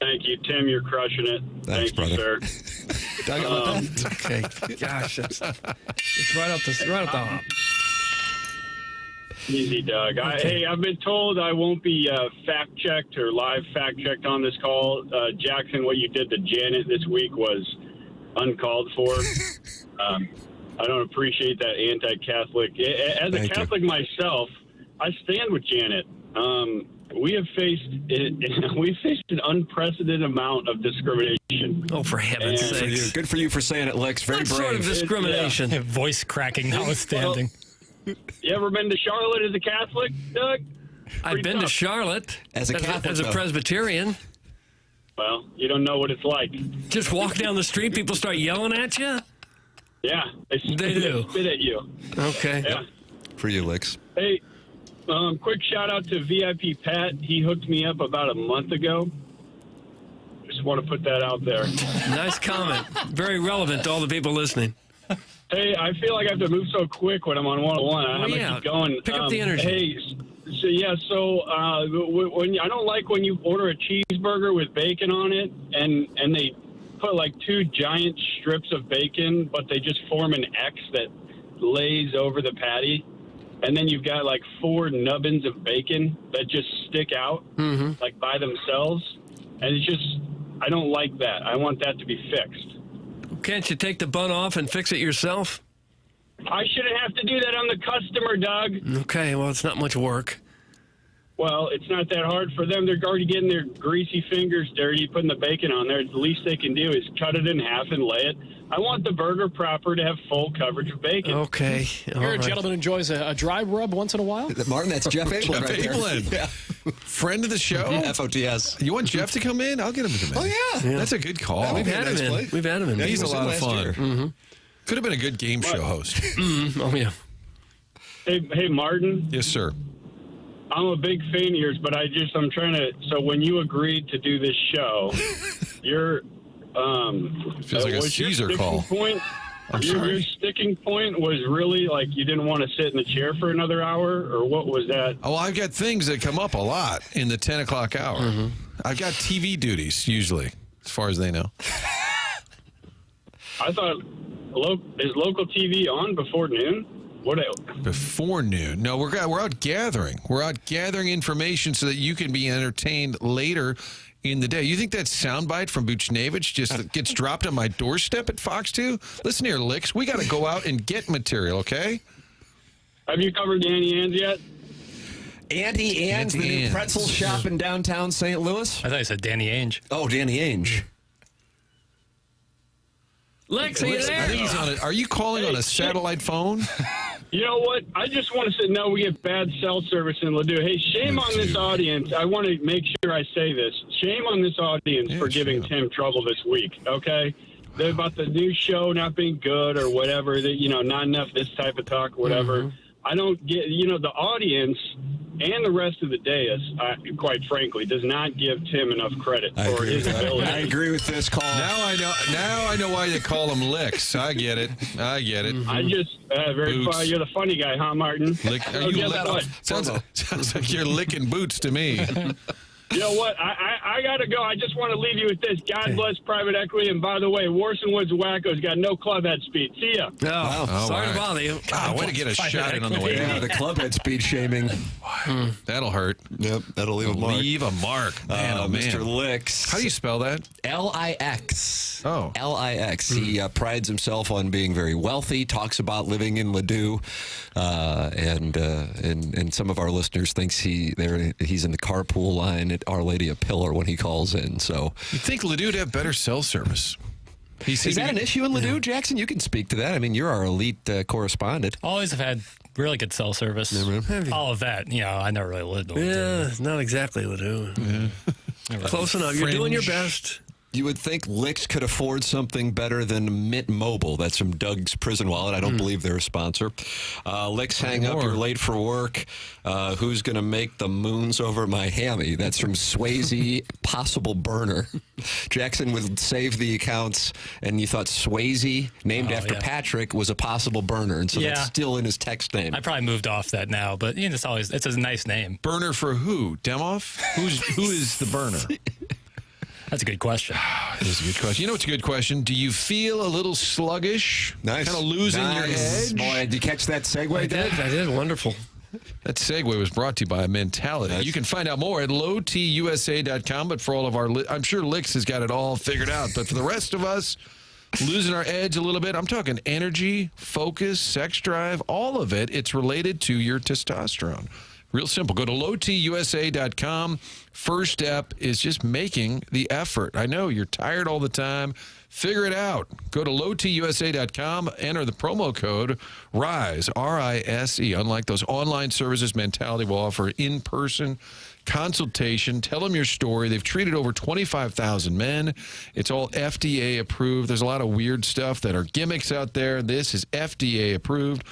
Thank you, Tim. You're crushing it. Thanks, Thank you, sir. Okay. Gosh, it's right up the hop. Easy, Doug. Okay. I've been told I won't be fact-checked or live fact-checked on this call. Jackson, what you did to Janet this week was uncalled for. I don't appreciate that anti-Catholic. As a Catholic myself, I stand with Janet. We have faced an unprecedented amount of discrimination. Oh, for heaven's sake! Good for you for saying it, Lex. Very brave. Sort of discrimination. Voice cracking notwithstanding. You ever been to Charlotte as a Catholic, Doug? I've been to Charlotte as a Catholic, as a Presbyterian. Well, you don't know what it's like. Just walk down the street, people start yelling at you? Yeah, they do. Spit at you. Okay. Yeah. For you, Lex. Hey, quick shout out to VIP Pat. He hooked me up about a month ago. Just want to put that out there. Nice comment. Very relevant to all the people listening. Hey, I feel like I have to move so quick when I'm on 101. I'm going to keep going. Pick up the energy. Hey, when I don't like when you order a cheeseburger with bacon on it, and they put like 2 giant strips of bacon, but they just form an X that lays over the patty, and then you've got like 4 nubbins of bacon that just stick out like by themselves, and it's just, I don't like that. I want that to be fixed. Can't you take the bun off and fix it yourself? I shouldn't have to do that. I'm the customer, Doug. Okay, well, it's not much work. Well, it's not that hard for them. They're already getting their greasy fingers dirty, putting the bacon on there. The least they can do is cut it in half and lay it. I want the burger proper to have full coverage of bacon. Okay. Here, a gentleman enjoys a dry rub once in a while. Martin, that's Jeff Ablin right there. Yeah. Friend of the show. FOTS. You want Jeff to come in? I'll get him to come in. Oh, yeah. That's a good call. Yeah, we've had him in. We've had him in. Yeah, he's a lot of fun. Could have been a good game show host. Oh, yeah. Hey, Martin. Yes, sir. I'm a big fan of yours, but I'm trying to. So when you agreed to do this show, your feels like a Caesar call. Your sticking point was really like you didn't want to sit in the chair for another hour, or what was that? Oh, I've got things that come up a lot in the 10 o'clock hour. I've got TV duties usually, as far as they know. I thought, is local TV on before noon? Before noon? No, we're out gathering. We're out gathering information so that you can be entertained later in the day. You think that soundbite from Buchnevich just gets dropped on my doorstep at Fox 2? Listen here, Licks. We got to go out and get material, okay? Have you covered Danny Ann's yet? Auntie Ann's, the new pretzel shop in downtown St. Louis? I thought you said Danny Ainge. Oh, Danny Ainge. Lex, are you there? Are you calling on a satellite phone? You know what? I just want to say, no, we get bad cell service in Ladue. Hey, shame on this audience. I want to make sure I say this. Shame on this audience for giving Tim trouble this week, okay? They're about the new show not being good or whatever, not enough this type of talk, whatever. I don't get, the audience and the rest of the dais, quite frankly, does not give Tim enough credit for his ability. I agree with this call. Now I know why you call him Licks. I get it. I just very funny. You're the funny guy, huh, Martin? Sounds like you're licking boots to me. You know what? I got to go. I just want to leave you with this. God bless private equity. And by the way, Warson Woods Wacko's got no clubhead speed. See ya. Sorry to bother you. God, way to get a shot in on the way. Yeah, the clubhead speed shaming. That'll hurt. Yep, that'll leave a mark. Leave a mark. Man, Mr. Licks. How do you spell that? L-I-X. Oh. L-I-X. He prides himself on being very wealthy, talks about living in Ladue, and some of our listeners thinks he's in the carpool line at Our Lady of Pillar when he calls in. So you'd think Ladue would have better cell service. Is that an issue in Ladue, Jackson? You can speak to that. I mean, you're our elite correspondent. Always have had really good cell service. All of that. I never really lived in Ladue. Yeah, not exactly Ladue. Yeah. Close enough. You're doing your best. You would think Licks could afford something better than Mint Mobile. That's from Doug's Prison Wallet. I don't believe they're a sponsor. Licks, hang up. You're late for work. Who's going to make the moons over my hammy? That's from Swayze Possible Burner. Jackson would save the accounts, and you thought Swayze, named after Patrick, was a possible burner, and so that's still in his text name. I probably moved off that now, but it's a nice name. Burner for who? Demoff? Who is the burner? That's a good question. It is a good question. You know what's a good question? Do you feel a little sluggish? Nice. Kind of losing your edge? Boy, did you catch that segue? I did. Wonderful. That segue was brought to you by Mentality. You can find out more at lowtusa.com, but for all of our, I'm sure Licks has got it all figured out, but for the rest of us, losing our edge a little bit, I'm talking energy, focus, sex drive, all of it, it's related to your testosterone. Real simple. Go to lowtusa.com. First step is just making the effort. I know you're tired all the time. Figure it out. Go to lowtusa.com. Enter the promo code RISE, R-I-S-E. Unlike those online services, Mentality will offer in-person consultation. Tell them your story. They've treated over 25,000 men. It's all FDA approved. There's a lot of weird stuff that are gimmicks out there. This is FDA approved.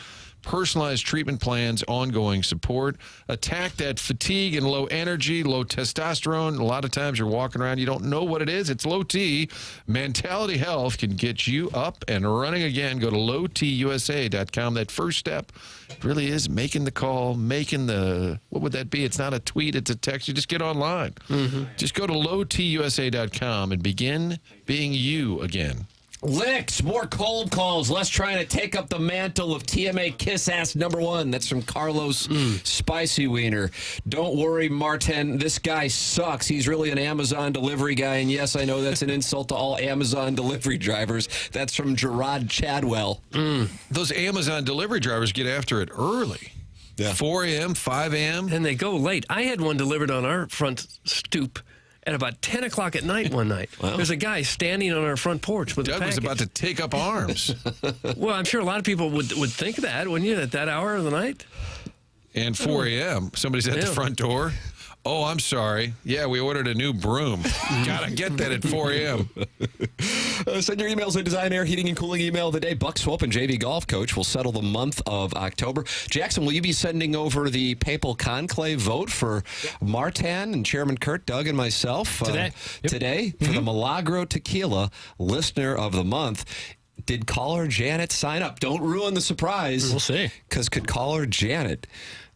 personalized treatment plans, ongoing support. Attack that fatigue and low energy, low testosterone. A lot of times you're walking around, you don't know what it is. It's low T. Mentality Health can get you up and running again. Go to lowtusa.com. That first step really is making the call, making the, what would that be? It's not a tweet, it's a text. You just get online. Just go to lowtusa.com and begin being you again. Licks, more cold calls, less trying to take up the mantle of TMA Kiss Ass #1. That's from Carlos Spicy Wiener. Don't worry, Martin, this guy sucks. He's really an Amazon delivery guy, and yes, I know that's an insult to all Amazon delivery drivers. That's from Gerard Chadwell. Those Amazon delivery drivers get after it early. 4 a.m., 5 a.m. And they go late. I had one delivered on our front stoop at about 10 o'clock at night one night. Wow. There's a guy standing on our front porch with Doug a package. was about to take up arms. Well, I'm sure a lot of people would think that, wouldn't you, at that hour of the night? And 4 a.m., somebody's at the front door. Oh, I'm sorry. Yeah, we ordered a new broom. Gotta get that at 4 a.m. Send your emails to Design Air Heating and Cooling email of the day. Buck Swope JV Golf Coach will settle the month of October. Jackson, will you be sending over the Papal Conclave vote for Martin and Chairman Kurt, Doug, and myself today for the Milagro Tequila Listener of the Month? Did caller Janet sign up? Don't ruin the surprise. We'll see. Because could caller Janet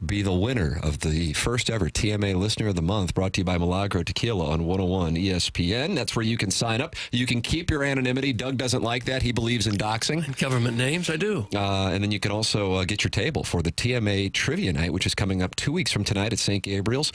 be the winner of the first ever TMA Listener of the Month, brought to you by Milagro Tequila on 101 ESPN. That's where you can sign up. You can keep your anonymity. Doug doesn't like that. He believes in doxing. And government names, I do. And then you can also get your table for the TMA Trivia Night, which is coming up 2 weeks from tonight at St. Gabriel's.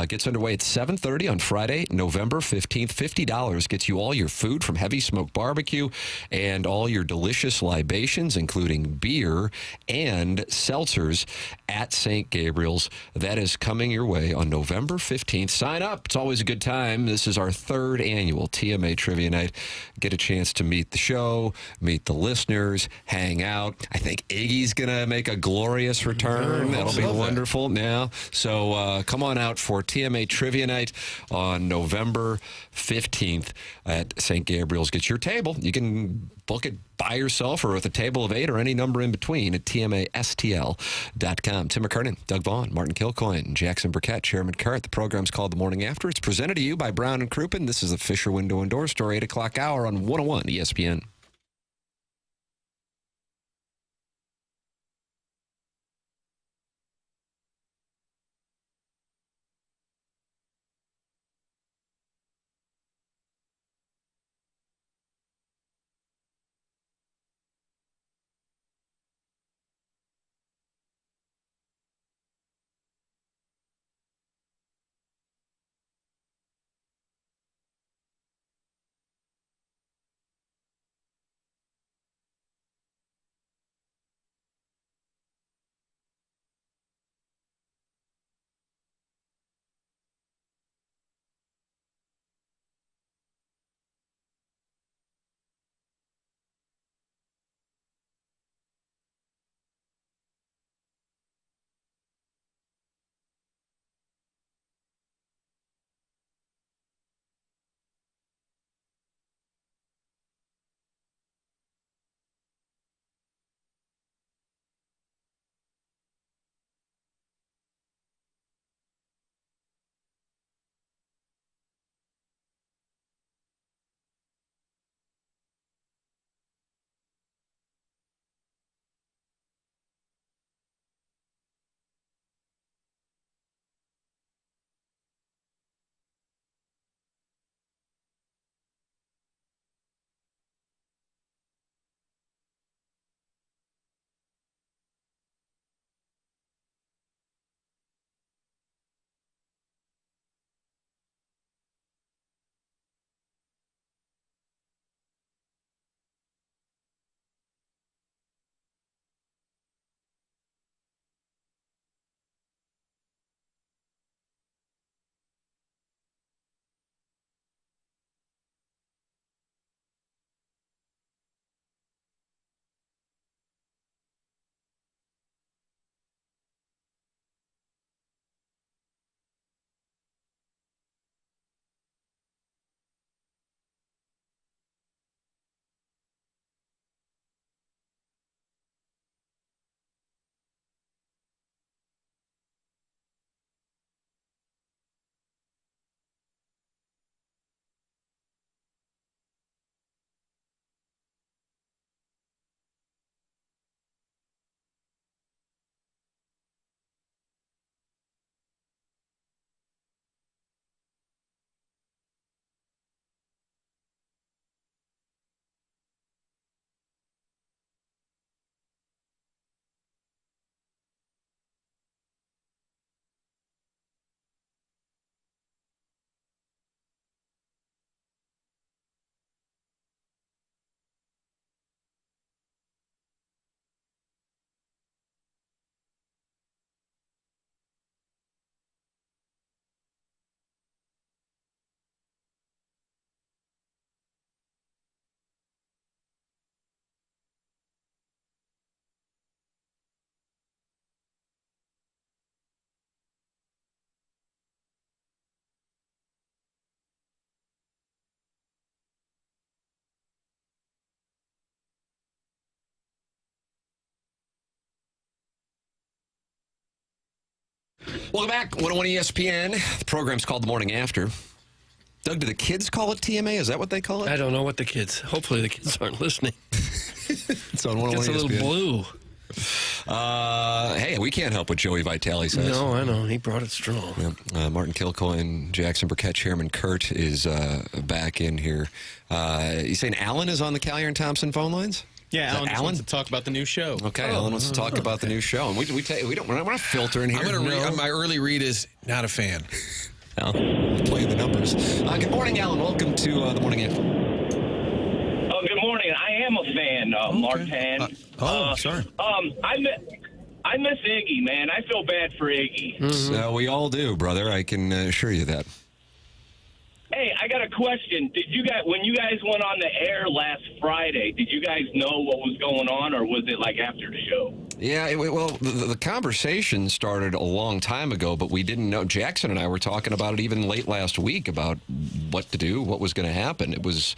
Gets underway at 7:30 on Friday, November 15th. $50 gets you all your food from Heavy Smoke Barbecue and all your delicious libations, including beer and seltzers at St. Gabriel's. That is coming your way on November 15th. Sign up. It's always a good time. This is our third annual TMA Trivia Night. Get a chance to meet the show, meet the listeners, hang out. I think Iggy's going to make a glorious return. That'll be wonderful. Now, so come on out for TMA Trivia Night on November 15th at St. Gabriel's. Get your table. You can book it by yourself or with a table of 8 or any number in between at TMASTL.com. Tim McKernan, Doug Vaughn, Martin Kilcoyne, Jackson Burkett, Chairman Kurt. The program's called The Morning After. It's presented to you by Brown and Crouppen. This is the Fisher Window and Door Store, 8 o'clock hour on 101 ESPN. Welcome back. 101 ESPN. The program's called The Morning After. Doug, do the kids call it TMA? Is that what they call it? I don't know what the kids. Hopefully the kids aren't listening. It's on 101 It's a little blue. Hey, we can't help what Joey Vitale says. No, I know. He brought it strong. Yeah. Martin Kilcoyne, Jackson Burkett, Chairman Kurt is back in here. You saying Alan is on the Callier and Thompson phone lines? Yeah, Alan wants to talk about the new show. Okay, Alan wants to talk about the new show, and we're not filtering here. I'm going to read. My early read is not a fan. Well, playing the numbers. Good morning, Alan. Welcome to the Morning After. Oh, good morning. I am a fan, Martin. Sorry. I miss Iggy, man. I feel bad for Iggy. So we all do, brother. I can assure you that. Hey, I got a question. Did you guys, when you guys went on the air last Friday, did you guys know what was going on, or was it like after the show? Yeah, well, the conversation started a long time ago, but we didn't know. Jackson and I were talking about it even late last week about what to do, what was going to happen. It was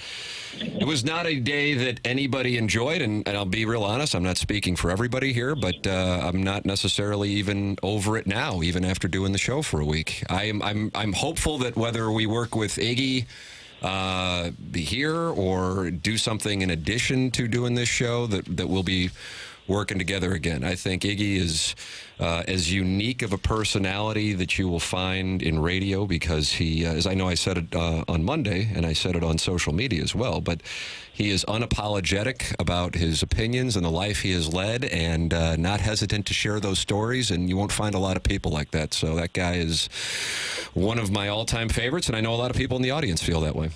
not a day that anybody enjoyed, and I'll be real honest, I'm not speaking for everybody here, but I'm not necessarily even over it now, even after doing the show for a week. I'm hopeful that whether we work with Iggy be here or do something in addition to doing this show, that we'll be working together again. I think Iggy is as unique of a personality that you will find in radio because he, as I know I said it on Monday, and I said it on social media as well, but he is unapologetic about his opinions and the life he has led and not hesitant to share those stories, and you won't find a lot of people like that. So that guy is one of my all-time favorites, and I know a lot of people in the audience feel that way.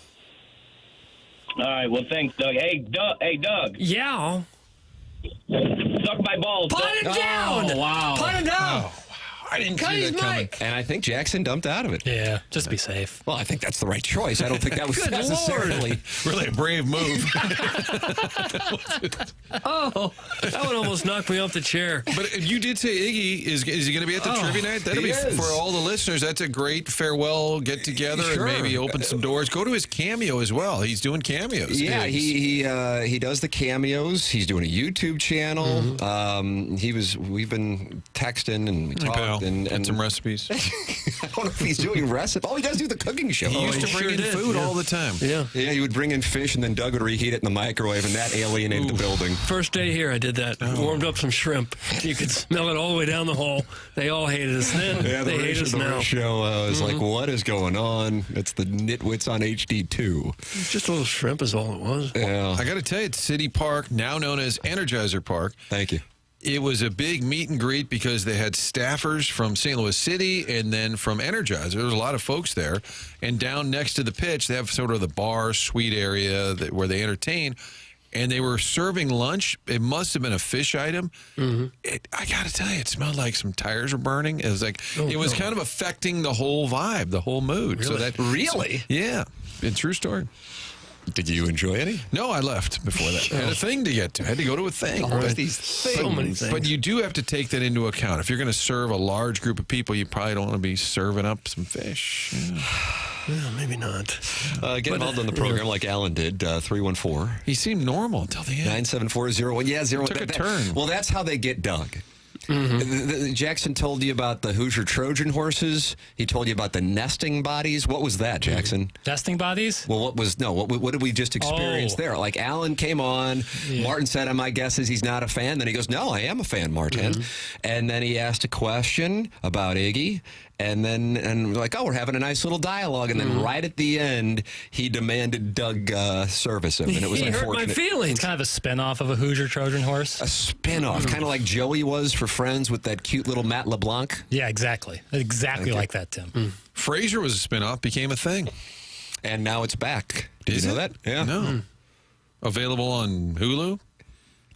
All right, well, thanks, Doug. Hey, Doug. Yeah. Suck my balls. Put him down. Oh, wow. Put him down. Oh, I didn't see that coming. And I think Jackson dumped out of it. Yeah, just be safe. Well, I think that's the right choice. I don't think that was necessarily really a brave move. Oh, that one almost knocked me off the chair. But you did say Iggy is he going to be at the trivia night? That'll be for all the listeners. That's a great farewell get together and maybe open some doors. Go to his cameo as well. He's doing cameos. Yeah, he does the cameos. He's doing a YouTube channel. We've been texting and we talked and some recipes. I don't know if he's doing recipes. Oh, he does do the cooking show. He used to bring in food all the time. Yeah, he would bring in fish and then Doug would reheat it in the microwave, and that alienated the building. First day here, I did that. Warmed up some shrimp. You could smell it all the way down the hall. They all hated us then. They hate us now. The show was like, what is going on? It's the Nitwits on HD2. Just a little shrimp is all it was. Yeah. I got to tell you, it's City Park, now known as Energizer Park. Thank you. It was a big meet and greet because they had staffers from St. Louis City and then from Energizer. There was a lot of folks there. And down next to the pitch, they have sort of the bar suite area where they entertain. And they were serving lunch. It must have been a fish item. I got to tell you, it smelled like some tires were burning. It was like it was kind of affecting the whole vibe, the whole mood. Really? So that Really? Yeah. A true story. Did you enjoy any? No, I left before that. I had a thing to get to. I had to go to a thing. Always these things. So many things. But you do have to take that into account. If you're going to serve a large group of people, you probably don't want to be serving up some fish. Yeah, maybe not. Get involved in the program like Alan did, 314. He seemed normal until the end. 97401. Yeah, zero. Took a turn. Well, that's how they get Doug. Jackson told you about the Hoosier Trojan horses. He told you about the nesting bodies. What was that, Jackson? Nesting bodies? Well, what did we just experience there? Like Alan came on. Yeah. Martin said, my guess is he's not a fan. Then he goes, no, I am a fan, Martin. And then he asked a question about Iggy. And we're like, we're having a nice little dialogue. And then right at the end, he demanded Doug service him. And it was he unfortunate. hurt my feelings. It's kind of a spinoff of a Hoosier Trojan horse. A spinoff, kind of like Joey was for Friends with that cute little Matt LeBlanc. Yeah, exactly. Exactly like that, Tim. Frasier was a spinoff, became a thing. And now it's back. Did you know that? Yeah. No. Available on Hulu?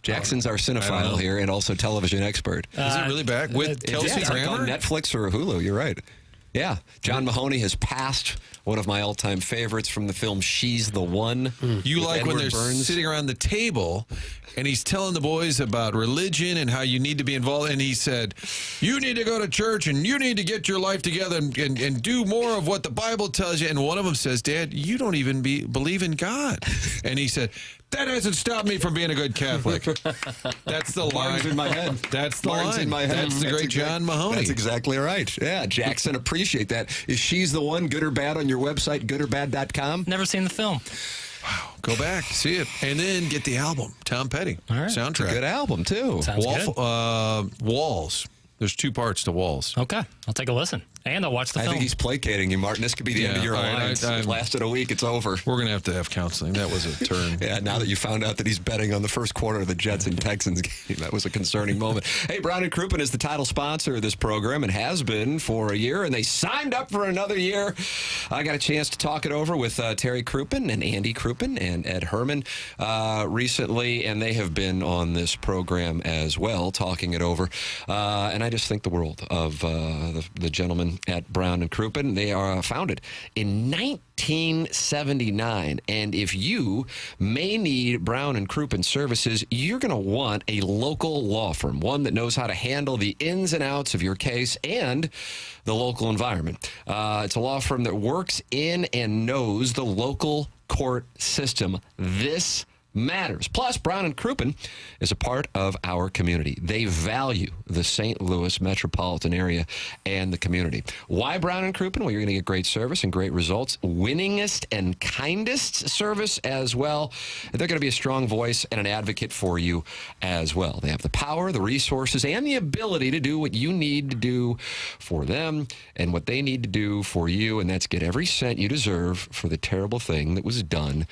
Jackson's our cinephile here and also television expert. Is it really back? With Kelsey Grammer? Grammer? On Netflix or Hulu, you're right. Yeah. John Mahoney has passed one of my all-time favorites from the film She's the One. You like when they're sitting around the table and he's telling the boys about religion and how you need to be involved. And he said, you need to go to church and you need to get your life together and do more of what the Bible tells you. And one of them says, Dad, you don't even believe in God. And he said, That hasn't stopped me from being a good Catholic. That's the line. in my head. That's the Martin's line. in my head. That's the great John Mahoney. That's exactly right. Yeah, Jackson, appreciate that. Is She's the One, good or bad, on your website, goodorbad.com? Never seen the film. Wow. Go back, see it, and then get the album. Tom Petty. All right. Soundtrack. It's a good album, too. Sounds good. Walls. There's 2 parts to Walls. Okay. I'll take a listen. And I'll watch the I film. think he's placating you, Martin. This could be the end of your lines. It lasted a week. It's over. We're going to have counseling. That was a turn. Yeah, now that you found out that he's betting on the first quarter of the Jets and Texans game, that was a concerning moment. Hey, Brown and Crouppen is the title sponsor of this program and has been for a year, and they signed up for another year. I got a chance to talk it over with Terry Crouppen and Andy Crouppen and Ed Herman recently, and they have been on this program as well, talking it over. And I just think the world of the gentlemen at Brown and Crouppen. They are founded in 1979, and if you may need Brown and Crouppen services, you're going to want a local law firm, one that knows how to handle the ins and outs of your case and the local environment. It's a law firm that works in and knows the local court system. This matters. Plus, Brown and Crouppen is a part of our community. They value the St. Louis metropolitan area and the community. Why Brown and Crouppen? Well, you're going to get great service and great results. Winningest and kindest service as well. They're going to be a strong voice and an advocate for you as well. They have the power, the resources, and the ability to do what you need to do for them and what they need to do for you, and that's get every cent you deserve for the terrible thing that was done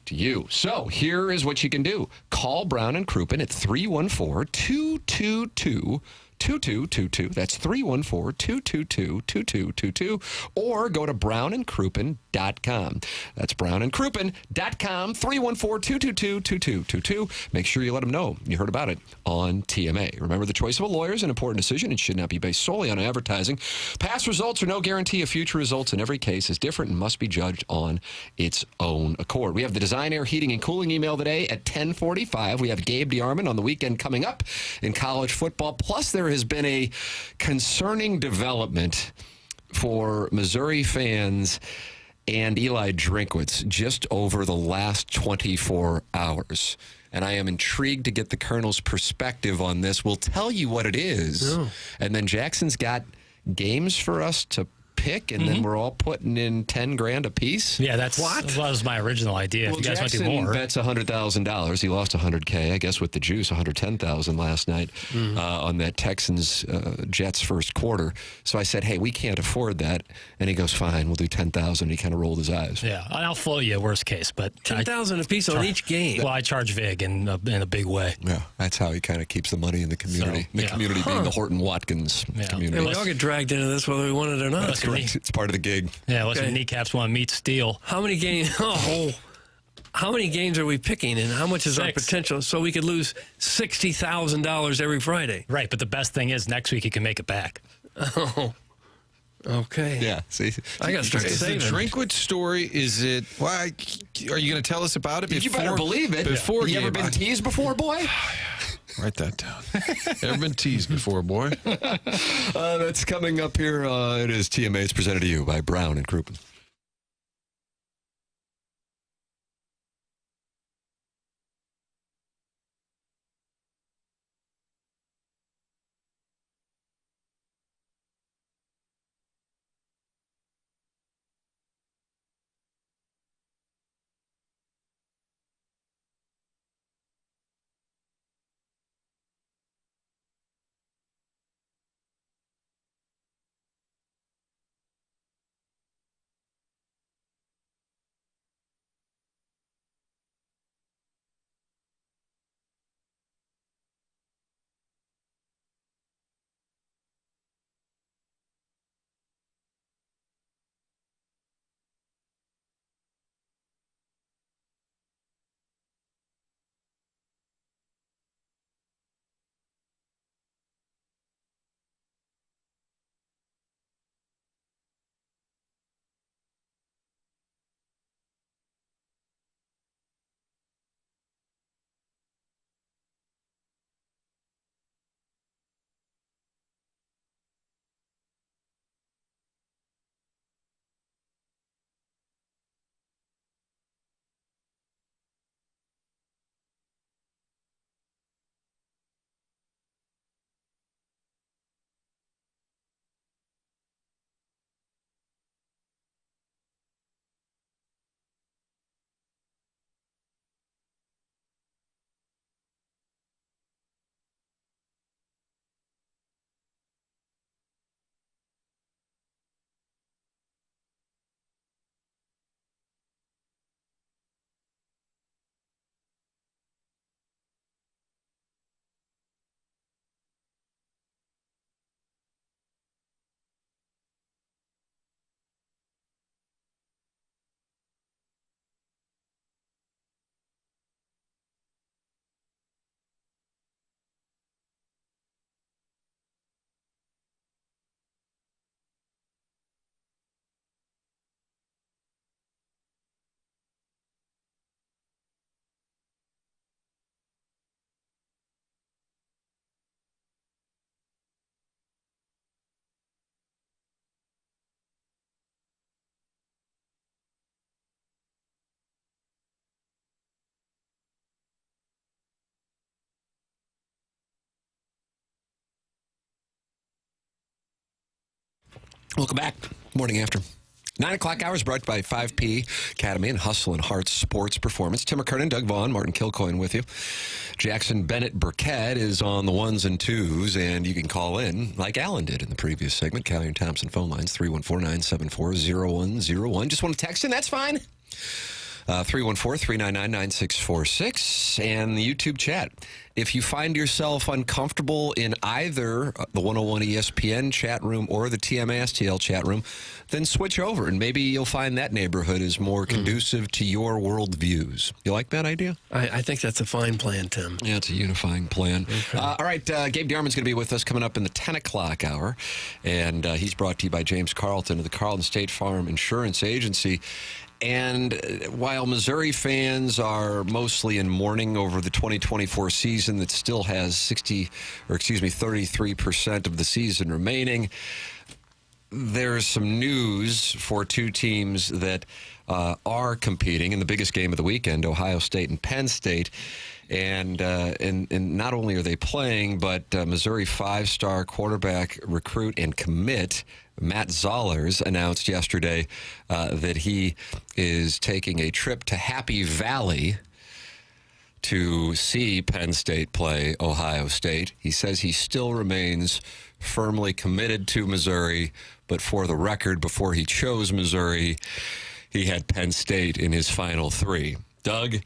to you. So here is what you can do. Call Brown and Crouppen at 314-222-2222. That's 314-222-2222. Or go to brownandcrouppen.com. That's brownandcrouppen.com, 314-222-2222. Make sure you let them know you heard about it on TMA. Remember, the choice of a lawyer is an important decision. It should not be based solely on advertising. Past results are no guarantee of future results, and every case is different and must be judged on its own accord. We have the Design Air Heating and Cooling email today at 10:45. We have Gabe DeArmond on the weekend coming up in college football. Plus, there has been a concerning development for Missouri fans and Eli Drinkwitz just over the last 24 hours. And I am intrigued to get the Colonel's perspective on this. We'll tell you what it is. Oh. And then Jackson's got games for us to pick, and then we're all putting in $10,000 a piece. Yeah, that was my original idea. Well, if you guys Jackson want to do more, bets $100,000. He lost $100K, I guess, with the juice, $110,000 last night on that Texans Jets first quarter. So I said, "Hey, we can't afford that," and he goes, "Fine, we'll do $10,000." He kind of rolled his eyes. Yeah, and I'll float you worst case, but $10,000 a piece on each game. Well, I charge Vig in a big way. Yeah, that's how he kind of keeps the money in the community. So, community being the Horton Watkins community. And we all get dragged into this whether we want it or not. That's correct. It's part of the gig. Yeah, unless your kneecaps want to meet steel. How many games? How many games are we picking, and how much is our potential? So we could lose $60,000 every Friday. Right, but the best thing is next week you can make it back. Oh, okay. Yeah, see, I got to start saving. The Drinkwitz story, is it? Why are you going to tell us about it? You better believe it. Before you ever been teased before, boy? Write that down. Ever been teased before, boy? That's coming up here. It is TMA. It's presented to you by Brown and Crouppen. Welcome back. Morning After. 9 o'clock hours brought by 5P Academy and Hustle and Hearts Sports Performance. Tim McKernan, Doug Vaughn, Martin Kilcoyne with you. Jackson Burkett is on the ones and twos, and you can call in like Alan did in the previous segment. Callie and Thompson phone lines, 314-974-0101. Just want to text in, that's fine. 314-399-9646, and the YouTube chat. If you find yourself uncomfortable in either the 101 ESPN chat room or the TMA STL chat room, then switch over, and maybe you'll find that neighborhood is more conducive to your worldviews. You like that idea? I think that's a fine plan, Tim. Yeah, it's a unifying plan. Okay. All right, Gabe Darman's going to be with us coming up in the 10 o'clock hour, and he's brought to you by James Carlton of the Carlton State Farm Insurance Agency. And while Missouri fans are mostly in mourning over the 2024 season that still has 33% of the season remaining, there's some news for two teams that are competing in the biggest game of the weekend, Ohio State and Penn State. And not only are they playing, but Missouri five-star quarterback recruit and commit Matt Zollers announced yesterday that he is taking a trip to Happy Valley to see Penn State play Ohio State. He says he still remains firmly committed to Missouri, but for the record, before he chose Missouri, he had Penn State in his final three. Doug,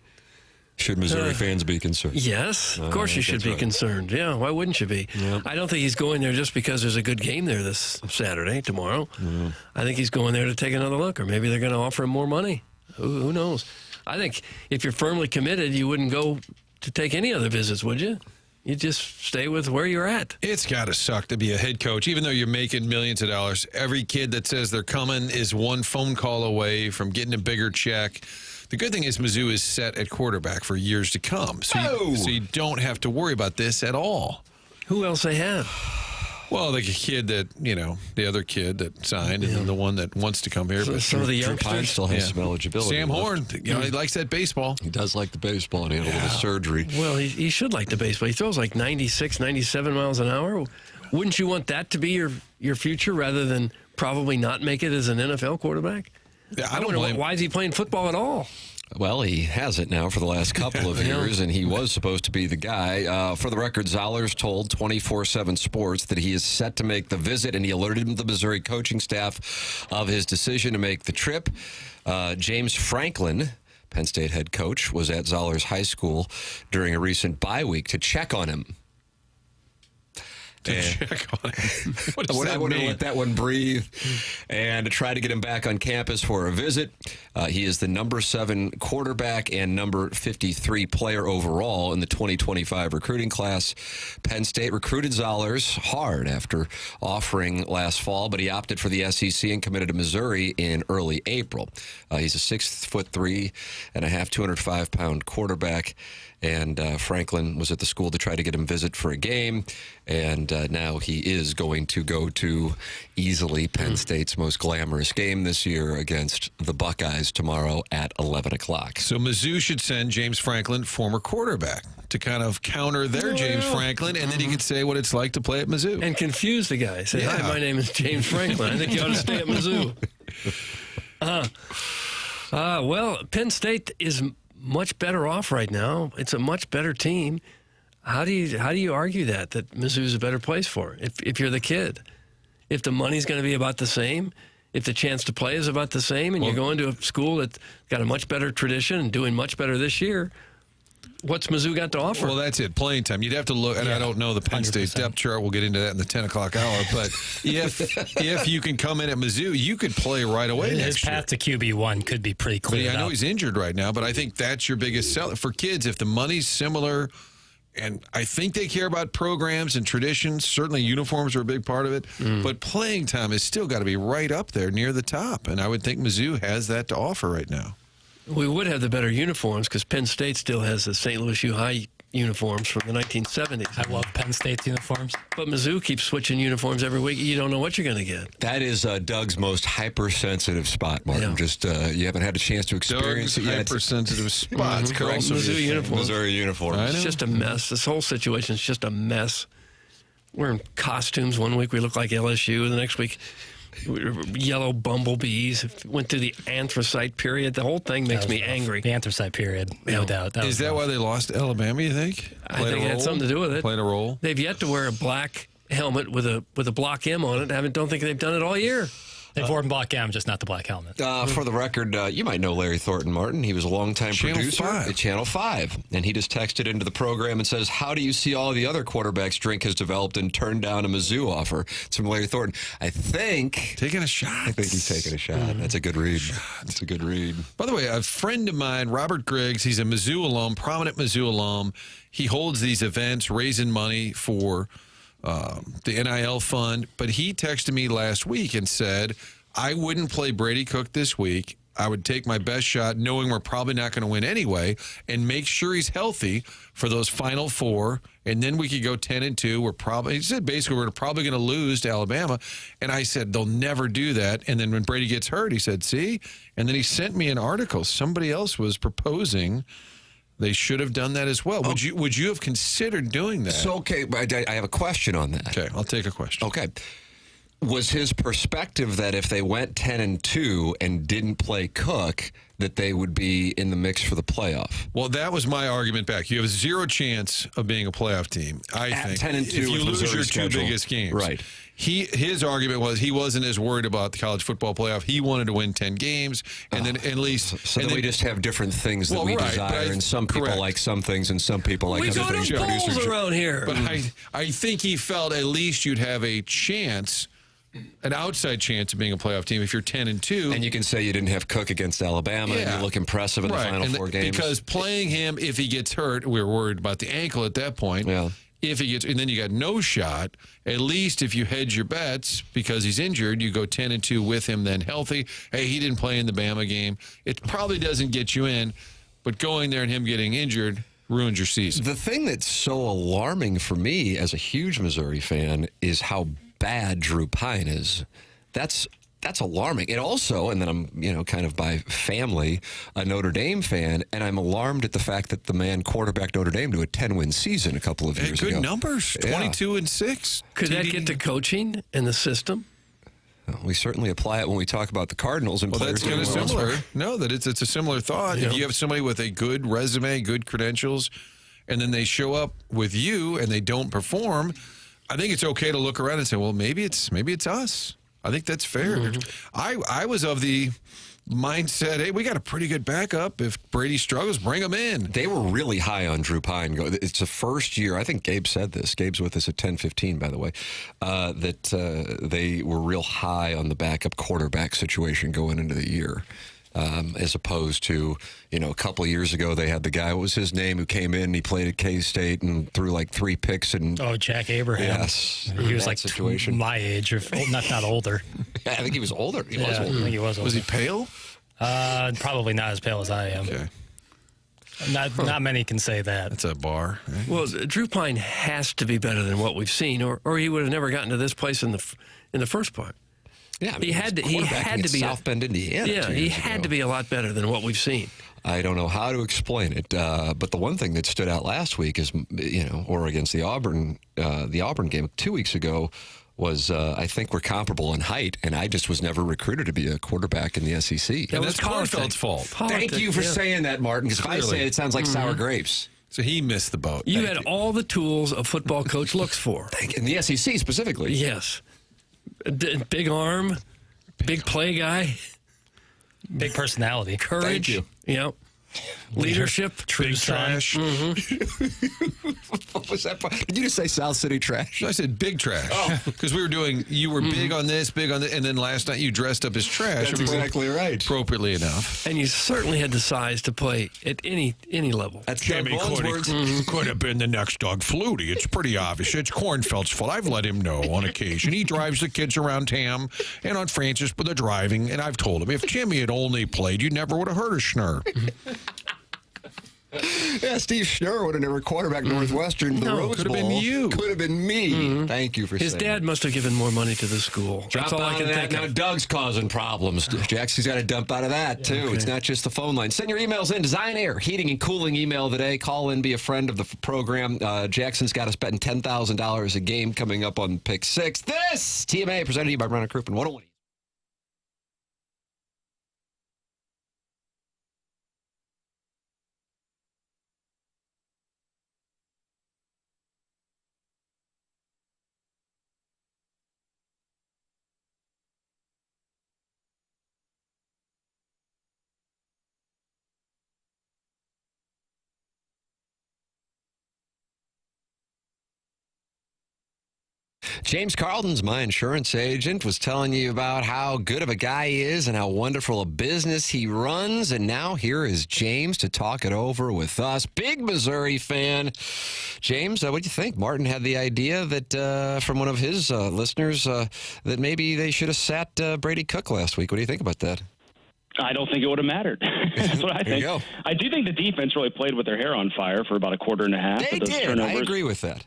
should Missouri fans be concerned? Yes, of course you should be concerned. Yeah, why wouldn't you be? Yep. I don't think he's going there just because there's a good game there this Saturday, tomorrow. Mm. I think he's going there to take another look, or maybe they're going to offer him more money. Who knows? I think if you're firmly committed, you wouldn't go to take any other visits, would you? You just stay with where you're at. It's got to suck to be a head coach, even though you're making millions of dollars. Every kid that says they're coming is one phone call away from getting a bigger check. The good thing is Mizzou is set at quarterback for years to come, so you don't have to worry about this at all. Who else they have? Well, the kid that, the other kid that signed, and then the one that wants to come here. But some of the youngsters still has some eligibility. Sam Horn, he likes that baseball. He does like the baseball, and he had a little surgery. Well, he should like the baseball. He throws like 96, 97 miles an hour. Wouldn't you want that to be your future rather than probably not make it as an NFL quarterback? Yeah, I don't know why is he playing football at all. Well, he hasn't now for the last couple of years, and he was supposed to be the guy. For the record, Zollers told 24/7 Sports that he is set to make the visit, and he alerted the Missouri coaching staff of his decision to make the trip. James Franklin, Penn State head coach, was at Zollers High School during a recent bye week to check on him. Check on him. I want to let that one breathe and to try to get him back on campus for a visit. He is the number 7 quarterback and number 53 player overall in the 2025 recruiting class. Penn State recruited Zollers hard after offering last fall, but he opted for the SEC and committed to Missouri in early April. He's a 6'3.5", 205-pound quarterback. And Franklin was at the school to try to get him visit for a game. And now he is going to go to easily Penn State's most glamorous game this year against the Buckeyes tomorrow at 11 o'clock. So Mizzou should send James Franklin, former quarterback, to kind of counter their James Franklin, and then he could say what it's like to play at Mizzou. And confuse the guy. Say, hi, my name is James Franklin. I think you ought to stay at Mizzou. Well, Penn State is much better off right now. It's a much better team. How do you argue that Mizzou's a better place for it? If you're the kid? If the money's going to be about the same, if the chance to play is about the same, and you're going to a school that's got a much better tradition and doing much better this year, what's Mizzou got to offer? Well, that's it. Playing time. You'd have to look, and I don't know the Penn 100%. State depth chart. We'll get into that in the 10 o'clock hour. But if you can come in at Mizzou, you could play right away His path to QB1 could be pretty clear. I know he's injured right now, but I think that's your biggest seller. For kids, if the money's similar, and I think they care about programs and traditions. Certainly uniforms are a big part of it. But playing time has still got to be right up there near the top. And I would think Mizzou has that to offer right now. We would have the better uniforms because Penn State still has the St. Louis U High uniforms from the 1970s. I love Penn State's uniforms. But Mizzou keeps switching uniforms every week. You don't know what you're going to get. That is Doug's most hypersensitive spot, Martin. Yeah. Just you haven't had a chance to experience Doug's it yet. Hypersensitive spot. Correct. Mizzou uniforms. Missouri uniforms. It's just a mess. This whole situation is just a mess. We're in costumes. One week we look like LSU. The next week yellow bumblebees. Went through the anthracite period. The whole thing makes me angry. The anthracite period, no doubt. Is that why they lost to Alabama, you think? I think it had something to do with it. Playing a role? They've yet to wear a black helmet with a block M on it. Don't think they've done it all year. They've worn black M, just not the black helmet. For the record, you might know Larry Thornton, Martin. He was a longtime producer at Channel 5. And he just texted into the program and says, how do you see all the other quarterbacks Drink has developed and turned down a Mizzou offer? It's from Larry Thornton. I think... Taking a shot. I think he's taking a shot. That's a good read. That's a good read. By the way, a friend of mine, Robert Griggs, he's a Mizzou alum, prominent Mizzou alum. He holds these events, raising money for... the NIL fund, but he texted me last week and said, I wouldn't play Brady Cook this week. I would take my best shot knowing we're probably not going to win anyway and make sure he's healthy for those final 4, and then we could go 10-2. He said basically we're probably going to lose to Alabama, and I said they'll never do that. And then when Brady gets hurt, he said, see? And then he sent me an article. Somebody else was proposing they should have done that as well. Would you have considered doing that? So, okay, I have a question on that. Okay, I'll take a question. Okay. Was his perspective that if they went 10-2 and didn't play Cook, that they would be in the mix for the playoff? Well, that was my argument back. You have zero chance of being a playoff team, I think. 10-2 if you lose your 2 biggest games. Right. His argument was he wasn't as worried about the college football playoff. He wanted to win 10 games, and then at least... So then we just have different things that we desire, and some people like some things, and some people like other things. We go to polls around here. But I think he felt at least you'd have a chance... an outside chance of being a playoff team if you're 10-2. And you can say you didn't have Cook against Alabama, and you look impressive in the final 4 games. Because playing him, if he gets hurt, we were worried about the ankle at that point. Yeah. If he gets, and then you got no shot. At least if you hedge your bets because he's injured, you go 10-2 with him, then healthy. Hey, he didn't play in the Bama game. It probably doesn't get you in, but going there and him getting injured ruins your season. The thing that's so alarming for me as a huge Missouri fan is how bad Drew Pine is. That's alarming. It also, and then I'm, kind of by family, a Notre Dame fan, and I'm alarmed at the fact that the man quarterbacked Notre Dame to a 10-win season a couple of years ago. Good numbers, 22-6. Could that get to coaching and the system? Well, we certainly apply it when we talk about the Cardinals and players. That's kind of similar. No, that it's a similar thought. Yeah. If you have somebody with a good resume, good credentials, and then they show up with you and they don't perform, I think it's okay to look around and say, well, maybe it's us. I think that's fair. Mm-hmm. I was of the mindset, hey, we got a pretty good backup. If Brady struggles, bring him in. They were really high on Drew Pine. It's the first year, I think Gabe said this. Gabe's with us at 10:15, by the way, that they were real high on the backup quarterback situation going into the year. As opposed to, a couple of years ago, they had the guy, what was his name, who came in, he played at K-State and threw like 3 picks. Jack Abraham. Yes. He was like my age, or not older. Yeah, I think he was older. He was older. I think he was older. Was he pale? Probably not as pale as I am. Okay. Not many can say that. That's a bar. Right? Well, Drew Pine has to be better than what we've seen, or he would have never gotten to this place in the first part. Yeah, he had to be South Bend, Indiana. Yeah, he had to be a lot better than what we've seen. I don't know how to explain it, but the one thing that stood out last week is, or against the Auburn game 2 weeks ago, was I think we're comparable in height, and I just was never recruited to be a quarterback in the SEC. And that's Kornfeld's fault. Thank you for saying that, Martin, because if I say it sounds like sour grapes. So he missed the boat. You had all the tools a football coach looks for. In the SEC specifically. Yes. Big arm, big play guy, big personality, courage. Thank you. Yep. Leadership, big trash. Mm-hmm. What was that? Did you just say South City trash? I said big trash. Because you were big on this, and then last night you dressed up as trash. That's exactly right. Appropriately enough. And you certainly had the size to play at any level. That's Jimmy could have been the next Doug Flutie. It's pretty obvious. It's Kornfeld's fault. I've let him know on occasion. He drives the kids around town and on Francis, but they're driving, and I've told him, if Jimmy had only played, you never would have heard a schnurr. Yeah, Steve Schnurr would have never quarterbacked Northwestern. The Rose could have Bowl. been you. Could have been me. Mm-hmm. Thank you for saying His dad must have given more money to the school. That's all I can think of. Now Doug's causing problems. Jackson's got to dump out of that, too. Okay. It's not just the phone line. Send your emails in. Design Air, heating and cooling email today. Call in, be a friend of the program. Jackson's got us betting $10,000 a game coming up on Pick 6. This TMA presented to you by Brown & Crouppen 101. James Carlton's my insurance agent, was telling you about how good of a guy he is and how wonderful a business he runs. And now here is James to talk it over with us. Big Missouri fan. James, what do you think? Martin had the idea that from one of his listeners that maybe they should have sat Brady Cook last week. What do you think about that? I don't think it would have mattered. That's what I think. There you go. I do think the defense really played with their hair on fire for about a quarter and a half. They did. Turnovers. I agree with that.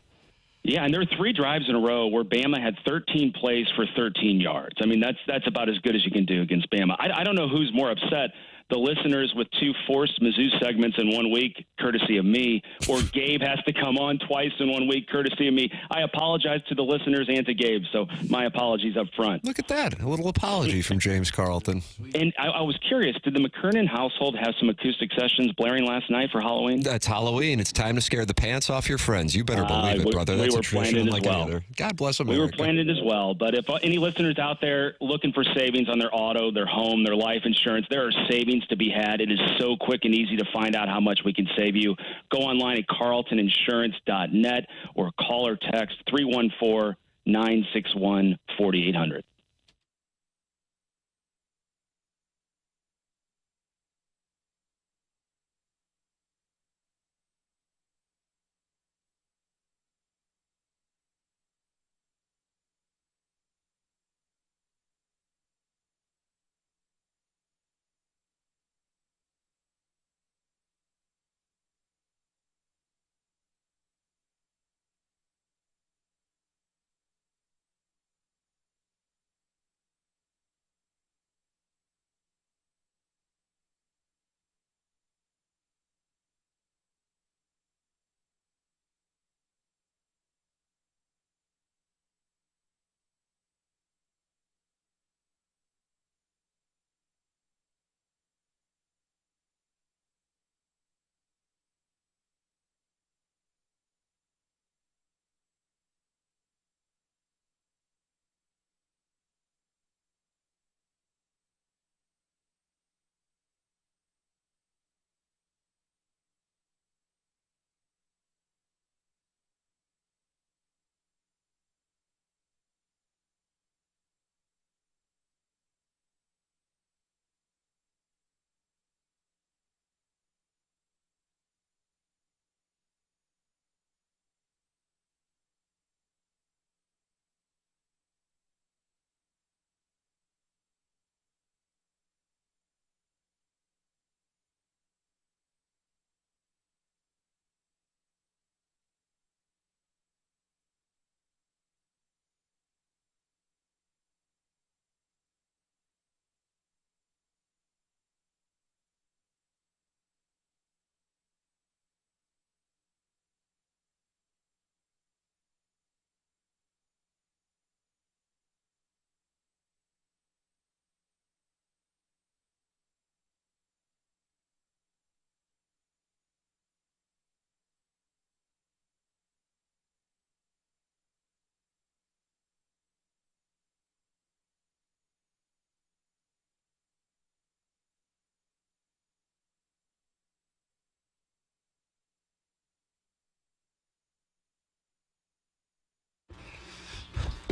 Yeah, and there were 3 drives in a row where Bama had 13 plays for 13 yards. I mean, that's about as good as you can do against Bama. I don't know who's more upset, the listeners with 2 forced Mizzou segments in 1 week, courtesy of me, or Gabe has to come on twice in 1 week, courtesy of me. I apologize to the listeners and to Gabe, so my apologies up front. Look at that. A little apology from James Carlton. And I was curious, did the McKernan household have some acoustic sessions blaring last night for Halloween? It's Halloween. It's time to scare the pants off your friends. You better believe it, brother. That's we were a tradition planning like as well. any other. God bless America. We were planning as well. But if any listeners out there looking for savings on their auto, their home, their life insurance, there are savings to be had. It is so quick and easy to find out how much we can save you. Go online at carltoninsurance.net or call or text 314-961-4800.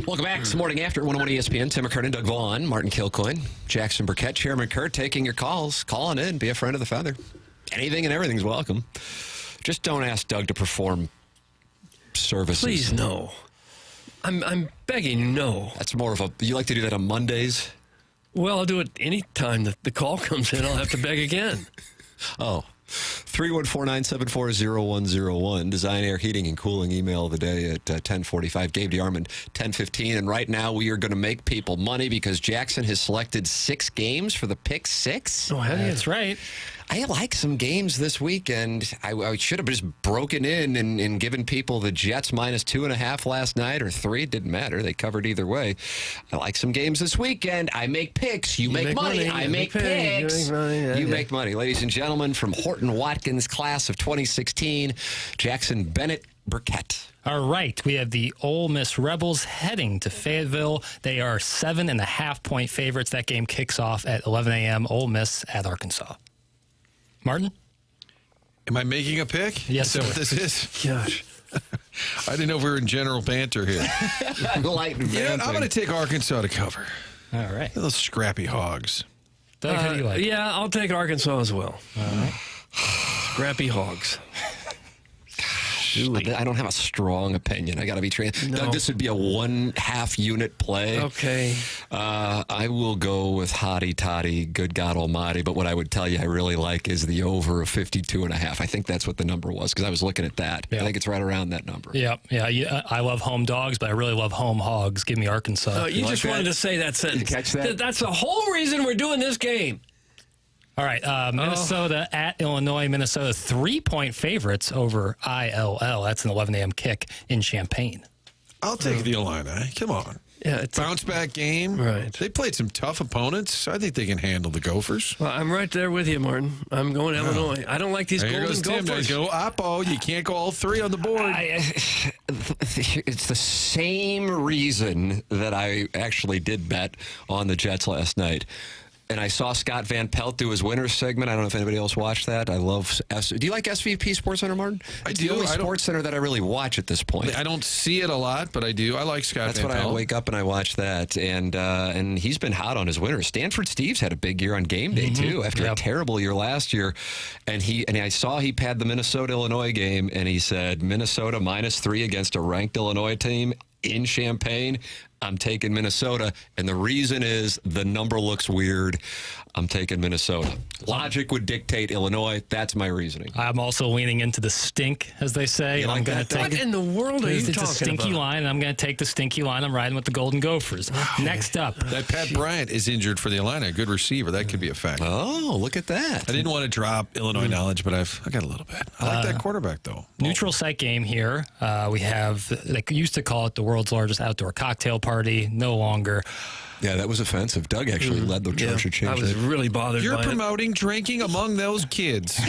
Welcome back. It's Morning After 101 ESPN. Tim McKernan, Doug Vaughn, Martin Kilcoyne, Jackson Burkett, Chairman Kurt, taking your calls. Calling in. Be a friend of the feather. Anything and everything's welcome. Just don't ask Doug to perform services. Please, no. I'm begging you, no. That's more of a... You like to do that on Mondays? Well, I'll do it any time that the call comes in. I'll have to beg again. Oh. 314-974-0101. Design Air Heating and Cooling email of the day at 10:45. Gabe DeArmond, 10:15. And right now we are going to make people money because Jackson has selected 6 games for the Pick 6. Oh, That's right. I like some games this weekend. I should have just broken in and given people the Jets minus 2.5 last night or 3. It didn't matter. They covered either way. I like some games this weekend. I make picks. You make money. I make picks. You make money. Ladies and gentlemen, from Horton Watkins class of 2016, Jackson Burkett. All right, we have the Ole Miss Rebels heading to Fayetteville. They are 7.5-point favorites. That game kicks off at 11 a.m. Ole Miss at Arkansas. Martin? Am I making a pick? Yes, Is that sir. what this is? Gosh. I didn't know if we were in general banter here. Light and I'm going to take Arkansas to cover. All right. Those scrappy hogs. Doug, who do you like? Yeah, I'll take Arkansas as well. All right. Scrappy hogs. Ooh, I don't have a strong opinion. I got to be No. Doug, this would be a 1/2 unit play. Okay. I will go with Hottie Toddy, good God Almighty. But what I would tell you I really like is the over of 52.5. I think that's what the number was because I was looking at that. Yeah. I think it's right around that number. Yeah. I love home dogs, but I really love home hogs. Give me Arkansas. You just like wanted that? to say that sentence. You catch that? That's the whole reason we're doing this game. All right, Minnesota at Illinois. Minnesota 3-point favorites over ILL. That's an 11 a.m. kick in Champaign. I'll take the Illini. Come on. Yeah, it's Bounce back game. Right. They played some tough opponents. I think they can handle the Gophers. Well, I'm right there with you, Martin. I'm going Illinois. I don't like these Here Golden goes Tim. Now Gophers. go Oppo. You can't go all three on the board. It's the same reason that I actually did bet on the Jets last night. And I saw Scott Van Pelt do his winner's segment. I don't know if anybody else watched that. I love Do you like SVP SportsCenter, Martin? I It's do. the only I don't- SportsCenter that I really watch at this point. I don't see it a lot, but I do. I like Scott That's Van when I Pelt. wake up and I watch that, and he's been hot on his winners. Stanford Steve's had a big year on game day too, after a terrible year last year, and I saw he had the Minnesota-Illinois game, and he said Minnesota -3 against a ranked Illinois team in Champaign. I'm taking Minnesota, and the reason is the number looks weird. I'm taking Minnesota. Logic would dictate Illinois. That's my reasoning. I'm also leaning into the stink, as they say. You like I'm going that, to take What in the world are you It's a talking stinky about? line, and I'm going to take the stinky line. I'm riding with the Golden Gophers. Next up. That Pat Bryant is injured for the Illini. A good receiver. That could be a fact. Oh, look at that. I didn't want to drop Illinois knowledge, but I got a little bit. I like that quarterback, though. Neutral site game here. We have, they used to call it the world's largest outdoor cocktail party. No longer. Yeah, that was offensive. Doug actually led the charge to change I was that. really bothered You're by promoting drinking among those kids.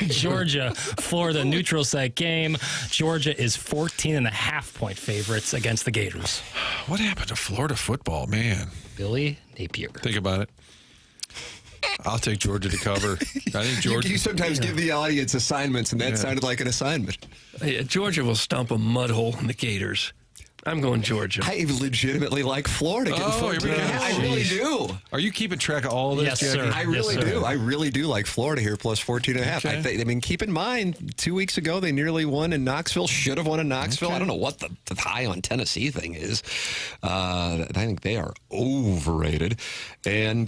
Georgia, Florida, neutral site game. Georgia is 14.5-point favorites against the Gators. What happened to Florida football, man? Billy Napier. Think about it. I'll take Georgia to cover. I think Georgia. You sometimes give the audience assignments, and that sounded like an assignment. Hey, Georgia will stomp a mud hole in the Gators. I'm going Georgia. I legitimately like Florida getting 14 here we go. I really do. Are you keeping track of all this, Yes, Jackie? sir. I really do. I really do like Florida here plus 14.5. Okay. I mean, keep in mind, 2 weeks ago they nearly won in Knoxville. Should have won in Knoxville. Okay. I don't know what the high on Tennessee thing is. I think they are overrated, and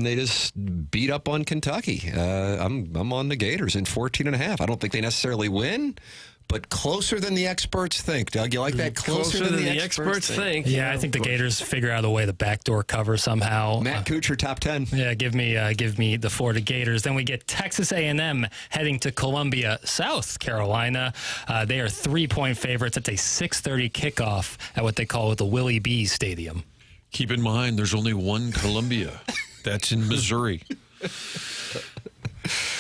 they just beat up on Kentucky. I'm on the Gators in 14.5. I don't think they necessarily win, but closer than the experts think. Doug, you like that? Closer than the experts think. Yeah, I think the Gators figure out a way to backdoor cover somehow. Matt Kuchar, top 10. Yeah, give me the Florida Gators. Then we get Texas A&M heading to Columbia, South Carolina. They are 3-point favorites. It's a 6:30 kickoff at what they call the Willie B Stadium. Keep in mind, there's only one Columbia. That's in Missouri.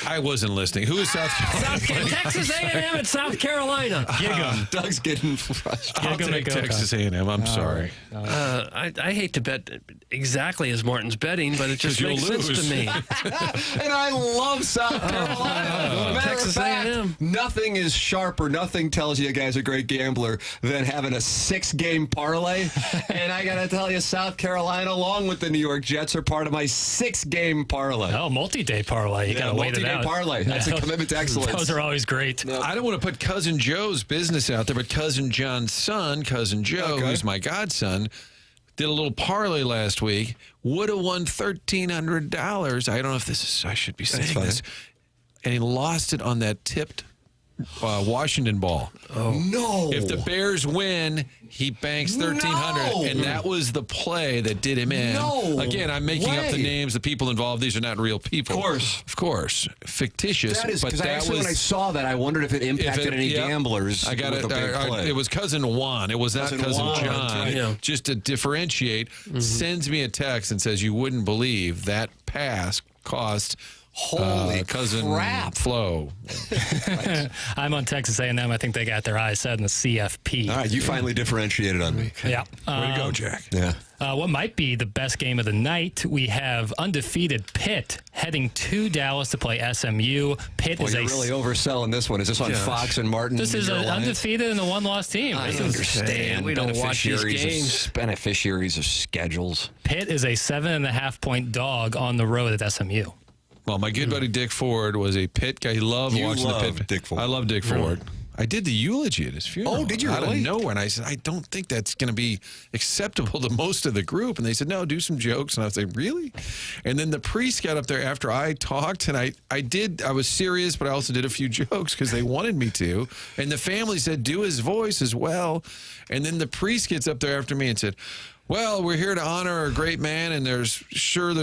I wasn't listening. Who is South Carolina? Texas A&M at South Carolina. Doug's getting frustrated. I'll take Texas A&M. I'm sorry. I hate to bet exactly as Martin's betting, but it just 'Cause you'll makes sense lose. to me. And I love South Carolina. Matter Texas of fact, A&M. nothing is sharper. Nothing tells you a guy's a great gambler than having a 6-game parlay. And I got to tell you, South Carolina, along with the New York Jets, are part of my 6-game parlay. Oh, multi-day parlay. You got to wait it multi-day out. parlay. That's a commitment to excellence. Those are always great. I don't want to put Cousin Joe's business out there, but Cousin John's son, Cousin Joe, who's my godson, did a little parlay last week. Would have won $1,300. I don't know if I should be saying this. And he lost it on that tipped Washington ball. Oh no! If the Bears win, he banks $1,300, and that was the play that did him in. No Again, I'm making up the way. names, the people involved. These are not real people, Of course, fictitious. that is but because that was when I saw that, I wondered if it impacted any gamblers. I got with it. a big play. It was Cousin Juan. It was not Cousin Juan, John. right. Yeah. Just to differentiate, sends me a text and says, "You wouldn't believe that pass cost Holy cousin crap. Flo. I'm on Texas A&M. I think they got their eyes set in the CFP. All right, you finally differentiated on me. Yeah. Way to go, Jack. Yeah. What might be the best game of the night? We have undefeated Pitt heading to Dallas to play SMU. Pitt Boy, is you're really overselling this one. Is this on Fox and Martin? This is an undefeated and a one-loss team. I understand. We don't watch these games. Beneficiaries of schedules. Pitt is a 7.5-point dog on the road at SMU. Well, my good buddy Dick Ford was a Pitt guy. He loved watching the Pitt. Dick Ford. I love Dick Ford. I did the eulogy at his funeral. Oh, did you Out really? of nowhere. And I said, I don't think that's going to be acceptable to most of the group. And they said, no, do some jokes. And I was like, really? And then the priest got up there after I talked. And I was serious, but I also did a few jokes because they wanted me to. And the family said, do his voice as well. And then the priest gets up there after me and said, well, we're here to honor a great man, and there's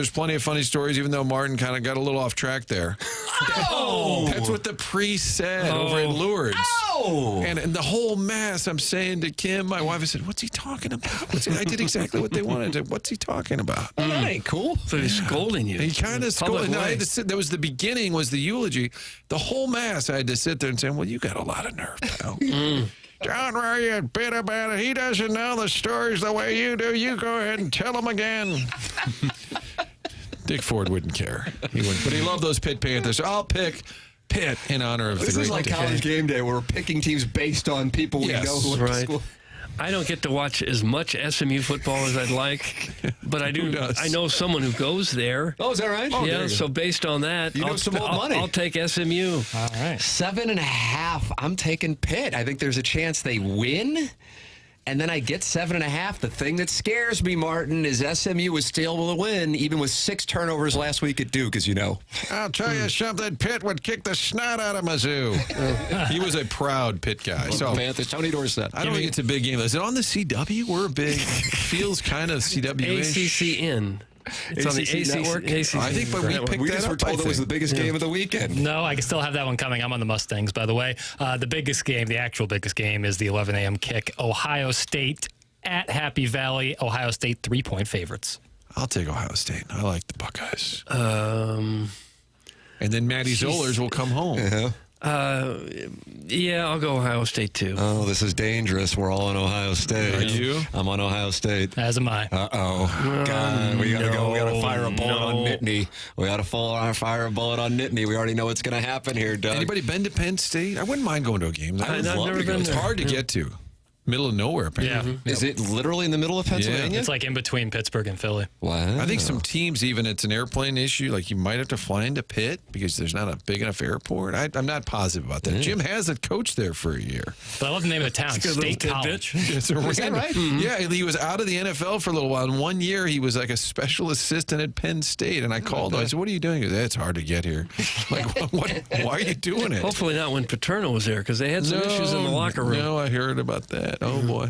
plenty of funny stories, even though Martin kind of got a little off track there. Oh! That's what the priest said over at Lourdes. Oh! And the whole mass, I'm saying to Kim, my wife, I said, what's he talking about? I did exactly what they wanted. What's he talking about? Oh, that ain't cool. So he's scolding you. He kind of scolded. No, I had to sit. That was the beginning, was the eulogy. The whole mass, I had to sit there and say, well, you got a lot of nerve, pal. Don't worry a bit about it. He doesn't know the stories the way you do. You go ahead and tell them again. Dick Ford wouldn't care. He wouldn't. But he loved those Pitt Panthers. So I'll pick Pitt in honor of the great. This is like Dick. college game day. Where we're picking teams based on people we know who went to school. I don't get to watch as much SMU football as I'd like, but I do. I know someone who goes there. Oh, is that right? Oh, yeah. So based on that, you know some old money. I'll take SMU. All right. 7.5. I'm taking Pitt. I think there's a chance they win. And then I get 7.5. The thing that scares me, Martin, is SMU was still able to win, even with 6 turnovers last week at Duke, as you know. I'll tell you something. Pitt would kick the snot out of Mizzou. He was a proud Pitt guy. So Panthers, Tony Dorsett. I don't think it's a big game. Is it on the CW? We're a big, feels kind of CW-ish. ACCN. It's on the ACC network. I think, but we just were told it was the biggest game of the weekend. No, I can still have that one coming. I'm on the Mustangs, by the way. The biggest game, the actual biggest game, is the 11 a.m. kick. Ohio State at Happy Valley. Ohio State 3-point favorites. I'll take Ohio State. I like the Buckeyes. And then Matty Zollers will come home. Yeah, I'll go Ohio State too. Oh, this is dangerous. We're all on Ohio State. Are you? I'm on Ohio State. As am I. Uh-oh. God, we got to go. We got to fire a bullet on Nittany. We got to fire a bullet on Nittany. We already know what's going to happen here, Doug. Anybody been to Penn State? I wouldn't mind going to a game. I've never been It's there. hard to get to. Middle of nowhere, apparently. Yeah. Is it literally in the middle of Pennsylvania? It's like in between Pittsburgh and Philly. Wow. I think some teams, even it's an airplane issue, like you might have to fly into Pitt because there's not a big enough airport. I'm not positive about that. Yeah. Jim has coached there for a year. But I love the name of the town, State College. It's a Is that random- right? Yeah, he was out of the NFL for a little while. And 1 year, he was like a special assistant at Penn State. And I called him. I said, what are you doing? He goes, it's hard to get here. Like, why are you doing it? Hopefully not when Paterno was there because they had some issues in the locker room. No, I heard about that. Oh, boy.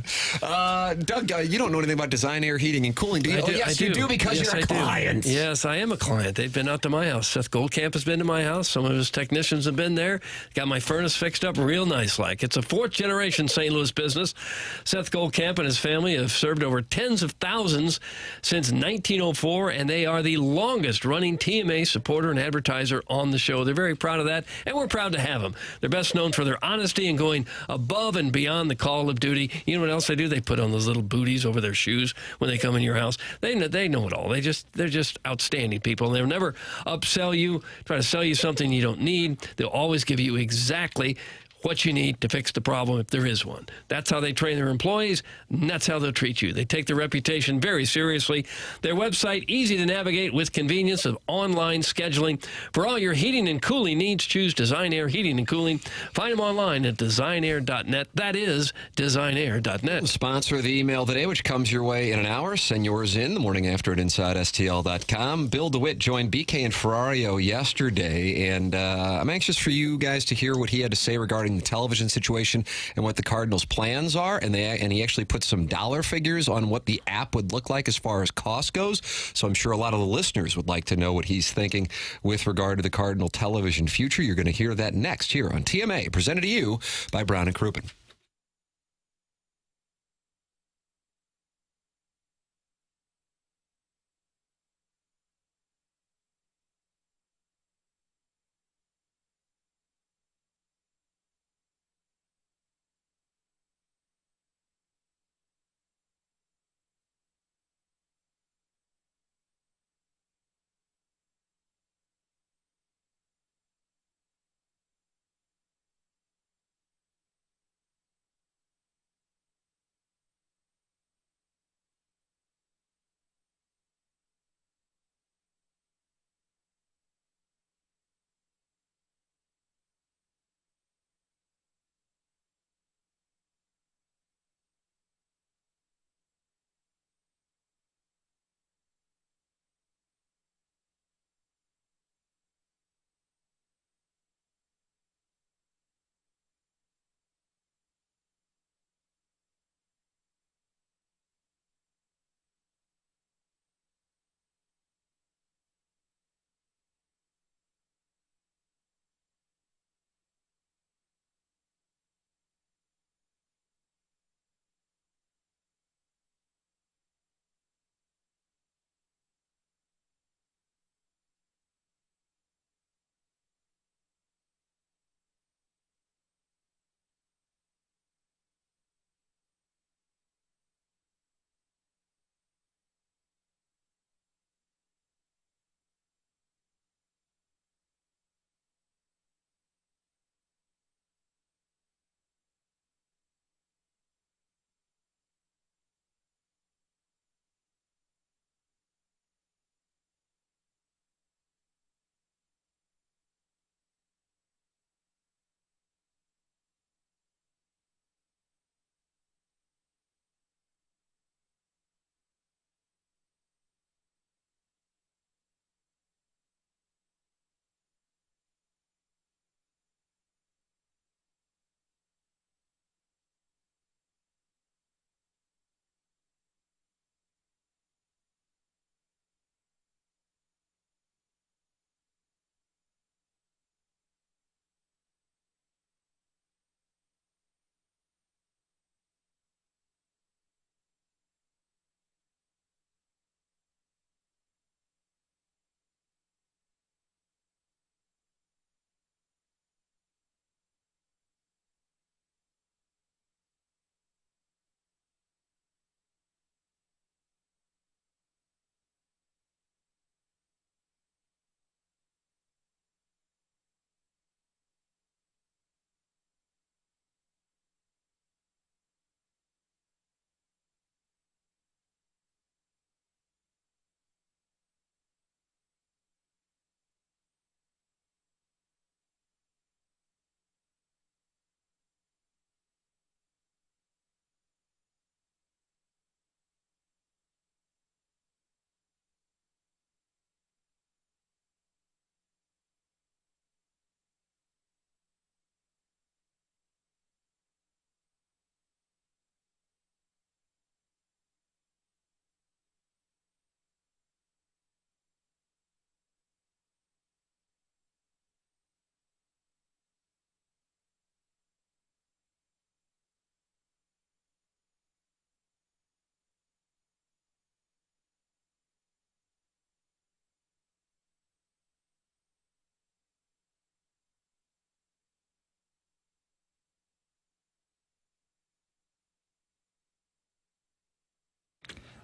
Doug, you don't know anything about design, air, heating, and cooling, do you? Yes, you do because Yes, you're a I do. client. Yes, I am a client. They've been out to my house. Seth Goldcamp has been to my house. Some of his technicians have been there. Got my furnace fixed up real nice like. It's a 4th-generation St. Louis business. Seth Goldcamp and his family have served over tens of thousands since 1904, and they are the longest-running TMA supporter and advertiser on the show. They're very proud of that, and we're proud to have them. They're best known for their honesty and going above and beyond the call of duty. You know what else they do? They put on those little booties over their shoes when they come in your house. They know it all. They're just outstanding people. They'll never upsell you, try to sell you something you don't need. They'll always give you exactly what you need to fix the problem if there is one. That's how they train their employees, and that's how they'll treat you. They take their reputation very seriously. Their website, easy to navigate with convenience of online scheduling. For all your heating and cooling needs, choose Design Air Heating and Cooling. Find them online at designair.net. That is designair.net. Sponsor of the email today, which comes your way in an hour. Send yours in the morning after at InsideSTL.com. Bill DeWitt joined BK and Ferrario yesterday, and I'm anxious for you guys to hear what he had to say regarding the television situation and what the Cardinals' plans are. And he actually put some dollar figures on what the app would look like as far as cost goes. So I'm sure a lot of the listeners would like to know what he's thinking with regard to the Cardinal television future. You're going to hear that next here on TMA, presented to you by Brown and Crouppen.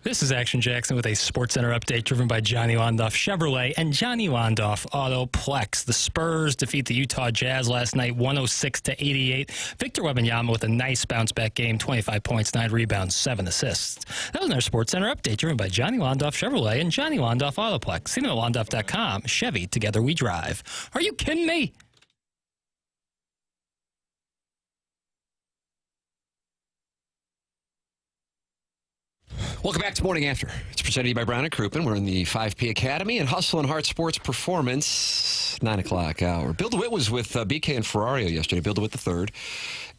This is Action Jackson with a SportsCenter update driven by Johnny Londoff Chevrolet and Johnny Londoff Autoplex. The Spurs defeat the Utah Jazz last night 106-88. Victor Wembanyama with a nice bounce-back game, 25 points, 9 rebounds, 7 assists. That was our SportsCenter update driven by Johnny Londoff Chevrolet and Johnny Londoff Autoplex. See them at Londoff.com. Chevy, together we drive. Are you kidding me? Welcome back to Morning After. It's presented to you by Brown & Crouppen. We're in the 5P Academy and Hustle and Heart Sports Performance, 9 o'clock hour. Bill DeWitt was with BK and Ferrario yesterday, Bill DeWitt III,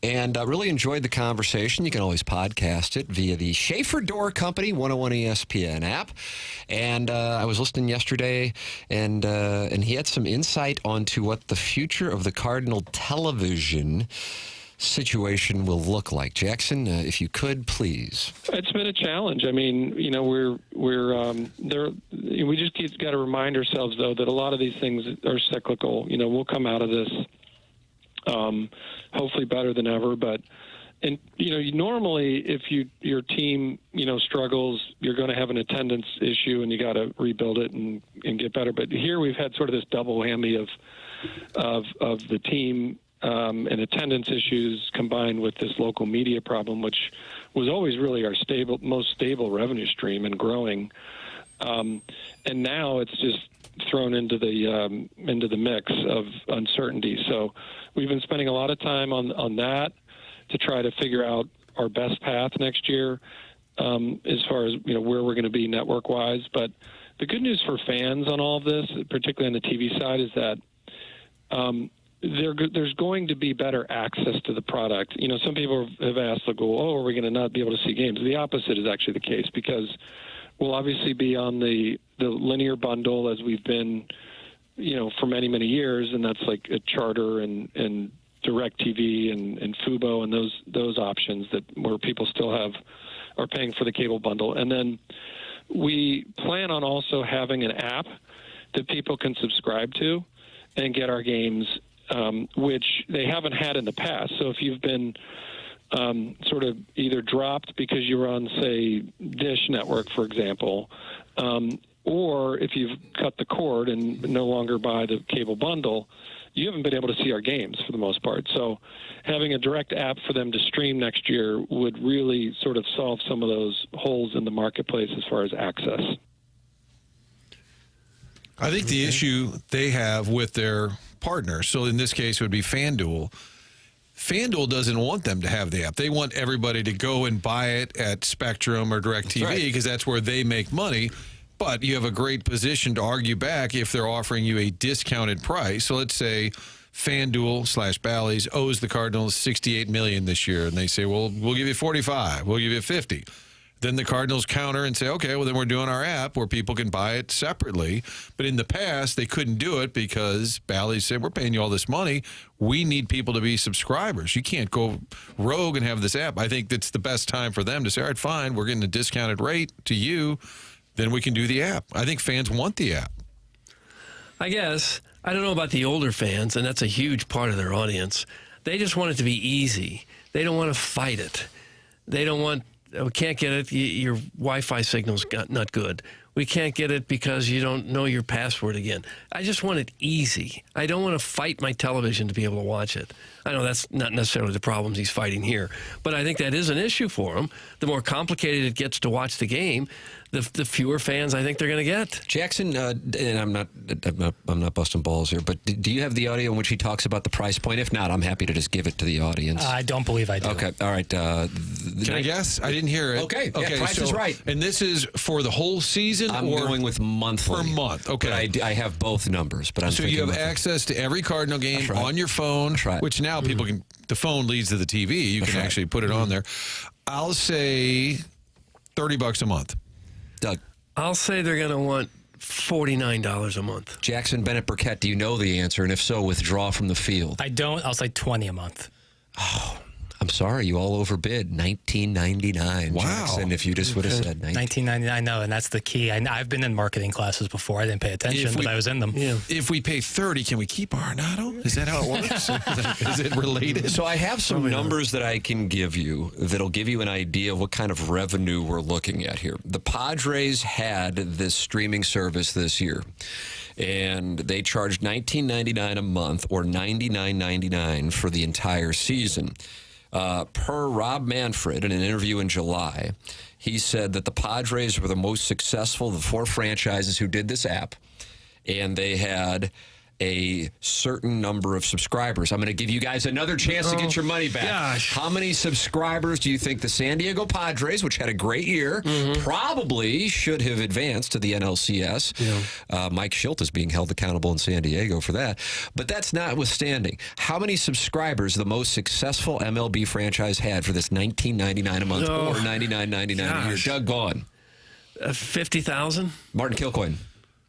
and really enjoyed the conversation. You can always podcast it via the Schaefer Door Company 101 ESPN app. And I was listening yesterday, and he had some insight onto what the future of the Cardinal television situation will look like. Jackson, if you could, please. It's been a challenge. I mean, you know, we're there. We just got to remind ourselves, though, that a lot of these things are cyclical. You know, we'll come out of this hopefully better than ever. But, and you know, normally if your team struggles, you're going to have an attendance issue, and you got to rebuild it and get better. But here we've had sort of this double whammy of the team. And attendance issues combined with this local media problem, which was always really our most stable revenue stream and growing. And now it's just thrown into the mix of uncertainty. So we've been spending a lot of time on that to try to figure out our best path next year, as far as where we're going to be network wise. But the good news for fans on all of this, particularly on the TV side, is that there's going to be better access to the product. You know, some people have asked, like, are we going to not be able to see games? The opposite is actually the case, because we'll obviously be on the linear bundle as we've been, for many, many years, and that's like a Charter and DirecTV and Fubo and those options where people still are paying for the cable bundle. And then we plan on also having an app that people can subscribe to and get our games, which they haven't had in the past. So if you've been sort of either dropped because you were on, say, Dish Network, for example, or if you've cut the cord and no longer buy the cable bundle, you haven't been able to see our games for the most part. So having a direct app for them to stream next year would really sort of solve some of those holes in the marketplace as far as access. I think the issue they have with their partner, so in this case it would be FanDuel. FanDuel doesn't want them to have the app. They want everybody to go and buy it at Spectrum or DirecTV because that's where they make money. But you have a great position to argue back if they're offering you a discounted price. So let's say FanDuel / Bally's owes the Cardinals $68 million this year, and they say, well, we'll give you 45, we'll give you 50. Then the Cardinals counter and say, okay, well, then we're doing our app where people can buy it separately. But in the past, they couldn't do it because Bally's said, we're paying you all this money. We need people to be subscribers. You can't go rogue and have this app. I think that's the best time for them to say, all right, fine, we're getting a discounted rate to you. Then we can do the app. I think fans want the app. I guess. I don't know about the older fans, and that's a huge part of their audience. They just want it to be easy. They don't want to fight it. They don't want... We can't get it. Your Wi-Fi signal's not good. We can't get it because you don't know your password again. I just want it easy. I don't want to fight my television to be able to watch it. I know that's not necessarily the problems he's fighting here, but I think that is an issue for him. The more complicated it gets to watch the game, the fewer fans I think they're going to get. Jackson, and I'm not busting balls here, but do you have the audio in which he talks about the price point? If not, I'm happy to just give it to the audience. I don't believe I do. Okay, all right. Can I guess? I didn't hear it. Okay, yeah, Price is Right. And this is for the whole season? I'm going with monthly. Per month, okay. But I have both numbers. But so you have access to every Cardinal game on your phone, which now people can, the phone leads to the TV. You can actually put it on there. I'll say $30 a month. Doug? I'll say they're going to want $49 a month. Jackson Burkett, do you know the answer? And if so, withdraw from the field. I don't. I'll say $20 a month. Oh, I'm sorry, you all overbid. $19.99. Wow. Jackson, if you just would have said $19.99. No, and that's the key. I've been in marketing classes before. I didn't pay attention, but I was in them. Yeah. If we pay $30, can we keep Arenado? Is that how it works? Is it related? So I have some numbers that I can give you that'll give you an idea of what kind of revenue we're looking at here. The Padres had this streaming service this year, and they charged $19.99 a month or $99.99 for the entire season. Per Rob Manfred, in an interview in July, he said that the Padres were the most successful of the 4 franchises who did this app, and they had a certain number of subscribers. I'm going to give you guys another chance to get your money back. Gosh. How many subscribers do you think the San Diego Padres, which had a great year, probably should have advanced to the NLCS? Yeah. Mike Schilt is being held accountable in San Diego for that. But that's notwithstanding. How many subscribers the most successful MLB franchise had for this $19.99 a month or $99.99 a year? Doug Vaughn. 50,000? Martin Kilcoyne.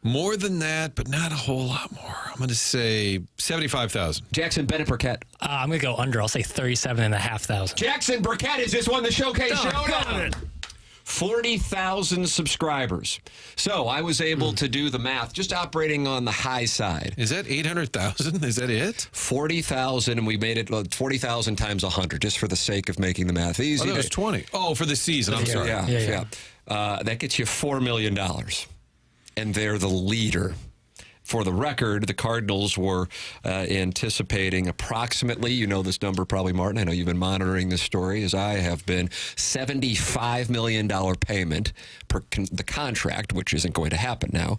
More than that, but not a whole lot more. I'm going to say 75,000. Jackson Burkett. I'm going to go under. I'll say 37,500. Jackson Burkett has just won the Showcase Showdown. 40,000 subscribers. So I was able to do the math, just operating on the high side. Is that 800,000? Is that it? 40,000, and we made it 40,000 times 100, just for the sake of making the math easy. Oh, that was 20. Oh, for the season. I'm sorry. Yeah. That gets you $4 million. And they're the leader. For the record, the Cardinals were anticipating approximately, you know this number probably, Martin, I know you've been monitoring this story as I have been, $75 million payment per the contract, which isn't going to happen now,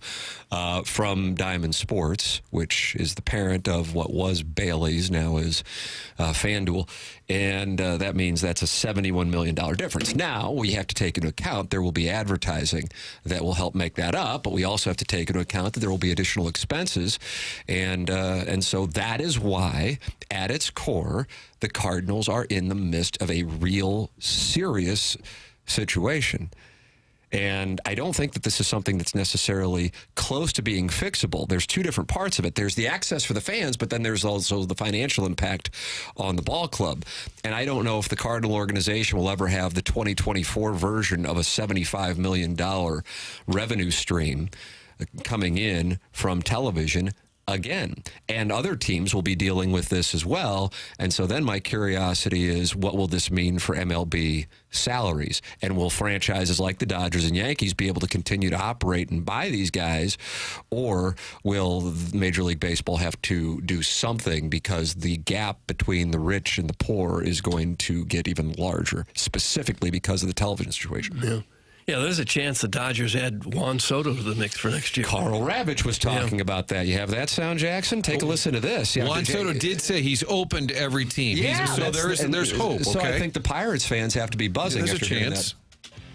from Diamond Sports, which is the parent of what was Bailey's, now is FanDuel. And that means that's a $71 million difference. Now, we have to take into account there will be advertising that will help make that up, but we also have to take into account that there will be additional expenses. And so that is why, at its core, the Cardinals are in the midst of a real serious situation. And I don't think that this is something that's necessarily close to being fixable. There's 2 different parts of it. There's the access for the fans, but then there's also the financial impact on the ball club. And I don't know if the Cardinal organization will ever have the 2024 version of a $75 million revenue stream coming in from television again. And other teams will be dealing with this as well. And so then my curiosity is, what will this mean for MLB salaries? And will franchises like the Dodgers and Yankees be able to continue to operate and buy these guys? Or will Major League Baseball have to do something because the gap between the rich and the poor is going to get even larger, specifically because of the television situation? Yeah. Yeah, there's a chance the Dodgers add Juan Soto to the mix for next year. Carl Ravitch was talking about that. You have that sound, Jackson? Take a listen to this. Yeah, Juan Soto did say he's open to every team. Yeah, so there's hope. So okay? I think the Pirates fans have to be buzzing. There's after a chance.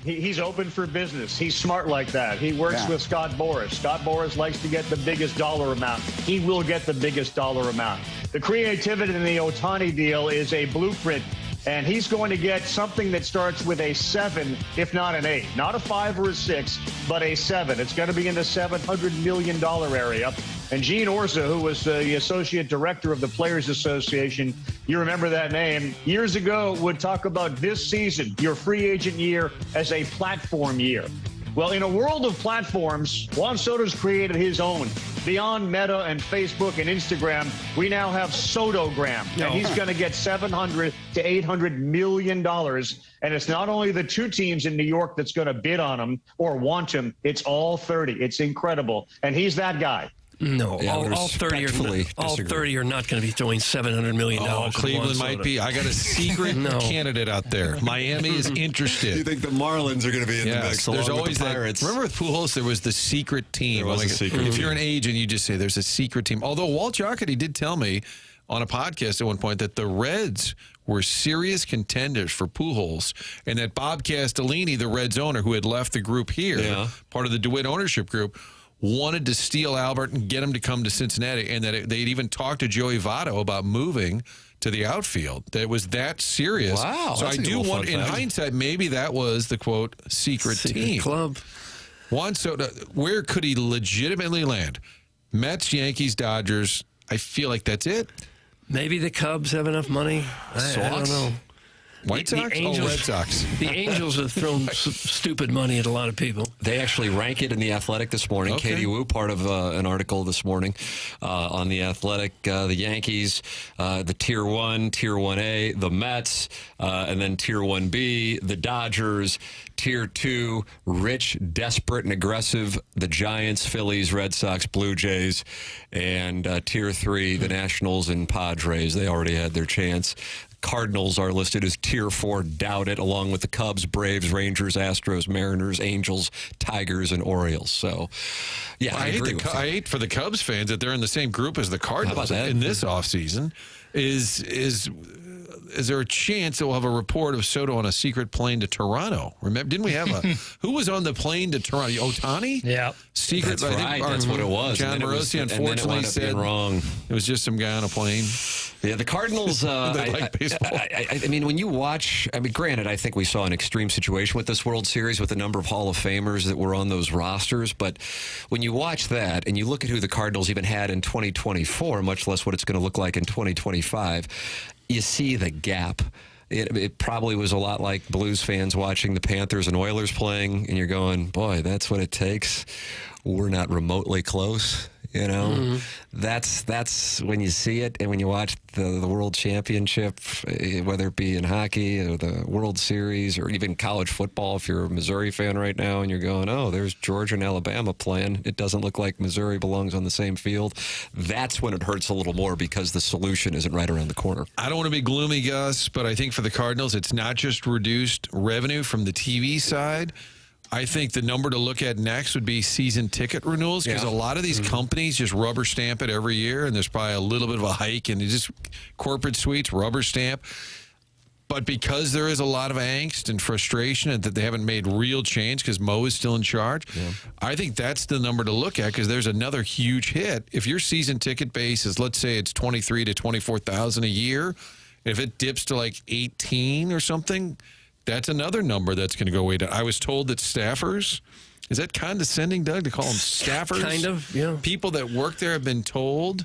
He's open for business. He's smart like that. He works with Scott Boras. Scott Boras likes to get the biggest dollar amount. He will get the biggest dollar amount. The creativity in the Ohtani deal is a blueprint. And he's going to get something that starts with a 7, if not an 8. Not a 5 or a 6, but a 7. It's going to be in the $700 million area. And Gene Orza, who was the associate director of the Players Association, you remember that name, years ago would talk about this season, your free agent year, as a platform year. Well, in a world of platforms, Juan Soto's created his own. Beyond Meta and Facebook and Instagram, we now have Sotogram, and he's going to get $700 to $800 million. And it's not only the 2 teams in New York that's going to bid on him or want him. It's all 30. It's incredible. And he's that guy. No, all 30 are not going to be throwing $700 million. Oh, Cleveland might be. I got a secret candidate out there. Miami is interested. You think the Marlins are going to be in the mix? There's always the Pirates. Remember with Pujols, there was the secret team. If you're an agent, you just say there's a secret team. Although Walt Jocketty did tell me on a podcast at one point that the Reds were serious contenders for Pujols, and that Bob Castellini, the Reds owner who had left the group here, part of the DeWitt ownership group, wanted to steal Albert and get him to come to Cincinnati, and that they'd even talked to Joey Votto about moving to the outfield. That it was that serious. Wow. So I do want, in hindsight, maybe that was the, quote, secret team. Club. Juan Soto, where could he legitimately land? Mets, Yankees, Dodgers. I feel like that's it. Maybe the Cubs have enough money. I don't know. White Sox? Red Sox. The Angels have thrown stupid money at a lot of people. They actually rank it in The Athletic this morning. Okay. Katie Wu, part of an article this morning on The Athletic. The Yankees, the Tier 1, Tier 1A, the Mets, and then Tier 1B, the Dodgers, Tier 2, rich, desperate, and aggressive, the Giants, Phillies, Red Sox, Blue Jays, and Tier 3, the Nationals and Padres. They already had their chance. Cardinals are listed as Tier 4, doubt it, along with the Cubs, Braves, Rangers, Astros, Mariners, Angels, Tigers, and Orioles. So, yeah, I agree with I hate for the Cubs fans that they're in the same group as the Cardinals in this offseason. Is there a chance that we'll have a report of Soto on a secret plane to Toronto? Remember, didn't we have who was on the plane to Toronto? Ohtani? Yeah. Secret. That's right. That's what it was. John Morosi unfortunately said wrong. It was just some guy on a plane. Yeah, the Cardinals. They like baseball. I mean, when you watch, granted, I think we saw an extreme situation with this World Series with a number of Hall of Famers that were on those rosters. But when you watch that and you look at who the Cardinals even had in 2024, much less what it's going to look like in 2025, you see the gap. It probably was a lot like Blues fans watching the Panthers and Oilers playing, and you're going, boy, that's what it takes. We're not remotely close. You know, that's when you see it, and when you watch the World Championship, whether it be in hockey or the World Series or even college football, if you're a Missouri fan right now and you're going, oh, there's Georgia and Alabama playing. It doesn't look like Missouri belongs on the same field. That's when it hurts a little more because the solution isn't right around the corner. I don't want to be gloomy, Gus, but I think for the Cardinals, it's not just reduced revenue from the TV side. I think the number to look at next would be season ticket renewals, because a lot of these companies just rubber stamp it every year, and there's probably a little bit of a hike, and it's just corporate suites, rubber stamp. But because there is a lot of angst and frustration and that they haven't made real change because Mo is still in charge, I think that's the number to look at, because there's another huge hit. If your season ticket base is, let's say it's 23 to 24,000 a year, if it dips to like 18 or something, that's another number that's going to go way down. I was told that staffers, is that condescending, Doug, to call them staffers? Kind of, yeah. People that work there have been told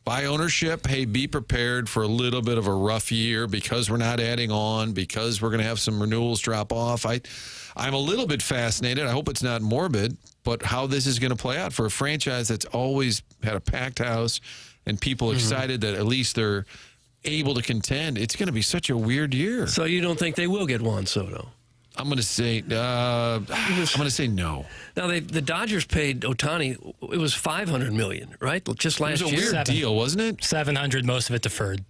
by ownership, hey, be prepared for a little bit of a rough year because we're not adding on, because we're going to have some renewals drop off. I'm a little bit fascinated. I hope it's not morbid, but how this is going to play out for a franchise that's always had a packed house and people excited that at least they're able to contend. It's going to be such a weird year. So you don't think they will get Juan Soto? I'm going to say no. Now the Dodgers paid Ohtani. It was $500 million, right? Just last year. It was a weird deal, wasn't it? $700, most of it deferred.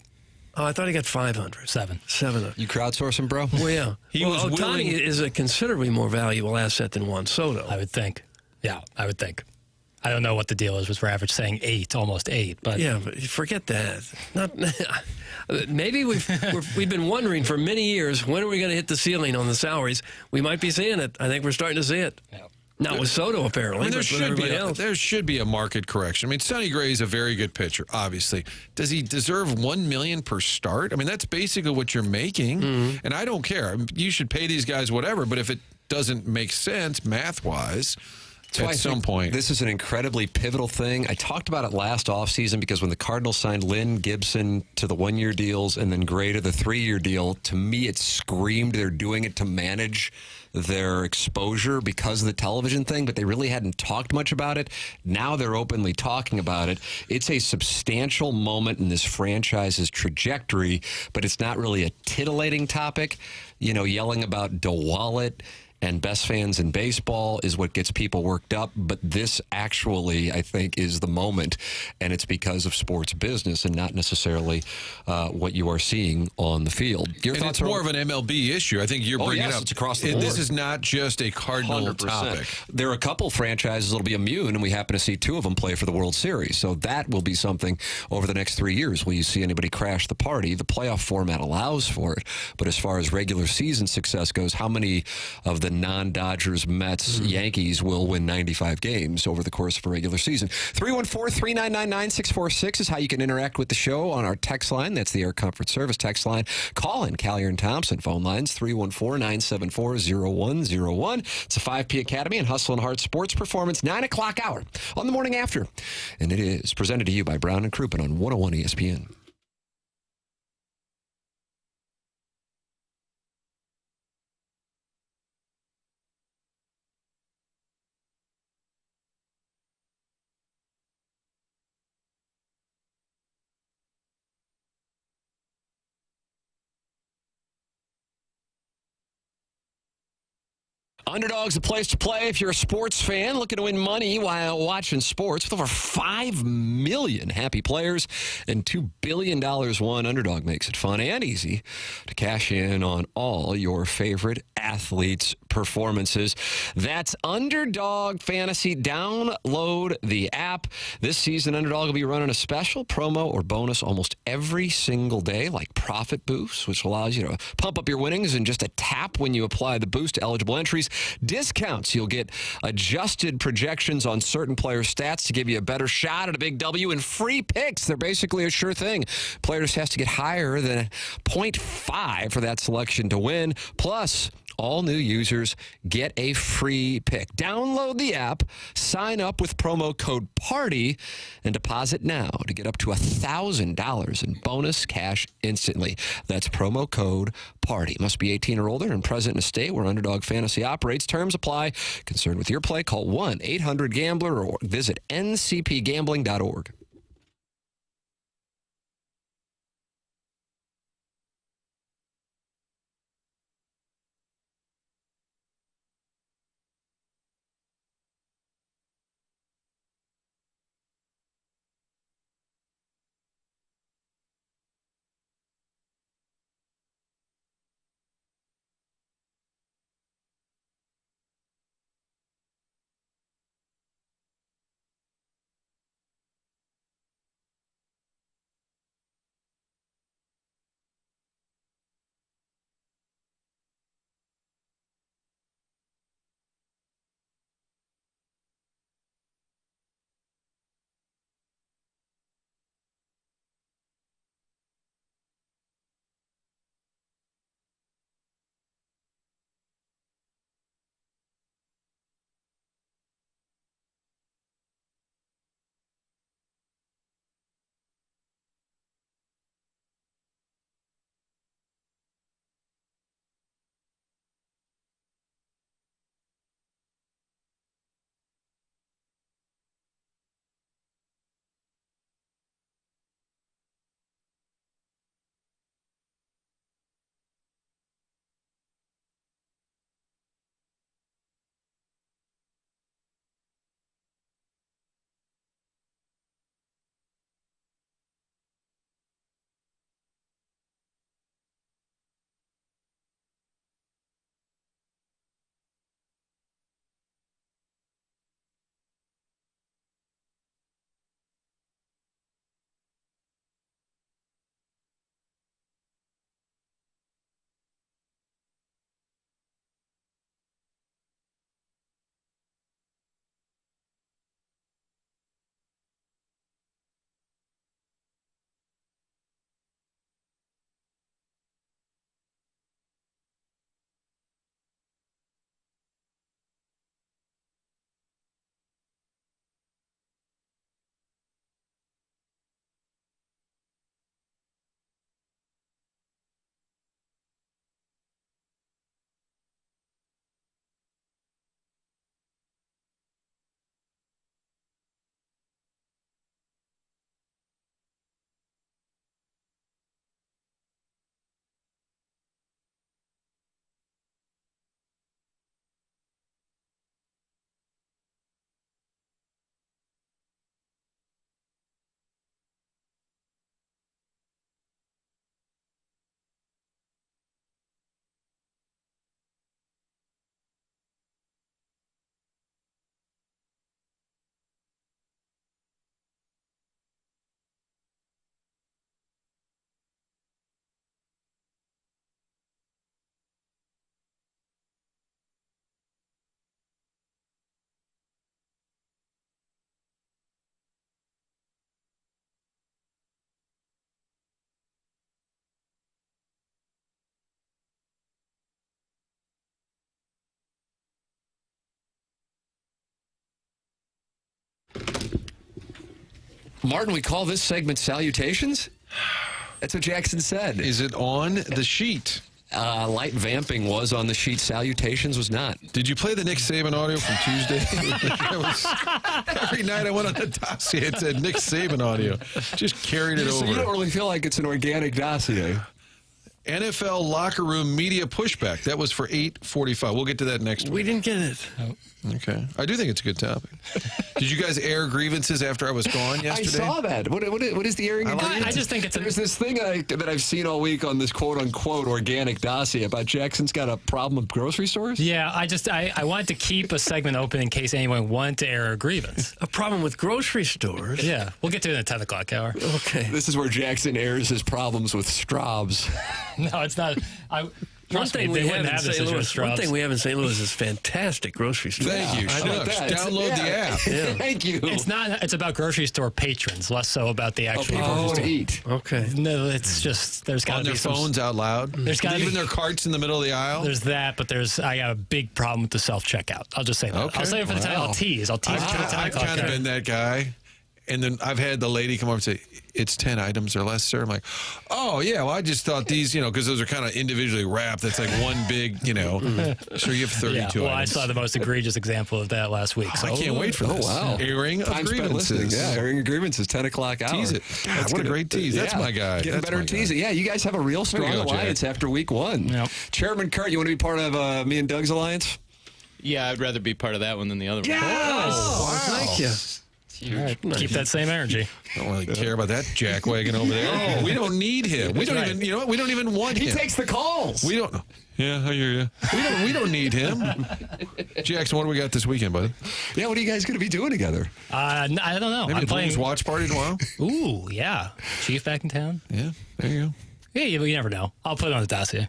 Oh, I thought he got $500. $700. You crowdsourcing, bro? Well, yeah. Ohtani is a considerably more valuable asset than Juan Soto. I would think. Yeah, I would think. I don't know what the deal is with Ravage saying 8, almost 8, but yeah, but forget that. Maybe we've been wondering for many years, when are we going to hit the ceiling on the salaries? We might be seeing it. I think we're starting to see it. Yeah. Not with Soto, apparently. There should be a market correction. I mean, Sonny Gray is a very good pitcher, obviously. Does he deserve $1 million per start? I mean, that's basically what you're making, and I don't care. You should pay these guys whatever, but if it doesn't make sense math-wise, at some point. This is an incredibly pivotal thing. I talked about it last offseason because when the Cardinals signed Lynn Gibson to the 1-year deals and then Gray to the 3-year deal, to me it screamed they're doing it to manage their exposure because of the television thing, but they really hadn't talked much about it. Now they're openly talking about it. It's a substantial moment in this franchise's trajectory, but it's not really a titillating topic. You know, yelling about DeWallet and best fans in baseball is what gets people worked up. But this actually, I think, is the moment, and it's because of sports business and not necessarily what you are seeing on the field. Your thoughts are more of an MLB issue. I think you're bringing it up. It's across the board. This is not just a Cardinal topic. There are a couple franchises that'll be immune, and we happen to see 2 of them play for the World Series. So that will be something over the next 3 years. Will you see anybody crash the party? The playoff format allows for it. But as far as regular season success goes, how many of the non-Dodgers, Mets, Yankees will win 95 games over the course of a regular season? 314-399-9646 is how you can interact with the show on our text line. That's the Air Comfort Service text line. Call in Callier and Thompson. Phone lines 314-974-0101. It's a 5P Academy and Hustle and Heart Sports Performance 9 o'clock hour on the morning after. And it is presented to you by Brown and Crouppen on 101 ESPN. Underdog's a place to play if you're a sports fan looking to win money while watching sports. With over 5 million happy players and $2 billion won, Underdog makes it fun and easy to cash in on all your favorite athletes' performances. That's Underdog Fantasy. Download the app. This season, Underdog will be running a special promo or bonus almost every single day, like Profit Boost, which allows you to pump up your winnings in just a tap when you apply the boost to eligible entries. Discounts. You'll get adjusted projections on certain players' stats to give you a better shot at a big W, and free picks. They're basically a sure thing. Players has to get higher than 0.5 for that selection to win. Plus, all new users get a free pick. Download the app, sign up with promo code PARTY, and deposit now to get up to $1,000 in bonus cash instantly. That's promo code PARTY. Must be 18 or older and present in a state where Underdog Fantasy operates. Terms apply. Concerned with your play, call 1-800-GAMBLER or visit ncpgambling.org. Martin, we call this segment Salutations? That's what Jackson said. Is it on the sheet? Light vamping was on the sheet. Salutations was not. Did you play the Nick Saban audio from Tuesday? Every night I went on the dossier, it said Nick Saban audio. Just carried it over. So you don't really feel like it's an organic dossier. NFL locker room media pushback. That was for 8:45. We'll get to that next week. We didn't get it. Okay. I do think it's a good topic. Did you guys air grievances after I was gone yesterday? I saw that. What is the airing of grievances? I just think There's this thing that I've seen all week on this quote-unquote organic dossier about Jackson's got a problem with grocery stores. Yeah, I wanted to keep a segment open in case anyone wanted to air a grievance. A problem with grocery stores? Yeah, we'll get to it in the 10 o'clock hour. Okay. This is where Jackson airs his problems with Straubs. No, it's not. One thing we have in St. Louis is fantastic grocery stores. Thank you, Schnooks. Download the app. Yeah. Thank you. It's not. It's about grocery store patrons, less so about the actual grocery store. Eat. Okay. No, it's just there's got on to their be some, phones out loud. There's got leaving their carts in the middle of the aisle. There's that, but I got a big problem with the self checkout. I'll just say that. Okay. I'll say it for the time. I'll tease. I've kind of been that guy. And then I've had the lady come over and say, it's 10 items or less, sir. I'm like, oh, yeah, well, I just thought these, because those are kind of individually wrapped. That's like one big, Sure, you have 32 items. Well, I saw the most egregious example of that last week. So I can't wait for this. Wow. Airing of grievances. Yeah, airing of grievances, 10 o'clock hour. Tease it. God, what a great tease. That's my guy. Getting better at teasing. Yeah, you guys have a real strong alliance after week one. Yep. Chairman Kurt, you want to be part of me and Doug's alliance? Yeah, I'd rather be part of that one than the other one. Yes! Oh, wow. Thank you. Right. Keep that same energy. I don't really care about that jackwagon over there. No, we don't need him. We don't even. You know what? We don't even want him. He takes the calls. We don't. Yeah, I hear you. We don't need him. Jackson, what do we got this weekend, buddy? Yeah, what are you guys going to be doing together? I don't know. Maybe I'm a playing Blues watch party tomorrow. Ooh, yeah. Chief back in town. Yeah, there you go. Yeah, you never know. I'll put it on the dossier.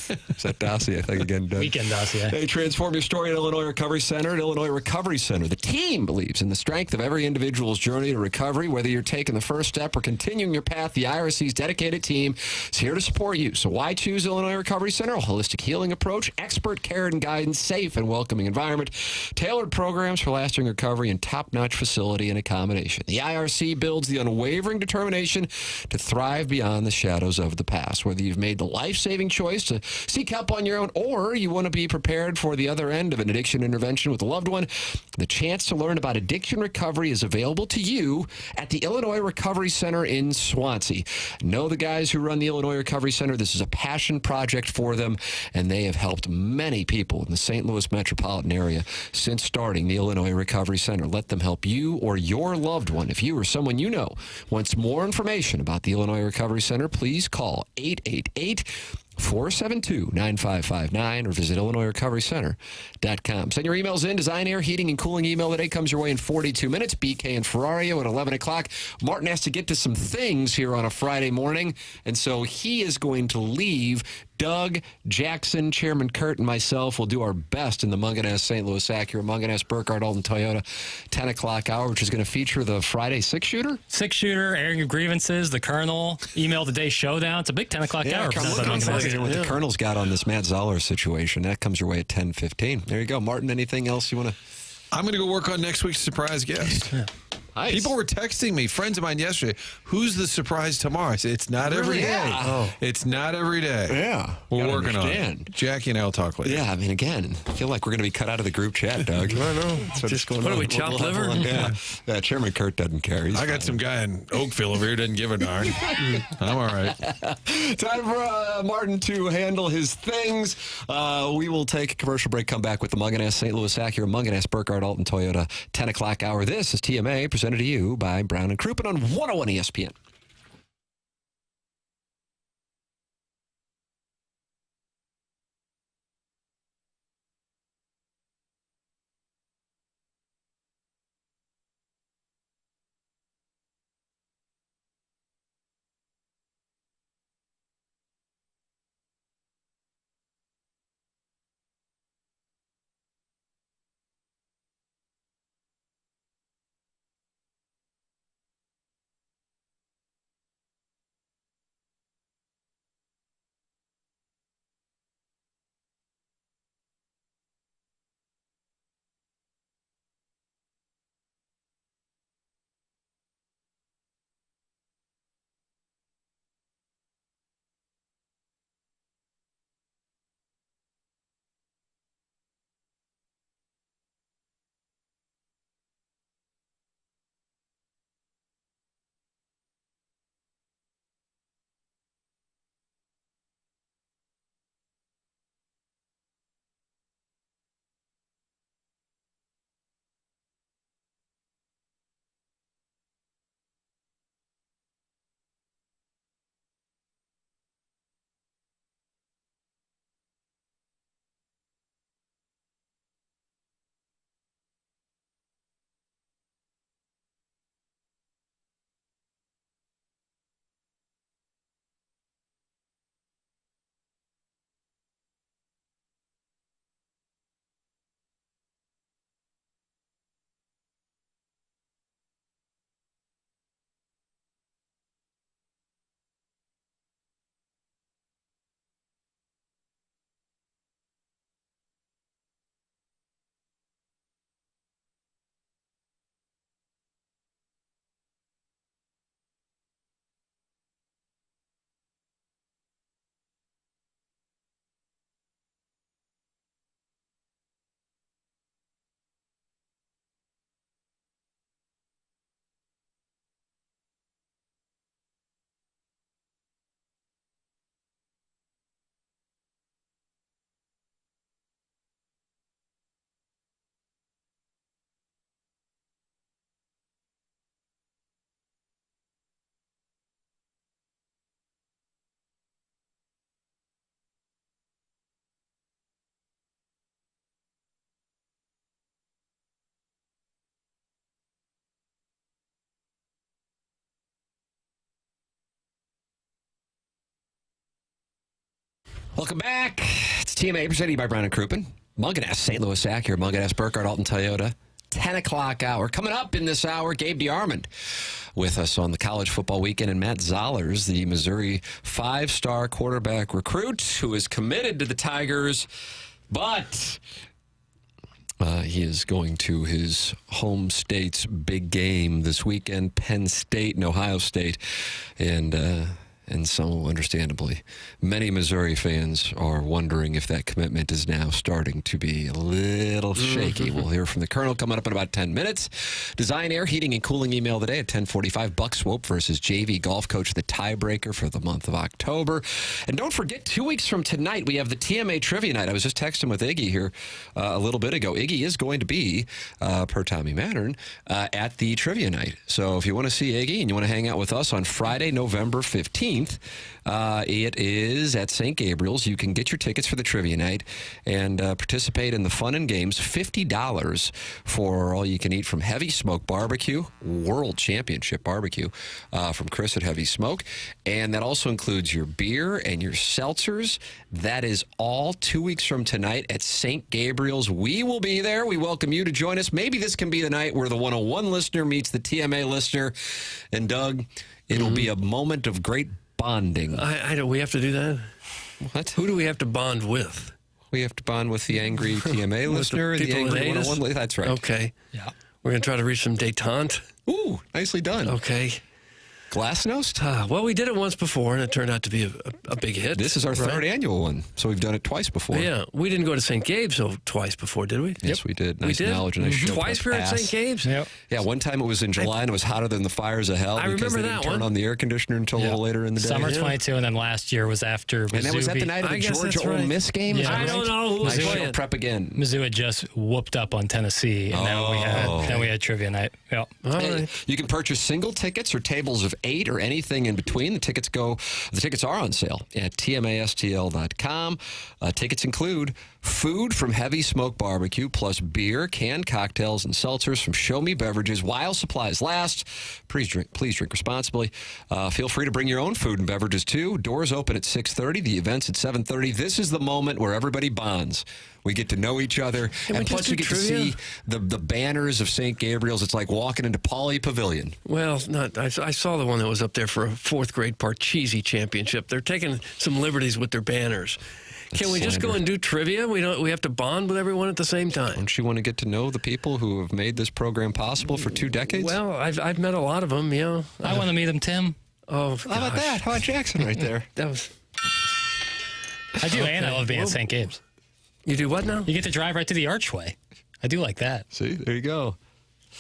Is that dossier? I think again, Doug. Weekend dossier. Hey, transform your story at Illinois Recovery Center. At Illinois Recovery Center, the team believes in the strength of every individual's journey to recovery. Whether you're taking the first step or continuing your path, the IRC's dedicated team is here to support you. So why choose Illinois Recovery Center? A holistic healing approach, expert care and guidance, safe and welcoming environment, tailored programs for lasting recovery, and top-notch facility and accommodation. The IRC builds the unwavering determination to thrive beyond the shadows of the past. Whether you've made the life-saving choice to seek help on your own, or you want to be prepared for the other end of an addiction intervention with a loved one, the chance to learn about addiction recovery is available to you at the Illinois Recovery Center in Swansea. Know the guys who run the Illinois Recovery Center. This is a passion project for them, and they have helped many people in the St. Louis metropolitan area since starting the Illinois Recovery Center. Let them help you or your loved one. If you or someone you know wants more information about the Illinois Recovery Center, please call 888-472-9559 or visit IllinoisRecoveryCenter.com. Send your emails in. Design, Air, Heating, and Cooling email today comes your way in 42 minutes. BK and Ferrario at 11 o'clock. Martin has to get to some things here on a Friday morning, and so he is going to leave. Doug, Jackson, Chairman Kurt, and myself will do our best in the Mongan St. Louis Acura, Mongan Burkett, Alton Toyota 10 o'clock hour, which is going to feature the Friday six-shooter. Six-shooter, airing of grievances, the Colonel, email the day showdown. It's a big 10 o'clock hour. What the Colonel's got on this Matt Zoller situation. That comes your way at 10:15. There you go. Martin, anything else you want to? I'm going to go work on next week's surprise guest. Nice. People were texting me, friends of mine yesterday, who's the surprise tomorrow? I said, it's not every day. Yeah. Oh. It's not every day. Yeah. We're working on it. Jackie and I will talk later. Yeah, I mean, again, I feel like we're going to be cut out of the group chat, Doug. I know. Just going what on. are we, chopped liver? Yeah. Chairman Kurt doesn't care. I got some guy in Oakville over here who doesn't give a darn. I'm all right. Time for Martin to handle his things. We will take a commercial break, come back with the Mongan St. Louis Acura, Mongan Burkett, Alton Toyota 10 o'clock hour. This is TMA, presented to you by Brown and Crouppen on 101 ESPN. Welcome back. It's TMA presented by Brown and Crouppen. Mongan, St. Louis Acura, Mongan, Burkett, Alton Toyota. 10 o'clock hour. Coming up in this hour, Gabe DeArmond with us on the college football weekend, and Matt Zollers, the Missouri 5-star quarterback recruit who is committed to the Tigers, but he is going to his home state's big game this weekend, Penn State and Ohio State, and so, understandably, many Missouri fans are wondering if that commitment is now starting to be a little shaky. We'll hear from the Colonel coming up in about 10 minutes. Design Air Heating and Cooling email today at 10:45. Buck Swope versus JV golf coach, the tiebreaker for the month of October. And don't forget, 2 weeks from tonight, we have the TMA Trivia Night. I was just texting with Iggy here a little bit ago. Iggy is going to be, per Tommy Mattern, at the Trivia Night. So if you want to see Iggy and you want to hang out with us on Friday, November 15th, it is at St. Gabriel's. You can get your tickets for the Trivia Night and participate in the fun and games. $50 for all you can eat from Heavy Smoke Barbecue, World Championship Barbecue from Chris at Heavy Smoke. And that also includes your beer and your seltzers. That is all 2 weeks from tonight at St. Gabriel's. We will be there. We welcome you to join us. Maybe this can be the night where the 101 listener meets the TMA listener. And Doug, it'll be a moment of great bonding. I don't. We have to do that? What? Who do we have to bond with? We have to bond with the angry TMA listener and the angry 101. That's right. Okay. Yeah. We're going to try to reach some détente. Ooh, nicely done. Okay. Glasnost? Well, we did it once before, and it turned out to be a big hit. This is our third annual one, so we've done it twice before. Yeah, we didn't go to St. Gabe's twice before, did we? Yes, we did. Nice we did? knowledge and nice show. Twice we were at St. Gabe's? Yep. Yeah, one time it was in July and it was hotter than the fires of hell because they didn't turn on the air conditioner until a little later in the day. Summer 22, and then last year was after Mizzou. And that was at the night of the Georgia Ole Miss game? Yeah, I don't know who was playing. Prep again. Mizzou had just whooped up on Tennessee, and then we had trivia night. Yep. All right. You can purchase single tickets or tables of 8 or anything in between. The tickets are on sale at tmastl.com. Tickets include food from Heavy Smoke Barbecue, plus beer, canned cocktails, and seltzers from Show Me Beverages while supplies last. Please drink responsibly. Feel free to bring your own food and beverages, too. Doors open at 6:30. The event's at 7:30. This is the moment where everybody bonds. We get to know each other. And plus, we get to see the banners of St. Gabriel's. It's like walking into Pauley Pavilion. Well, I saw the one that was up there for a fourth grade Parcheesi championship. They're taking some liberties with their banners. Can we just go and do trivia? We have to bond with everyone at the same time. Don't you want to get to know the people who have made this program possible for 2 decades? Well, I've met a lot of them, yeah. I want to meet them, Tim. Oh, how about that? How about Jackson right there? That was... I do, and I love being at St. Gabe's. You do what now? You get to drive right to the archway. I do like that. See, there you go.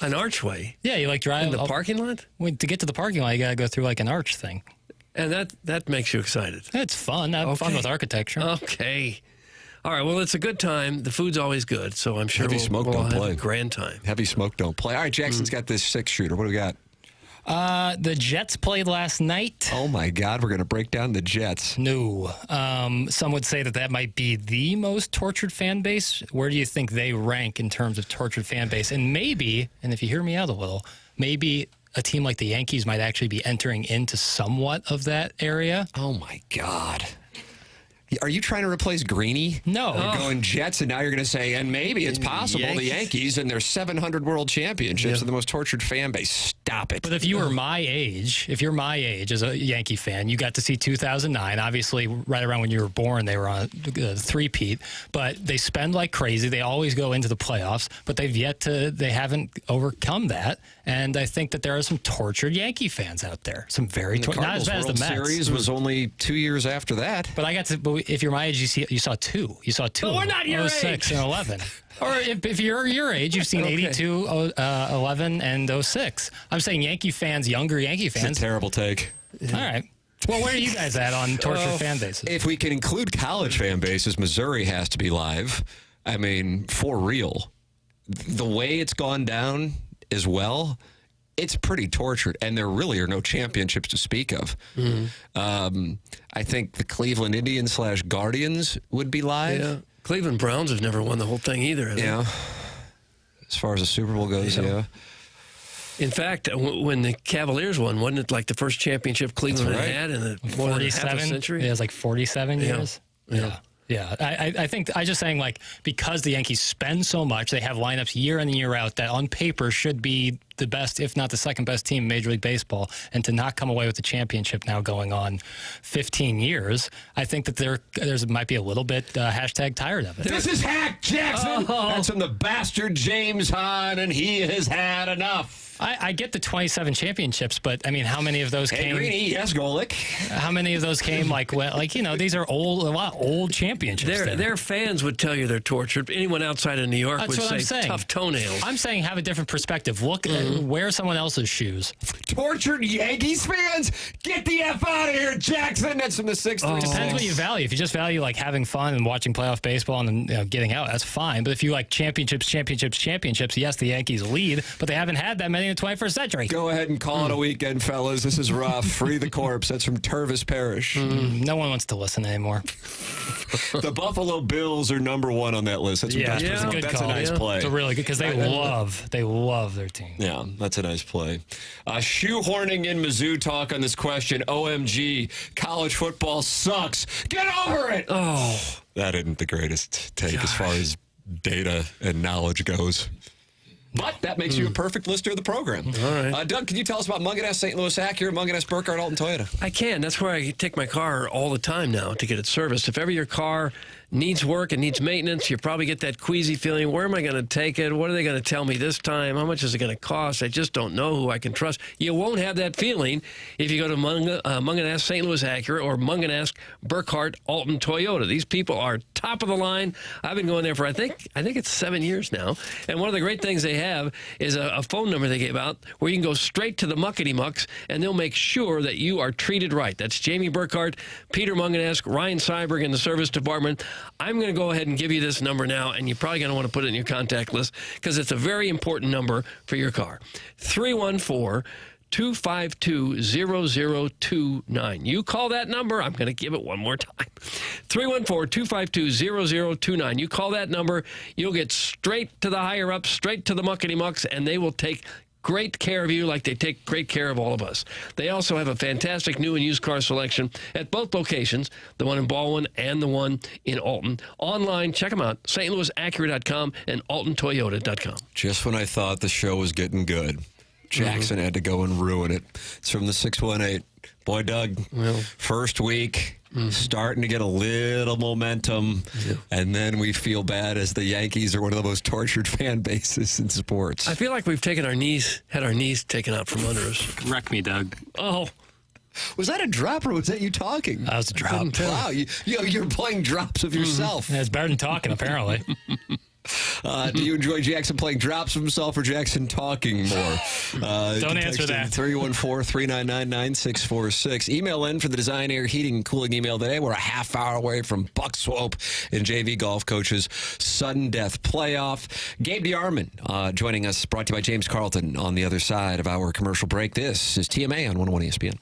An archway? Yeah, you like drive in the parking lot? To get to the parking lot, you got to go through like an arch thing. And that makes you excited. It's fun. I have fun with architecture. Okay. All right. Well, it's a good time. The food's always good, so I'm sure Heavy Smoke we'll don't have play. a grand time. Heavy Smoke don't play. All right, Jackson's got this 6-shooter. What do we got? The Jets played last night. Oh, my God. We're going to break down the Jets. No. Some would say that might be the most tortured fan base. Where do you think they rank in terms of tortured fan base? And maybe, and if you hear me out a little, maybe a team like the Yankees might actually be entering into somewhat of that area. Oh, my God. Are you trying to replace Greeny? No. You're going Jets, and now you're going to say, and maybe it's possible the Yankees and their 700 World Championships are the most tortured fan base. Stop it. But if you were my age, as a Yankee fan, you got to see 2009. Obviously, right around when you were born, they were on a three-peat. But they spend like crazy. They always go into the playoffs, but they haven't overcome that. And I think that there are some tortured Yankee fans out there. Some very tortured. Not as bad as the Mets. Series was only 2 years after that. But if you're my age, you saw two. You saw two. But we're not your 06 age. and 11. Or if you're your age, you've seen 82, 11, and 06. I'm saying younger Yankee fans. It's a terrible take. All right. Well, where are you guys at on tortured fan bases? If we can include college fan bases, Missouri has to be live. I mean, for real. The way it's gone down as well, it's pretty tortured, and there really are no championships to speak of. I think the Cleveland Indians / Guardians would be live. Yeah. Cleveland Browns have never won the whole thing either. Yeah. As far as the Super Bowl goes, yeah. In fact, when the Cavaliers won, wasn't it like the first championship Cleveland had in more than half a century? Yeah, it was like 47 years. Yeah. Yeah, I think I just saying, like, because the Yankees spend so much, they have lineups year in and year out that on paper should be the best, if not the second best team in Major League Baseball, and to not come away with the championship now going on 15 years, I think that there's might be a little bit hashtag tired of it. This is Hack Jackson. Oh. That's from the bastard James Hahn, and he has had enough. I get the 27 championships, but I mean, how many of those came? Greeny, yes, Golick. How many of those came these are a lot old championships. Their fans would tell you they're tortured. Anyone outside of New York That's would what I'm say saying. tough toenails. I'm saying have a different perspective. Look, wear someone else's shoes. Tortured Yankees fans, get the F out of here, Jackson. That's from the 6-3. Depends what you value. If you just value like having fun and watching playoff baseball and then getting out, that's fine. But if you like championships, yes, the Yankees lead, but they haven't had that many in the 21st century. Go ahead and call it a weekend, fellas. This is rough. Free the corpse. That's from Tervis Parish. No one wants to listen anymore. The Buffalo Bills are number one on that list. That's Good that's call. a nice play. It's a really good because they love their team. Yeah, that's a nice play. Shoehorning in Mizzou talk on this question. OMG, college football sucks. Get over it. Oh, that isn't the greatest take as far as data and knowledge goes. But that makes you a perfect listener of the program. All right. Doug, can you tell us about Mongan St. Louis Acura, Mongan Burkett, Alton Toyota? I can. That's where I take my car all the time now to get it serviced. If ever your car needs work and needs maintenance, you probably get that queasy feeling, where am I going to take it? What are they going to tell me this time? How much is it going to cost? I just don't know who I can trust. You won't have that feeling if you go to Mongan St. Louis Acura or Mongan Burkett Alton Toyota. These people are top of the line. I've been going there for, I think it's 7 years now. And one of the great things they have is a phone number they gave out where you can go straight to the muckety mucks and they'll make sure that you are treated right. That's Jamie Burkett, Peter Mongan, Ryan Seiberg in the service department. I'm going to go ahead and give you this number now, and you're probably going to want to put it in your contact list because it's a very important number for your car. 314-252-0029. You call that number. I'm going to give it one more time. 314-252-0029. You call that number. You'll get straight to the higher ups, straight to the muckety mucks, and they will take great care of you like they take great care of all of us. They also have a fantastic new and used car selection at both locations, the one in Baldwin and the one in Alton. Online, check them out, stlouisacura.com and altontoyota.com. Just when I thought the show was getting good, Jackson had to go and ruin it. It's from the 618. Boy, Doug, first week, starting to get a little momentum, and then we feel bad as the Yankees are one of the most tortured fan bases in sports. I feel like we've had our knees taken out from under us. Wreck me, Doug. Oh. Was that a drop or was that you talking? That was a drop. Wow, you're playing drops of yourself. Yeah, it's better than talking, apparently. Do you enjoy Jackson playing drops of himself or Jackson talking more? Don't answer that. 314-399-9646. Email in for the Design Air Heating and Cooling email today. We're a half hour away from Buck Swope and JV Golf Coach's sudden death playoff. Gabe DeArmond joining us, brought to you by James Carlton on the other side of our commercial break. This is TMA on 101 ESPN.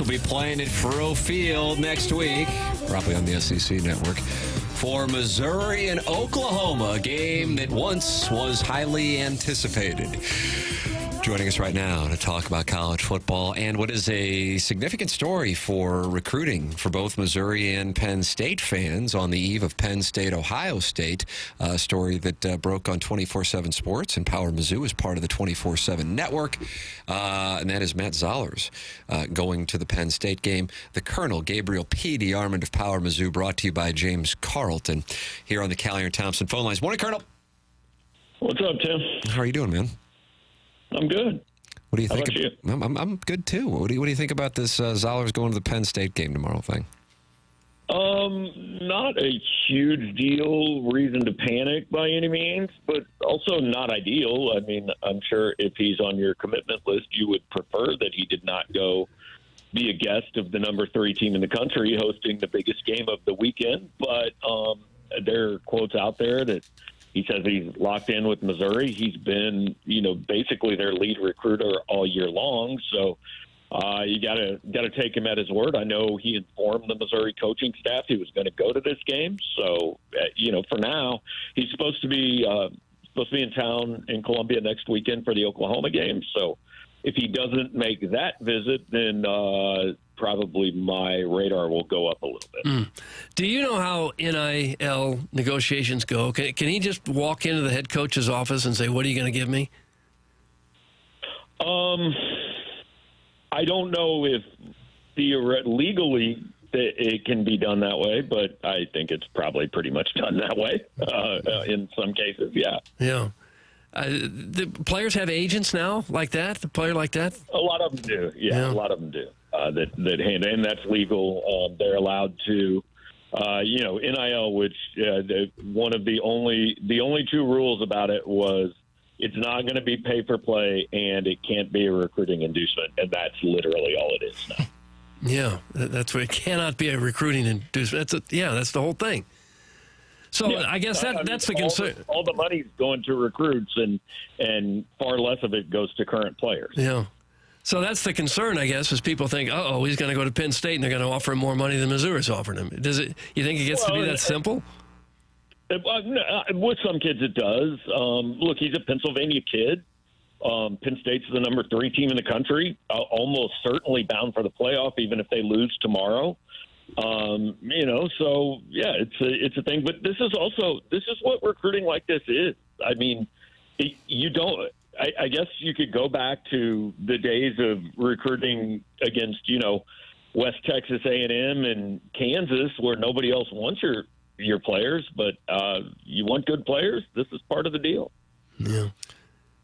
will be playing at Faroe Field next week, probably on the SEC network, for Missouri and Oklahoma, a game that once was highly anticipated. Joining us right now to talk about college football and what is a significant story for recruiting for both Missouri and Penn State fans on the eve of Penn State-Ohio State, a story that broke on 24/7 Sports, and Power Mizzou is part of the 24/7 network, and that is Matt Zollers going to the Penn State game. The Colonel, Gabriel P. DeArmond of Power Mizzou, brought to you by James Carlton here on the Callier Thompson phone lines. Morning, Colonel. What's up, Tim? How are you doing, man? I'm good. What do you think? How about you? I'm good too. What do you think about this Zollers going to the Penn State game tomorrow thing? Not a huge deal, reason to panic by any means, but also not ideal. I mean, I'm sure if he's on your commitment list, you would prefer that he did not go be a guest of the number 3 team in the country hosting the biggest game of the weekend. But there are quotes out there that he says he's locked in with Missouri. He's been, basically their lead recruiter all year long. So you got to take him at his word. I know he informed the Missouri coaching staff he was going to go to this game. So, for now, he's supposed to be in town in Columbia next weekend for the Oklahoma game. So if he doesn't make that visit, then probably my radar will go up a little bit. Do you know how NIL negotiations go? Can he just walk into the head coach's office and say, "What are you going to give me"? I don't know if legally it can be done that way, but I think it's probably pretty much done that way in some cases. Yeah. Yeah. The players have agents now like that? The player like that? A lot of them do. Yeah. A lot of them do. That handle, and that's legal. They're allowed to, NIL, which one of the only 2 rules about it was it's not going to be pay for play and it can't be a recruiting inducement, and that's literally all it is now. Yeah, that's what it cannot be a recruiting inducement. That's the whole thing. So yeah, I guess that's the concern. All the money's going to recruits, and far less of it goes to current players. Yeah. So that's the concern, I guess, is people think, he's going to go to Penn State and they're going to offer him more money than Missouri's offering him. You think it gets to be that simple? With some kids it does. Look, he's a Pennsylvania kid. Penn State's the number 3 team in the country, almost certainly bound for the playoff, even if they lose tomorrow. So yeah, it's a thing. But this is what recruiting like this is. I mean, I guess you could go back to the days of recruiting against, West Texas A&M and Kansas, where nobody else wants your players, but you want good players. This is part of the deal. Yeah.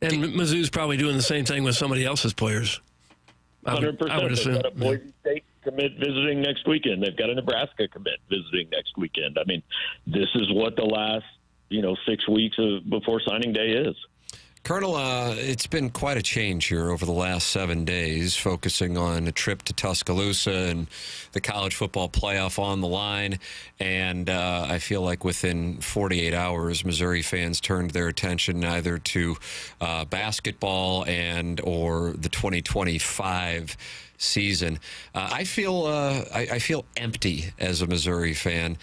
And Mizzou's probably doing the same thing with somebody else's players. 100%. I would assume. They've got a Boise State commit visiting next weekend. They've got a Nebraska commit visiting next weekend. I mean, this is what the last, 6 weeks before signing day is. Colonel, it's been quite a change here over the last 7 days, focusing on a trip to Tuscaloosa and the college football playoff on the line. And I feel like within 48 hours, Missouri fans turned their attention either to basketball and or the 2025 season. I feel empty as a Missouri fan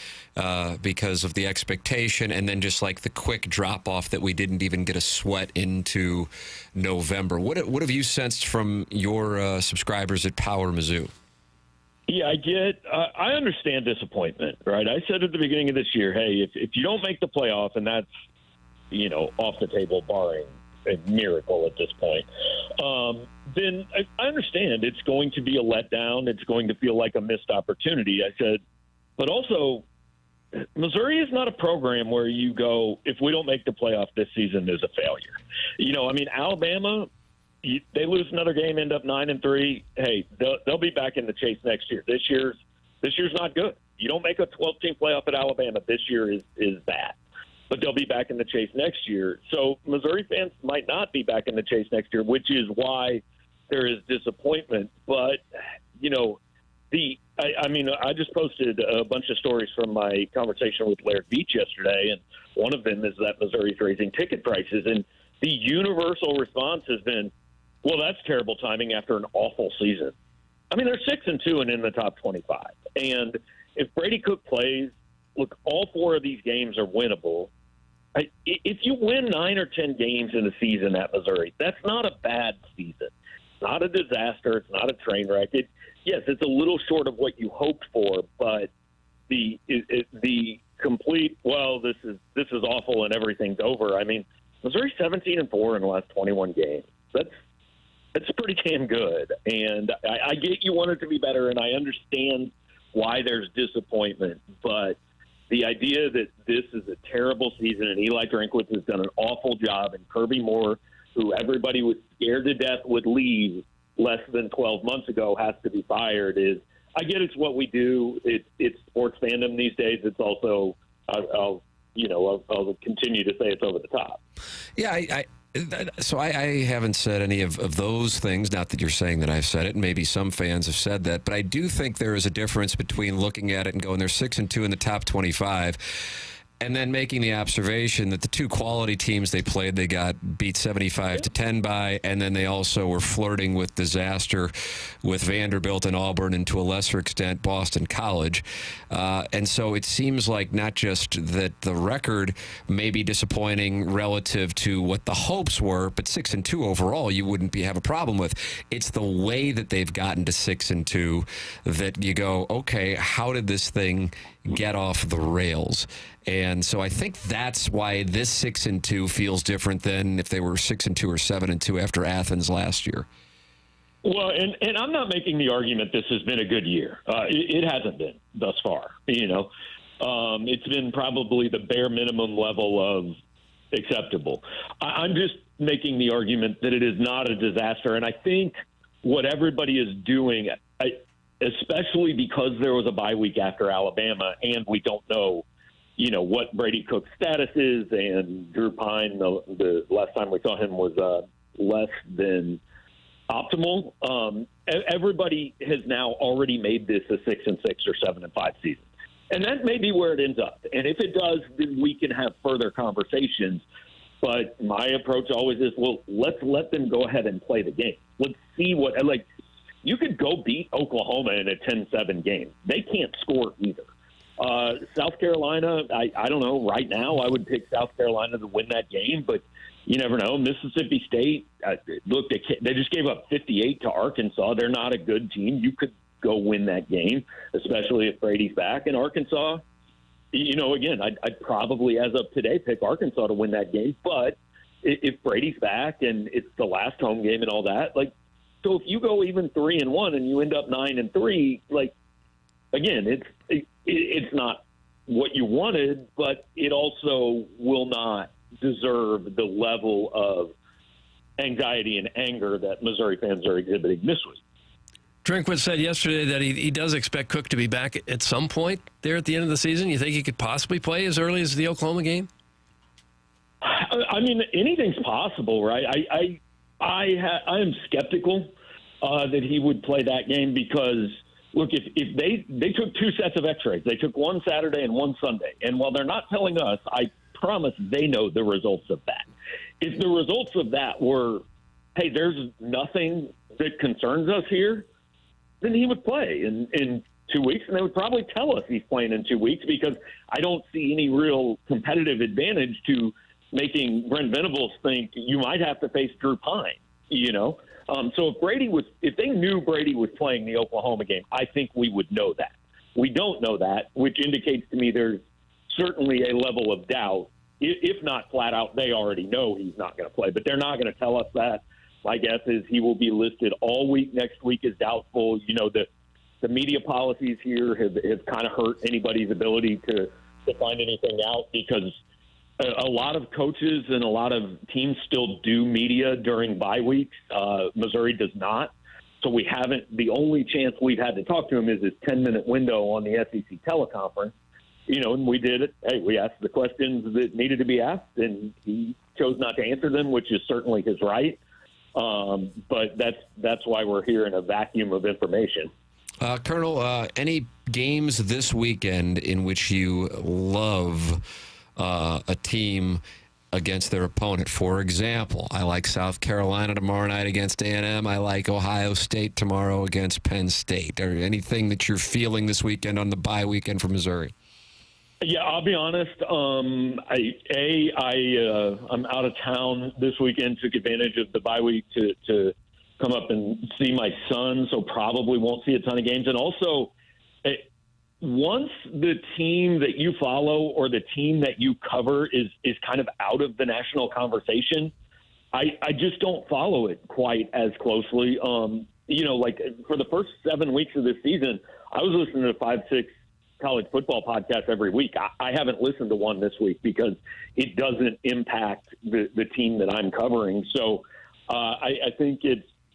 because of the expectation and then just like the quick drop off that we didn't even get a sweat into November. What have you sensed from your subscribers at Power Mizzou? Yeah, I understand disappointment, right? I said at the beginning of this year, hey, if you don't make the playoff, and that's, off the table barring a miracle at this point, then I understand it's going to be a letdown. It's going to feel like a missed opportunity. I said, but also Missouri is not a program where you go, if we don't make the playoff this season, there's a failure. Alabama, they lose another game, end up 9-3. Hey, they'll be back in the chase next year. This year's not good. You don't make a 12-team playoff at Alabama this year is bad. But they'll be back in the chase next year. So Missouri fans might not be back in the chase next year, which is why there is disappointment. But, I just posted a bunch of stories from my conversation with Laird Beach yesterday, and one of them is that Missouri's raising ticket prices. And the universal response has been, well, that's terrible timing after an awful season. I mean, they're 6-2 and in the top 25. And if Brady Cook plays, look, all 4 of these games are winnable. If you win 9 or 10 games in a season at Missouri, that's not a bad season. It's not a disaster. It's not a train wreck. Yes, it's a little short of what you hoped for, but the complete, well, this is awful and everything's over. I mean, Missouri's 17-4 in the last 21 games. That's pretty damn good. And I get you want it to be better, and I understand why there's disappointment, but the idea that this is a terrible season and Eli Drinkwitz has done an awful job, and Kirby Moore, who everybody was scared to death would leave less than 12 months ago, has to be fired, is, I get it's what we do. It's sports fandom these days. It's also, I'll continue to say it's over the top. Yeah, So I haven't said any of those things, not that you're saying that I've said it, and maybe some fans have said that, but I do think there is a difference between looking at it and going, they're 6-2 in the top 25, and then making the observation that the 2 quality teams they played, they got beat 75-10 by, and then they also were flirting with disaster with Vanderbilt and Auburn, and to a lesser extent Boston College. And so it seems like not just that the record may be disappointing relative to what the hopes were, but 6-2 overall you wouldn't have a problem with. It's the way that they've gotten to 6-2 that you go, okay, how did this thing get off the rails? And so I think that's why this 6-2 feels different than if they were 6-2 or 7-2 after Athens last year. Well, and I'm not making the argument this has been a good year. It hasn't been thus far. It's been probably the bare minimum level of acceptable. I'm just making the argument that it is not a disaster. And I think what everybody is doing, especially because there was a bye week after Alabama, and we don't know, what Brady Cook's status is, and Drew Pine, the last time we saw him was less than optimal. Everybody has now already made this a 6-6 or 7-5 season, and that may be where it ends up. And if it does, then we can have further conversations. But my approach always is, well, let's let them go ahead and play the game. Let's see what you could go beat Oklahoma in a 10-7 game. They can't score either. South Carolina, I don't know. Right now, I would pick South Carolina to win that game, but you never know. Mississippi State, look, they just gave up 58 to Arkansas. They're not a good team. You could go win that game, especially if Brady's back. And Arkansas, again, I'd probably, as of today, pick Arkansas to win that game. But if Brady's back and it's the last home game and all that, so if you go even 3-1 and you end up 9-3, again, it's not what you wanted, but it also will not deserve the level of anxiety and anger that Missouri fans are exhibiting this week. Drinkwitz said yesterday that he does expect Cook to be back at some point there at the end of the season. You think he could possibly play as early as the Oklahoma game? I mean, anything's possible, right? I am skeptical that he would play that game because, look, if they took 2 sets of x-rays. They took one Saturday and one Sunday. And while they're not telling us, I promise they know the results of that. If the results of that were, hey, there's nothing that concerns us here, then he would play in 2 weeks. And they would probably tell us he's playing in 2 weeks because I don't see any real competitive advantage to making Brent Venables think you might have to face Drew Pine, So if they knew Brady was playing the Oklahoma game, I think we would know that. We don't know that, which indicates to me there's certainly a level of doubt. If not flat out, they already know he's not going to play, but they're not going to tell us that. My guess is he will be listed all week. Next week is doubtful. The media policies here have kind of hurt anybody's ability to find anything out because a lot of coaches and a lot of teams still do media during bye weeks. Missouri does not. So the only chance we've had to talk to him is this 10-minute window on the SEC teleconference. And we did it. Hey, we asked the questions that needed to be asked, and he chose not to answer them, which is certainly his right. But that's why we're here in a vacuum of information. Colonel, any games this weekend in which you love a team against their opponent. For example, I like South Carolina tomorrow night against A&M. I like Ohio State tomorrow against Penn State. Or anything that you're feeling this weekend on the bye weekend for Missouri? Yeah, I'll be honest. I'm out of town this weekend. Took advantage of the bye week to come up and see my son, so probably won't see a ton of games. And also, once the team that you follow or the team that you cover is kind of out of the national conversation, I just don't follow it quite as closely. Like for the first 7 weeks of this season, I was listening to 5-6 college football podcasts every week. I haven't listened to one this week because it doesn't impact the team that I'm covering. So I think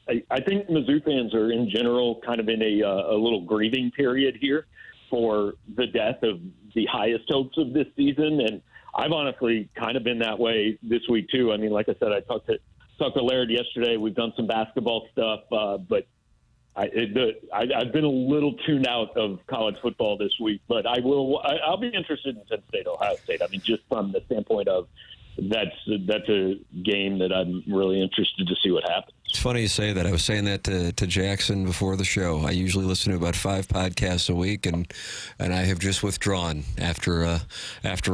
Mizzou fans are in general kind of in a little grieving period here for the death of the highest hopes of this season. And I've honestly kind of been that way this week too. I mean, like I said, I talked to Laird yesterday. We've done some basketball stuff, but I've been a little tuned out of college football this week, but I'll be interested in Penn State, Ohio State. I mean, just from the standpoint of that's a game that I'm really interested to see what happens. It's funny you say that. I was saying that to Jackson before the show. I usually listen to about 5 podcasts a week, and I have just withdrawn after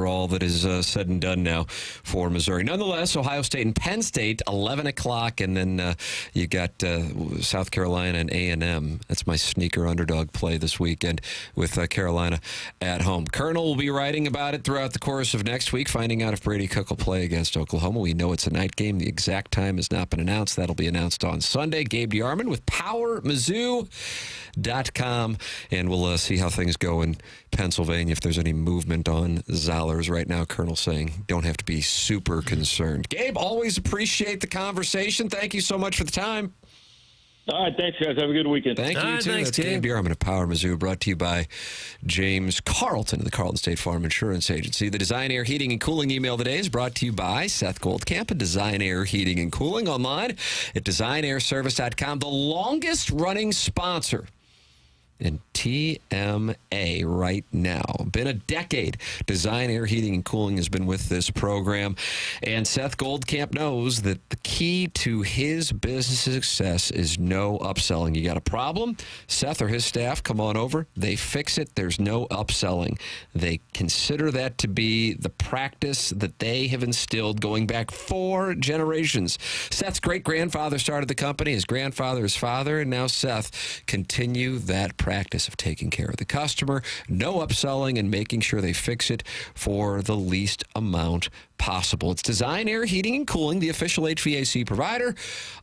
all that is said and done now for Missouri. Nonetheless, Ohio State and Penn State, 11 o'clock, and then you got South Carolina and A&M. That's my sneaker underdog play this weekend with Carolina at home. Colonel will be writing about it throughout the course of next week, finding out if Brady Cook will play against Oklahoma. We know it's a night game. The exact time has not been announced. That'll be announced on Sunday. Gabe DeArmond with PowerMizzou.com, and we'll see how things go in Pennsylvania, if there's any movement on Zollers right now. Colonel saying don't have to be super concerned. Gabe, always appreciate the conversation. Thank you so much for the time. All right, thanks, guys. Have a good weekend. Thank you, too. Thanks, Gabe DeArmond of Power Mizzou, brought to you by James Carlton of the Carlton State Farm Insurance Agency. The Design Air Heating and Cooling email today is brought to you by Seth Goldcamp at Design Air Heating and Cooling, online at designairservice.com, the longest-running sponsor in TMA right now. Been a decade. Design Air Heating and Cooling has been with this program, and Seth Goldcamp knows that the key to his business success is no upselling. You got a problem, Seth or his staff come on over, they fix it. There's no upselling. They consider that to be the practice that they have instilled going back 4 generations. Seth's great-grandfather started the company, his grandfather, his father, and now Seth continue that practice of taking care of the customer, no upselling, and making sure they fix it for the least amount possible. It's Design Air Heating and Cooling, the official HVAC provider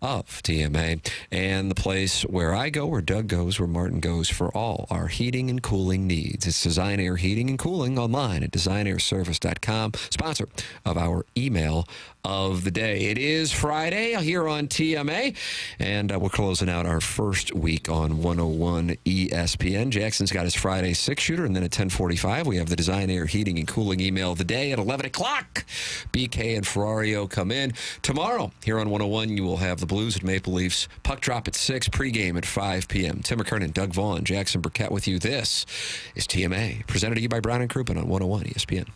of TMA, and the place where I go, where Doug goes, where Martin goes for all our heating and cooling needs. It's Design Air Heating and Cooling, online at designairservice.com, sponsor of our email of the day. It is Friday here on TMA, and we're closing out our first week on 101 ESPN. Jackson's got his Friday 6-shooter, and then at 10:45 we have the Design Air Heating and Cooling email of the day. At 11 o'clock, BK and Ferrario come in. Tomorrow, here on 101, you will have the Blues and Maple Leafs puck drop at 6, pregame at 5 p.m. Tim McKernan, Doug Vaughn, Jackson Burkett with you. This is TMA, presented to you by Brown and Crouppen on 101 ESPN.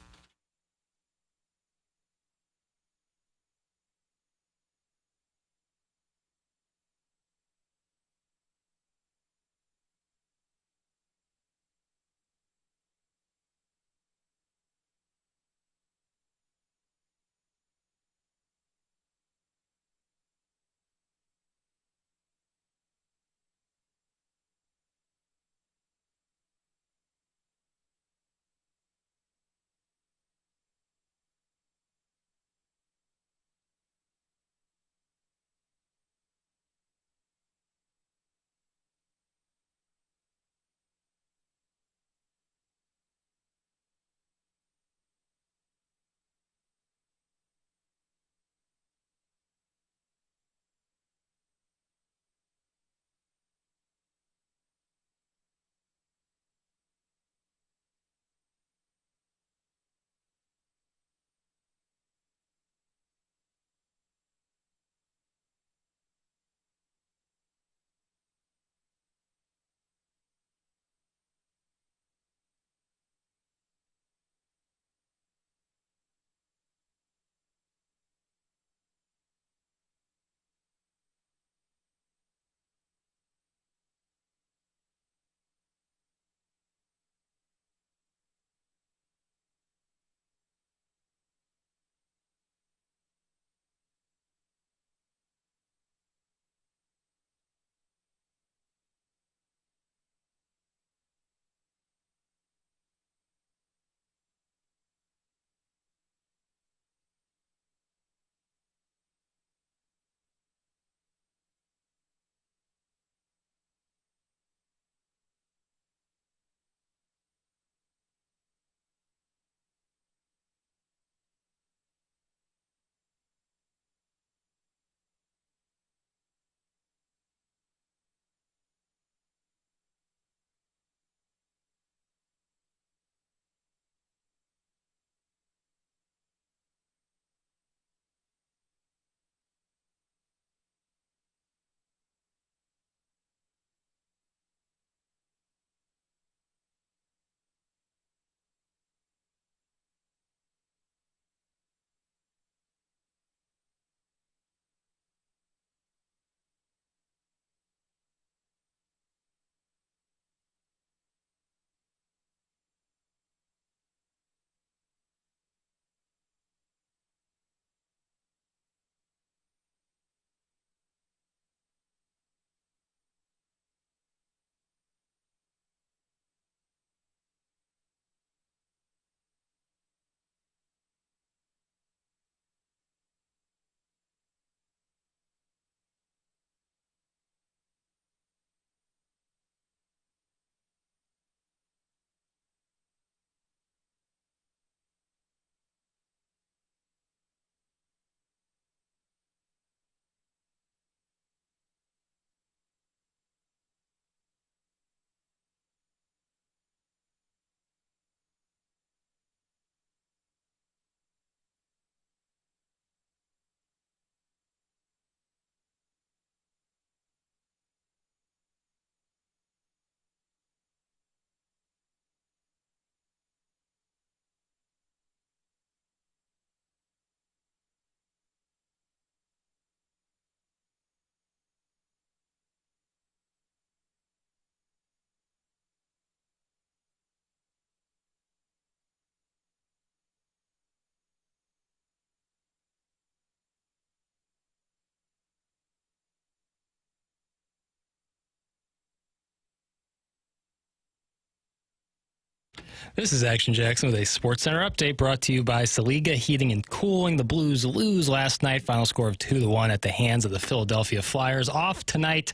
This is Action Jackson with a Sports Center update brought to you by Saliga Heating and Cooling. The Blues lose last night. Final score of 2-1 at the hands of the Philadelphia Flyers. Off tonight.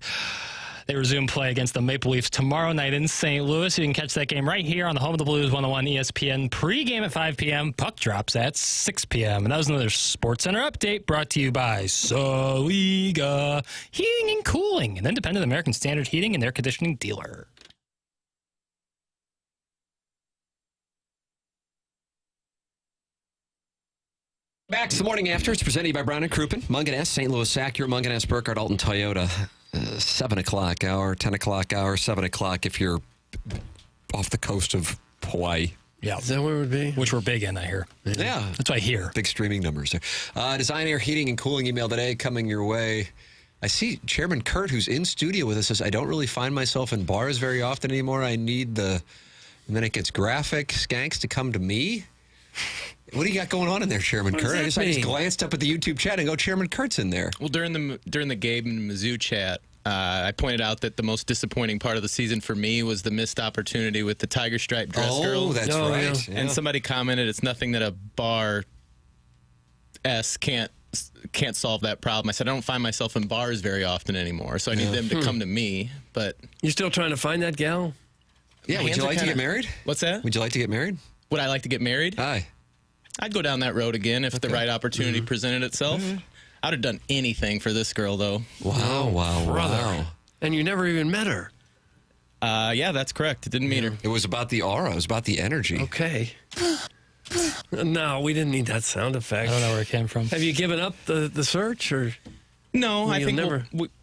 They resume play against the Maple Leafs tomorrow night in St. Louis. You can catch that game right here on the home of the Blues, 101 ESPN. Pre-game at 5 p.m. Puck drops at 6 p.m. And that was another Sports Center update brought to you by Saliga Heating and Cooling, an independent American Standard heating and air conditioning dealer. Back to the morning after. It's presented by Brown and Crouppen, Mongan, St. Louis Acura, Mongan, Burkett, Alton Toyota. 7 o'clock hour, 10 o'clock hour, 7 o'clock if you're off the coast of Hawaii. Yeah. Is that where it would be? Which we're big in, I hear. Yeah. That's what I hear. Big streaming numbers there. Design Air Heating and Cooling email today coming your way. I see Chairman Kurt, who's in studio with us, says, I don't really find myself in bars very often anymore. I need the... And then it gets graphic skanks to come to me. What do you got going on in there, Chairman Kurt? I just glanced up at the YouTube chat and go, Chairman Kurt's in there. Well, during the Gabe and Mizzou chat, I pointed out that the most disappointing part of the season for me was the missed opportunity with the Tiger Stripe dress girl. Oh, that's right. Yeah. And somebody commented, it's nothing that a bar can't solve that problem. I said, I don't find myself in bars very often anymore, so I need them to come to me. But you still trying to find that gal? Yeah, would you like to get married? What's that? Would you like to get married? Would I like to get married? Aye. I'd go down that road again if the right opportunity presented itself. I'd have done anything for this girl, though. Wow. And you never even met her. Yeah, that's correct. Didn't meet her. It was about the aura. It was about the energy. Okay. No, we didn't need that sound effect. I don't know where it came from. Have you given up the search? Or no, I think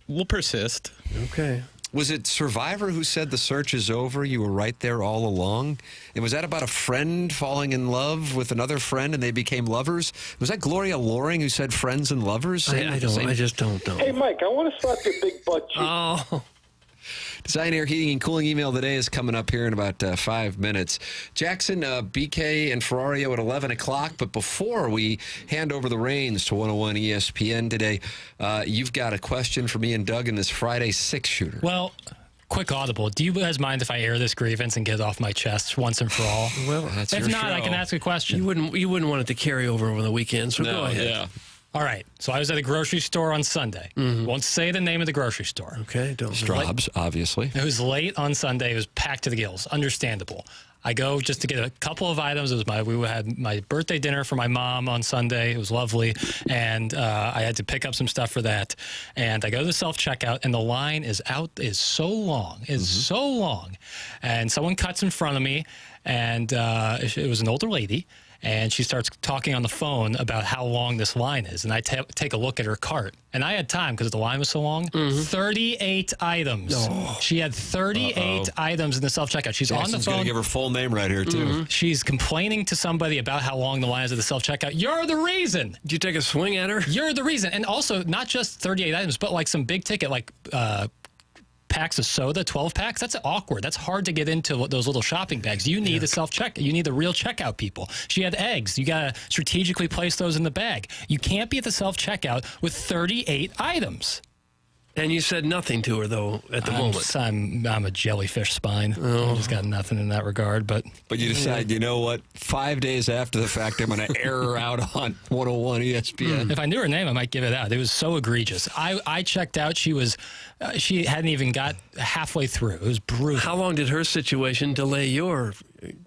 we'll persist. Okay. Was it Survivor who said the search is over? You were right there all along? And was that about a friend falling in love with another friend and they became lovers? Was that Gloria Loring who said friends and lovers? I just don't know. Hey, Mike, I want to slap your big butt cheek. Oh. Design Air Heating and Cooling email today is coming up here in about 5 minutes. Jackson, BK, and Ferrario at 11 o'clock. But before we hand over the reins to 101 ESPN today, you've got a question for me and Doug in this Friday six-shooter. Well, quick audible. Do you guys mind if I air this grievance and get it off my chest once and for all? Well, that's if your not, show. I can ask a question. You wouldn't want it to carry over the weekend, so go ahead. Yeah. All right. So I was at a grocery store on Sunday. Won't say the name of the grocery store. Okay, don't. Straub's, obviously. It was late on Sunday. It was packed to the gills. Understandable. I go just to get a couple of items. We had my birthday dinner for my mom on Sunday. It was lovely, and I had to pick up some stuff for that. And I go to the self-checkout, and the line is so long, so long. And someone cuts in front of me, and it was an older lady. And she starts talking on the phone about how long this line is. And I take a look at her cart. And I had time because the line was so long. 38 items. Oh. She had 38 items in the self-checkout. She's on the Jackson's phone. going to give her full name right here, too. She's complaining to somebody about how long the line is at the self-checkout. You're the reason. Did you take a swing at her? You're the reason. And also, not just 38 items, but like some big ticket, like packs of soda, 12 packs. That's awkward. That's hard to get into those little shopping bags. You need the self-checkout. You need the real checkout people. She had eggs. You got to strategically place those in the bag. You can't be at the self-checkout with 38 items. And you said nothing to her, though, at the moment. I'm a jellyfish spine. I just got nothing in that regard. But you decide, you know what? 5 days after the fact, I'm going to air her out on 101 ESPN. If I knew her name, I might give it out. It was so egregious. I checked out. She hadn't even got halfway through. It was brutal. How long did her situation delay your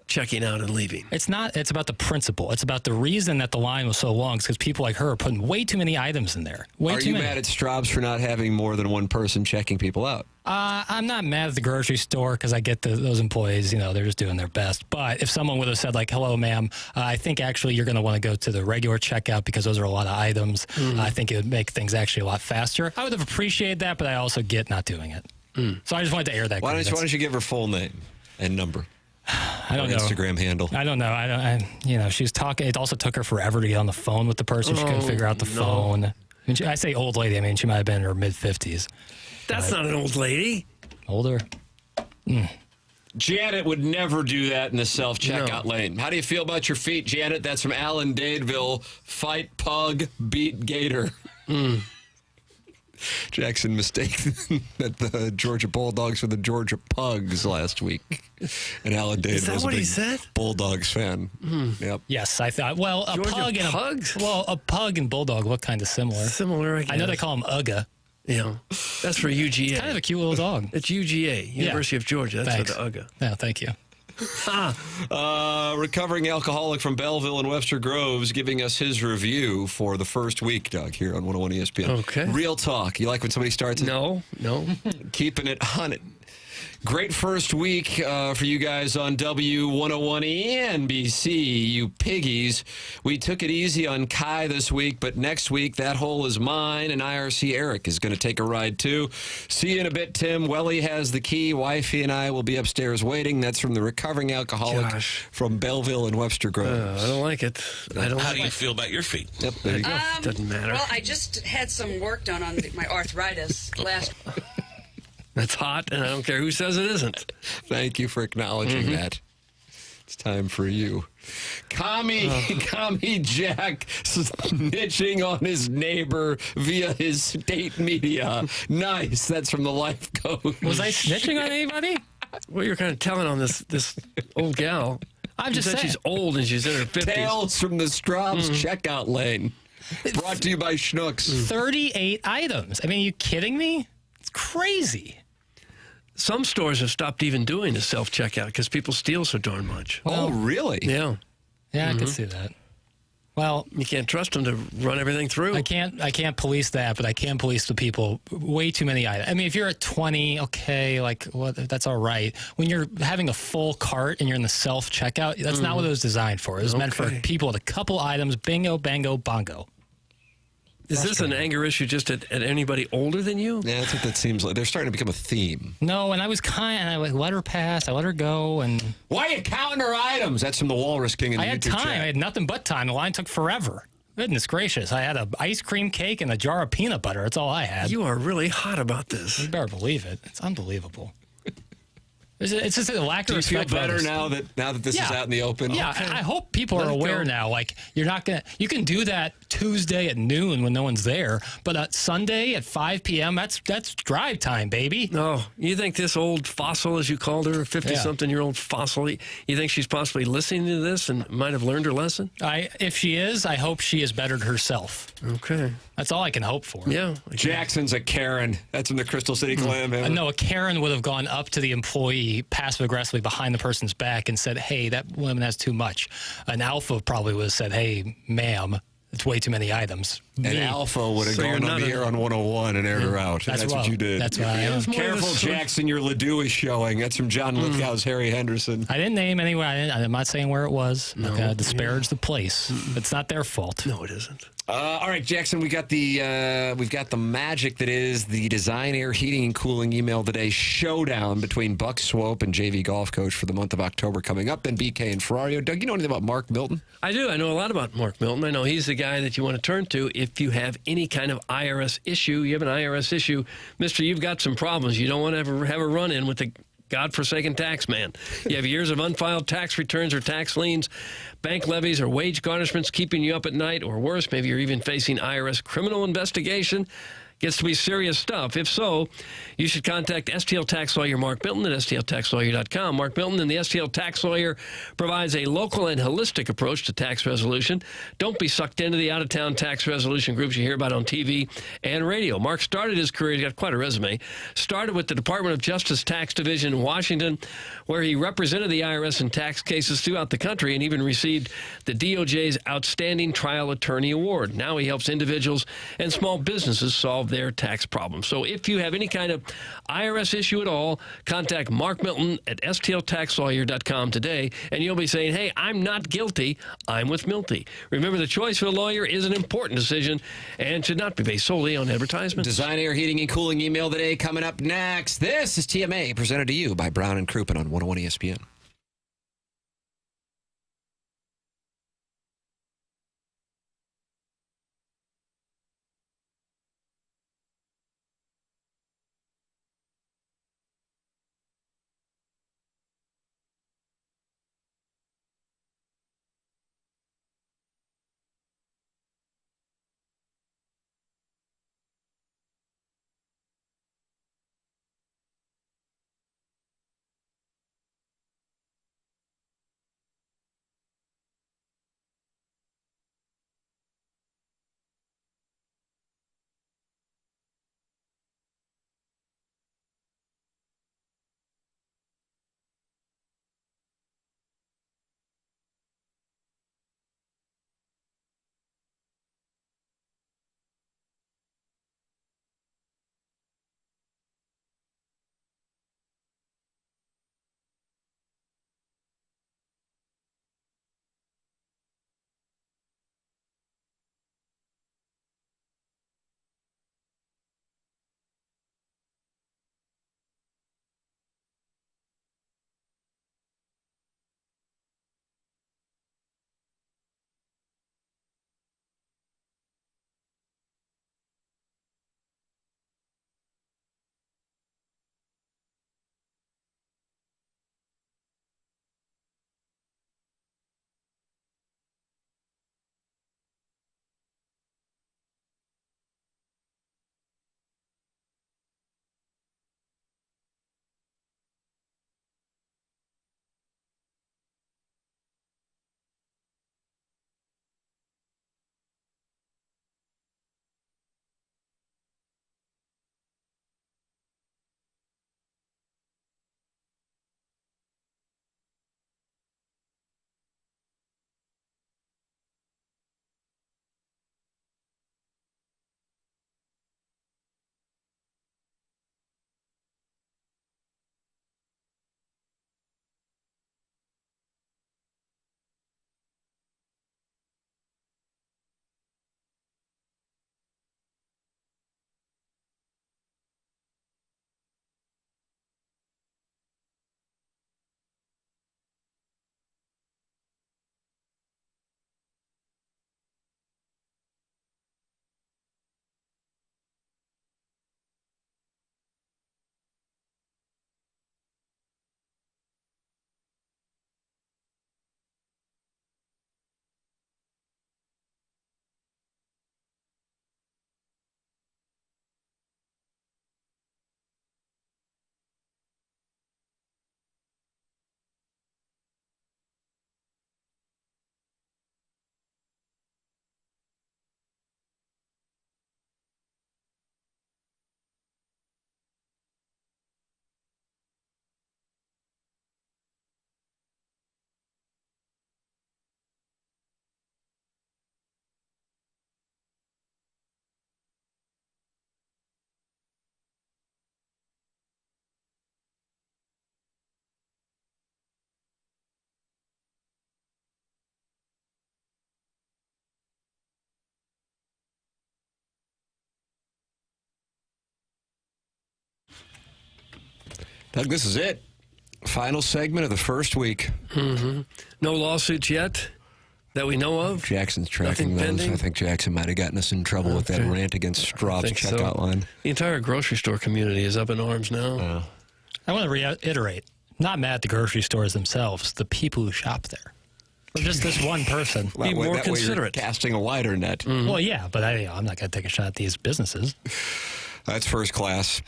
checking out and leaving? It's about the principle. It's about the reason that the line was so long. It's because people like her are putting way too many items in there. Are you mad at Straub's for not having more than one person checking people out? I'm not mad at the grocery store because I get those employees, they're just doing their best. But if someone would have said, like, hello, ma'am, I think actually you're going to want to go to the regular checkout because those are a lot of items. I think it would make things actually a lot faster. I would have appreciated that, but I also get not doing it. So I just wanted to air that. Why don't you give her full name and number? I don't know. Instagram handle. I don't know. She's talking. It also took her forever to get on the phone with the person. She couldn't figure out the phone. And I say old lady. I mean, she might have been in her mid-50s. That's not an old lady. Older. Janet would never do that in the self-checkout lane. How do you feel about your feet, Janet? That's from Alan Dadeville. Fight pug, beat gator. Jackson mistaken that the Georgia Bulldogs were the Georgia Pugs last week. And Alan David was a big Bulldogs fan. Yep. Yes, I thought. Well, a Georgia pug and Pugs? a pug and bulldog look kind of similar. Similar, I guess. I know they call them UGA. Yeah, that's for UGA. It's kind of a cute little dog. It's UGA, University of Georgia. That's Thanks. for the UGA. Yeah, thank you. Recovering alcoholic from Belleville and Webster Groves giving us his review for the first week, Doug, here on 101 ESPN. Okay. Real talk. You like when somebody starts it? No. Keeping it 100. Great first week for you guys on W101 and NBC, you piggies. We took it easy on Kai this week, but next week, that hole is mine, and IRC Eric is going to take a ride, too. See you in a bit, Tim. Welly has the key. Wifey and I will be upstairs waiting. That's from the recovering alcoholic from Belleville and Webster Groves. I don't like it. How do you feel about your feet? Yep, there you go. Doesn't matter. Well, I just had some work done on my arthritis last. That's hot, and I don't care who says it isn't. Thank you for acknowledging that. It's time for you. Commie Jack snitching on his neighbor via his state media. Nice. That's from the life coach. Was I snitching on anybody? Well, you're kind of telling on this old gal. I'm just saying. She's old and she's in her 50s. Tales from the Straub's checkout lane. Brought to you by Schnooks. 38 items. I mean, are you kidding me? It's crazy. Some stores have stopped even doing the self-checkout because people steal so darn much. Oh, really? Yeah. Yeah, I can see that. Well, you can't trust them to run everything through. I can't police that, but I can police the people. Way too many items. I mean, if you're at 20, okay, that's all right. When you're having a full cart and you're in the self-checkout, that's not what it was designed for. It was meant for people with a couple items, bingo, bango, bongo. Is this an anger issue just at anybody older than you? Yeah, that's what that seems like. They're starting to become a theme. No, and I was I let her pass. I let her go. And why are you counting her items? That's from the Walrus King in the I had YouTube time. chat. I had nothing but time. The line took forever. Goodness gracious. I had an ice cream cake and a jar of peanut butter. That's all I had. You are really hot about this. You better believe it. It's unbelievable. It's just a lack of Do respect. you feel better now that this is out in the open? Yeah, Okay. I hope people are aware now. Like, you're not gonna. You can do that Tuesday at noon when no one's there, but Sunday at 5 p.m. That's drive time, baby. No, you think this old fossil, as you called her, 50-something-year-old fossil, you think she's possibly listening to this and might have learned her lesson? If she is, I hope she has bettered herself. Okay. That's all I can hope for. Yeah. Jackson's a Karen. That's in the Crystal City Clam. No, a Karen would have gone up to the employee passive-aggressively behind the person's back and said, hey, that woman has too much. An alpha probably would have said, hey, ma'am, it's way too many items. And Alpha would have gone on the air on 101 and aired her out. That's what you did. That's what I am. Careful, Jackson, your Ledoux is showing. That's from John Lithgow's Harry Henderson. I didn't name anywhere. I'm not saying where it was. I'm not going to disparage the place. It's not their fault. No, it isn't. All right, Jackson, we've got the magic that is the Design Air Heating and Cooling email today showdown between Buck Swope and JV golf coach for the month of October coming up. Then BK and Ferrario. Doug, you know anything about Mark Milton? I do. I know a lot about Mark Milton. I know he's the guy that you want to turn to if you have any kind of IRS issue. You have an IRS issue, mister, you've got some problems. You don't want to have a run-in with the godforsaken tax man. You have years of unfiled tax returns or tax liens, bank levies or wage garnishments keeping you up at night, or worse, maybe you're even facing IRS criminal investigation. Gets to be serious stuff. If so, you should contact STL Tax Lawyer Mark Milton at stltaxlawyer.com. Mark Milton and the STL Tax Lawyer provides a local and holistic approach to tax resolution. Don't be sucked into the out-of-town tax resolution groups you hear about on TV and radio. Mark started his career, he's got quite a resume, started with the Department of Justice Tax Division in Washington, where he represented the IRS in tax cases throughout the country and even received the DOJ's Outstanding Trial Attorney Award. Now he helps individuals and small businesses solve their tax problems. So if you have any kind of IRS issue at all, contact Mark Milton at stltaxlawyer.com today, and you'll be saying, hey, I'm not guilty, I'm with Milty. Remember, the choice of a lawyer is an important decision and should not be based solely on advertisement. Design Air Heating and Cooling email today coming up next. This is TMA, presented to you by Brown and Crouppen on 101 ESPN. Doug, this is it. Final segment of the first week. Mm-hmm. No lawsuits yet that we know of? Jackson's tracking those. Pending? I think Jackson might have gotten us in trouble with that rant against Straub's checkout line. The entire grocery store community is up in arms now. I want to reiterate, not mad at the grocery stores themselves, the people who shop there. Or just this one person. Be more considerate. Casting a wider net. Mm-hmm. Well, yeah, but I'm not going to take a shot at these businesses. That's first class.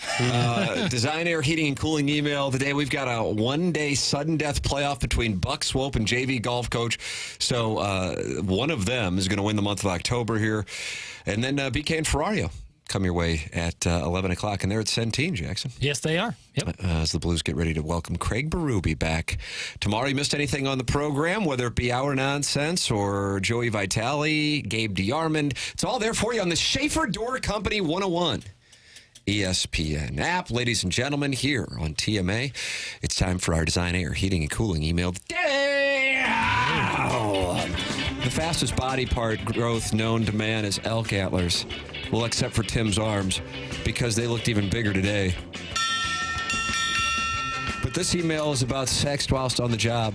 Design Air Heating and Cooling email today. We've got a one-day sudden death playoff between Buck Swope and JV golf coach. So one of them is going to win the month of October here. And then BK and Ferrario come your way at 11 o'clock. And they're at Centene, Jackson. Yes, they are. Yep. As the Blues get ready to welcome Craig Berube back tomorrow. You missed anything on the program, whether it be Our Nonsense or Joey Vitale, Gabe DeArmond. It's all there for you on the Schaefer Door Company 101. ESPN app. Ladies and gentlemen, here on TMA, it's time for our Design Air Heating and Cooling email. The fastest body part growth known to man is elk antlers. Well, except for Tim's arms, because they looked even bigger today. But this email is about sex whilst on the job.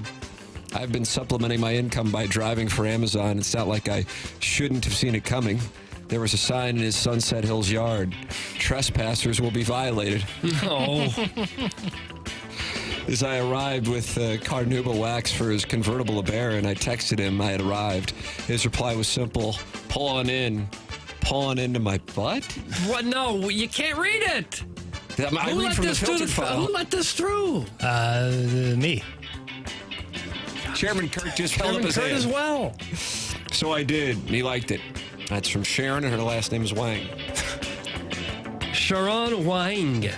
I've been supplementing my income by driving for Amazon. It's not like I shouldn't have seen it coming. There was a sign in his Sunset Hills yard. Trespassers will be violated. Oh. As I arrived with Carnauba wax for his convertible LeBaron, I texted him I had arrived. His reply was simple. Pull on into my butt? What? No, you can't read it. I read from the filtered file. Who let this through? Me. Chairman Kirk just held up his hand. as well. So I did. He liked it. That's from Sharon, and her last name is Wang. Sharon Wang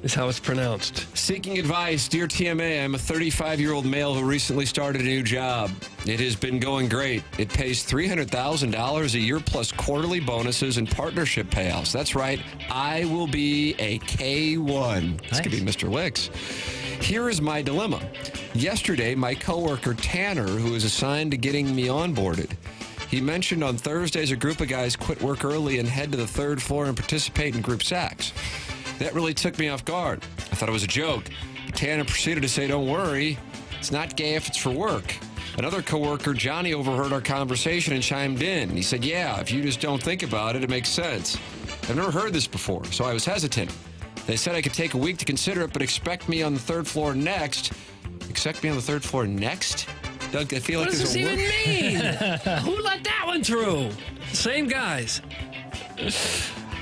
is how it's pronounced. Seeking advice, dear TMA, I'm a 35-year-old male who recently started a new job. It has been going great. It pays $300,000 a year plus quarterly bonuses and partnership payouts. That's right. I will be a K1. This could be Mr. Licks. Here is my dilemma. Yesterday, my coworker Tanner, who is assigned to getting me onboarded, he mentioned on Thursdays a group of guys quit work early and head to the third floor and participate in group sex. That really took me off guard. I thought it was a joke. Tanner proceeded to say, don't worry, it's not gay if it's for work. Another coworker, Johnny, overheard our conversation and chimed in. He said, yeah, if you just don't think about it, it makes sense. I've never heard this before, so I was hesitant. They said I could take a week to consider it, but expect me on the third floor next. Expect me on the third floor next? Doug, I feel what like does there's this a even mean? Who let that one through? Same guys.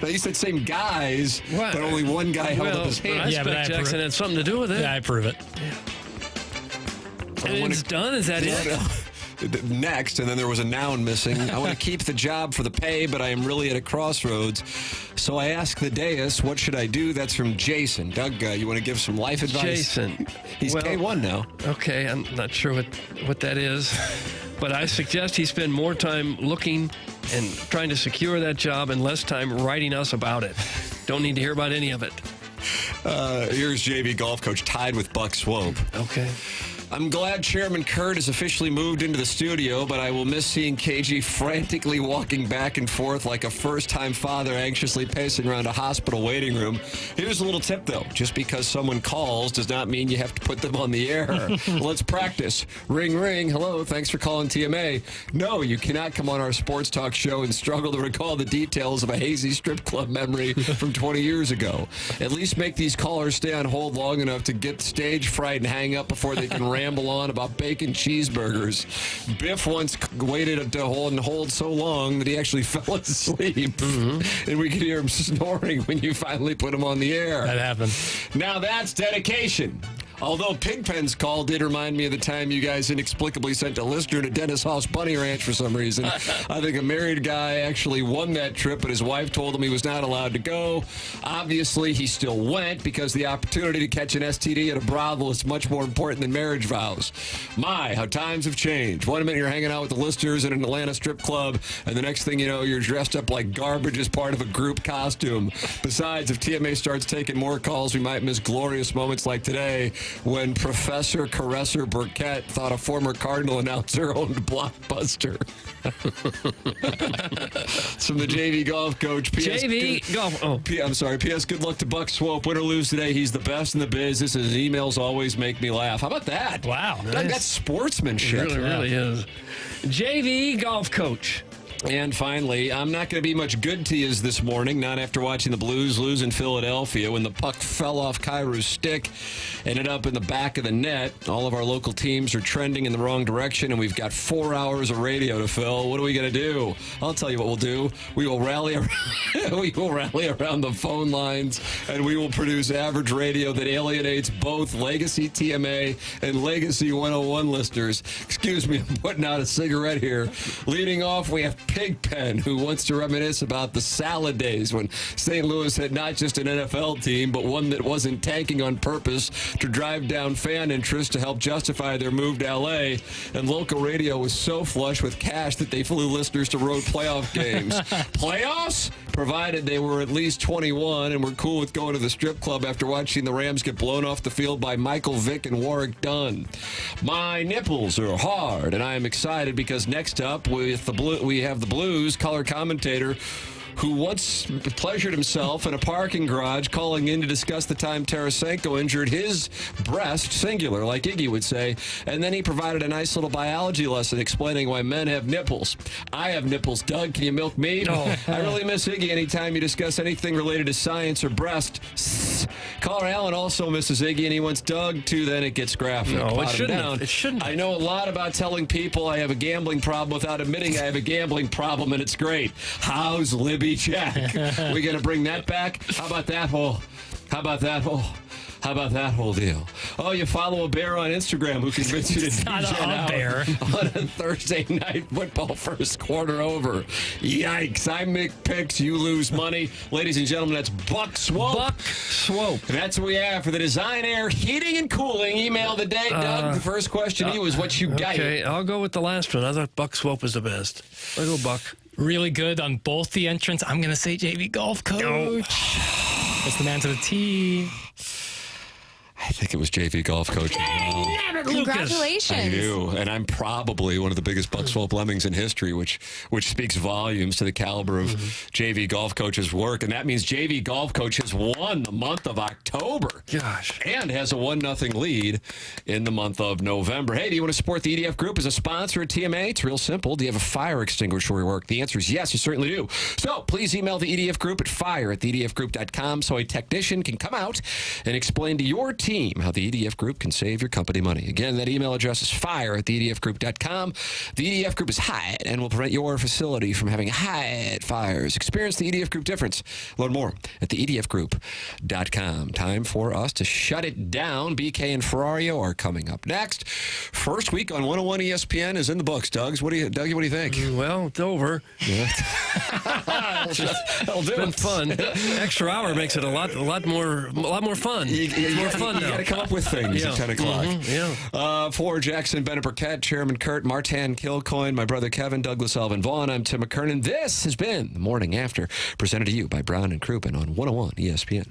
Now, you said same guys, but only one guy held up his hand. I expect Jackson had something to do with it. Yeah, I prove it. Yeah. And it's done? Is that it? Next, and then there was a noun missing. I want to keep the job for the pay, but I am really at a crossroads. So I ask the dais, what should I do? That's from Jason. Doug, you want to give some life advice? Jason. He's K1 now. Okay, I'm not sure what that is. But I suggest he spend more time looking and trying to secure that job and less time writing us about it. Don't need to hear about any of it. Here's JV golf coach tied with Buck Swope. Okay. I'm glad Chairman Kurt has officially moved into the studio, but I will miss seeing KG frantically walking back and forth like a first-time father anxiously pacing around a hospital waiting room. Here's a little tip, though. Just because someone calls does not mean you have to put them on the air. Let's practice. Ring, ring. Hello, thanks for calling TMA. No, you cannot come on our sports talk show and struggle to recall the details of a hazy strip club memory from 20 years ago. At least make these callers stay on hold long enough to get stage fright and hang up before they can ramble on about bacon cheeseburgers. Biff once waited to hold so long that he actually fell asleep. Mm-hmm. And we could hear him snoring when you finally put him on the air. That happened. Now that's dedication. Although Pigpen's call did remind me of the time you guys inexplicably sent a listener to Dennis House Bunny Ranch for some reason. I think a married guy actually won that trip, but his wife told him he was not allowed to go. Obviously, he still went because the opportunity to catch an STD at a brothel is much more important than marriage vows. My, how times have changed. One minute you're hanging out with the listeners at an Atlanta strip club, and the next thing you know, you're dressed up like garbage as part of a group costume. Besides, if TMA starts taking more calls, we might miss glorious moments like today. when Professor Caresser Burkett thought a former Cardinal announcer owned Blockbuster. It's from the JV golf coach. I'm sorry. P.S. Good luck to Buck Swope. Win or lose today, he's the best in the business. His emails always make me laugh. How about that? Wow. Doug, that's sportsmanship. It really is. JV golf coach. And finally, I'm not going to be much good to you this morning, not after watching the Blues lose in Philadelphia when the puck fell off Kairu's stick, ended up in the back of the net. All of our local teams are trending in the wrong direction, and we've got 4 hours of radio to fill. What are we going to do? I'll tell you what we'll do. We will rally around, the phone lines, and we will produce average radio that alienates both Legacy TMA and Legacy 101 listeners. Excuse me, I'm putting out a cigarette here. Leading off, we have Pigpen, who wants to reminisce about the salad days when St. Louis had not just an NFL team, but one that wasn't tanking on purpose to drive down fan interest to help justify their move to L.A., and local radio was so flush with cash that they flew listeners to road playoff games. Playoffs? Provided they were at least 21 and were cool with going to the strip club after watching the Rams get blown off the field by Michael Vick and Warwick Dunn. My nipples are hard, and I am excited because next up we have the Blues color commentator who once pleasured himself in a parking garage calling in to discuss the time Tarasenko injured his breast, singular, like Iggy would say, and then he provided a nice little biology lesson explaining why men have nipples. I have nipples. Doug, can you milk me? No. I really miss Iggy anytime you discuss anything related to science or breast. Caller Allen also misses Iggy, and he wants Doug to, then it gets graphic. No, it shouldn't. Down. It shouldn't. I know a lot about telling people I have a gambling problem without admitting I have a gambling problem, and it's great. How's Libby Jack? We going to bring that back? How about that whole deal? Oh, you follow a bear on Instagram who convinced you to DJ out bear on a Thursday night football first quarter over. Yikes. I make picks, you lose money. Ladies and gentlemen, that's Buck Swope. Buck Swope. And that's what we have for the Design Air Heating and Cooling email of the day. Doug, the first question to you is what you got. Okay, I'll go with the last one. I thought Buck Swope was the best. I'll go Buck. Really good on both the entrants. I'm going to say JV golf coach. That's the man to the tee. I think it was JV golf coach. Congratulations. I do, and I'm probably one of the biggest Buck Swope lemmings in history, which speaks volumes to the caliber of JV golf coach's work, and that means JV golf coach has won the month of October. Gosh. And has a 1-0 lead in the month of November. Hey, do you want to support the EDF Group as a sponsor at TMA? It's real simple. Do you have a fire extinguisher where you work? The answer is yes, you certainly do. So please email the EDF Group at fire@theedfgroup.com so a technician can come out and explain to your team how the EDF Group can save your company money. Again, that email address is fire@theedfgroup.com. The EDF Group is hot and will prevent your facility from having hot fires. Experience the EDF Group difference. Learn more at theedfgroup.com. Time for us to shut it down. BK and Ferrario are coming up next. First week on 101 ESPN is in the books. Dougie, what do you think? Well, it's over. Yeah. It's been fun. Extra hour makes it a lot more fun. It's more fun. You got to come up with things at 10 o'clock. For Jackson Burkett, Chairman Kurt, Martin Kilcoyne, my brother Kevin, Douglas Alvin Vaughn, I'm Tim McKernan. This has been The Morning After, presented to you by Brown and Crouppen on 101 ESPN.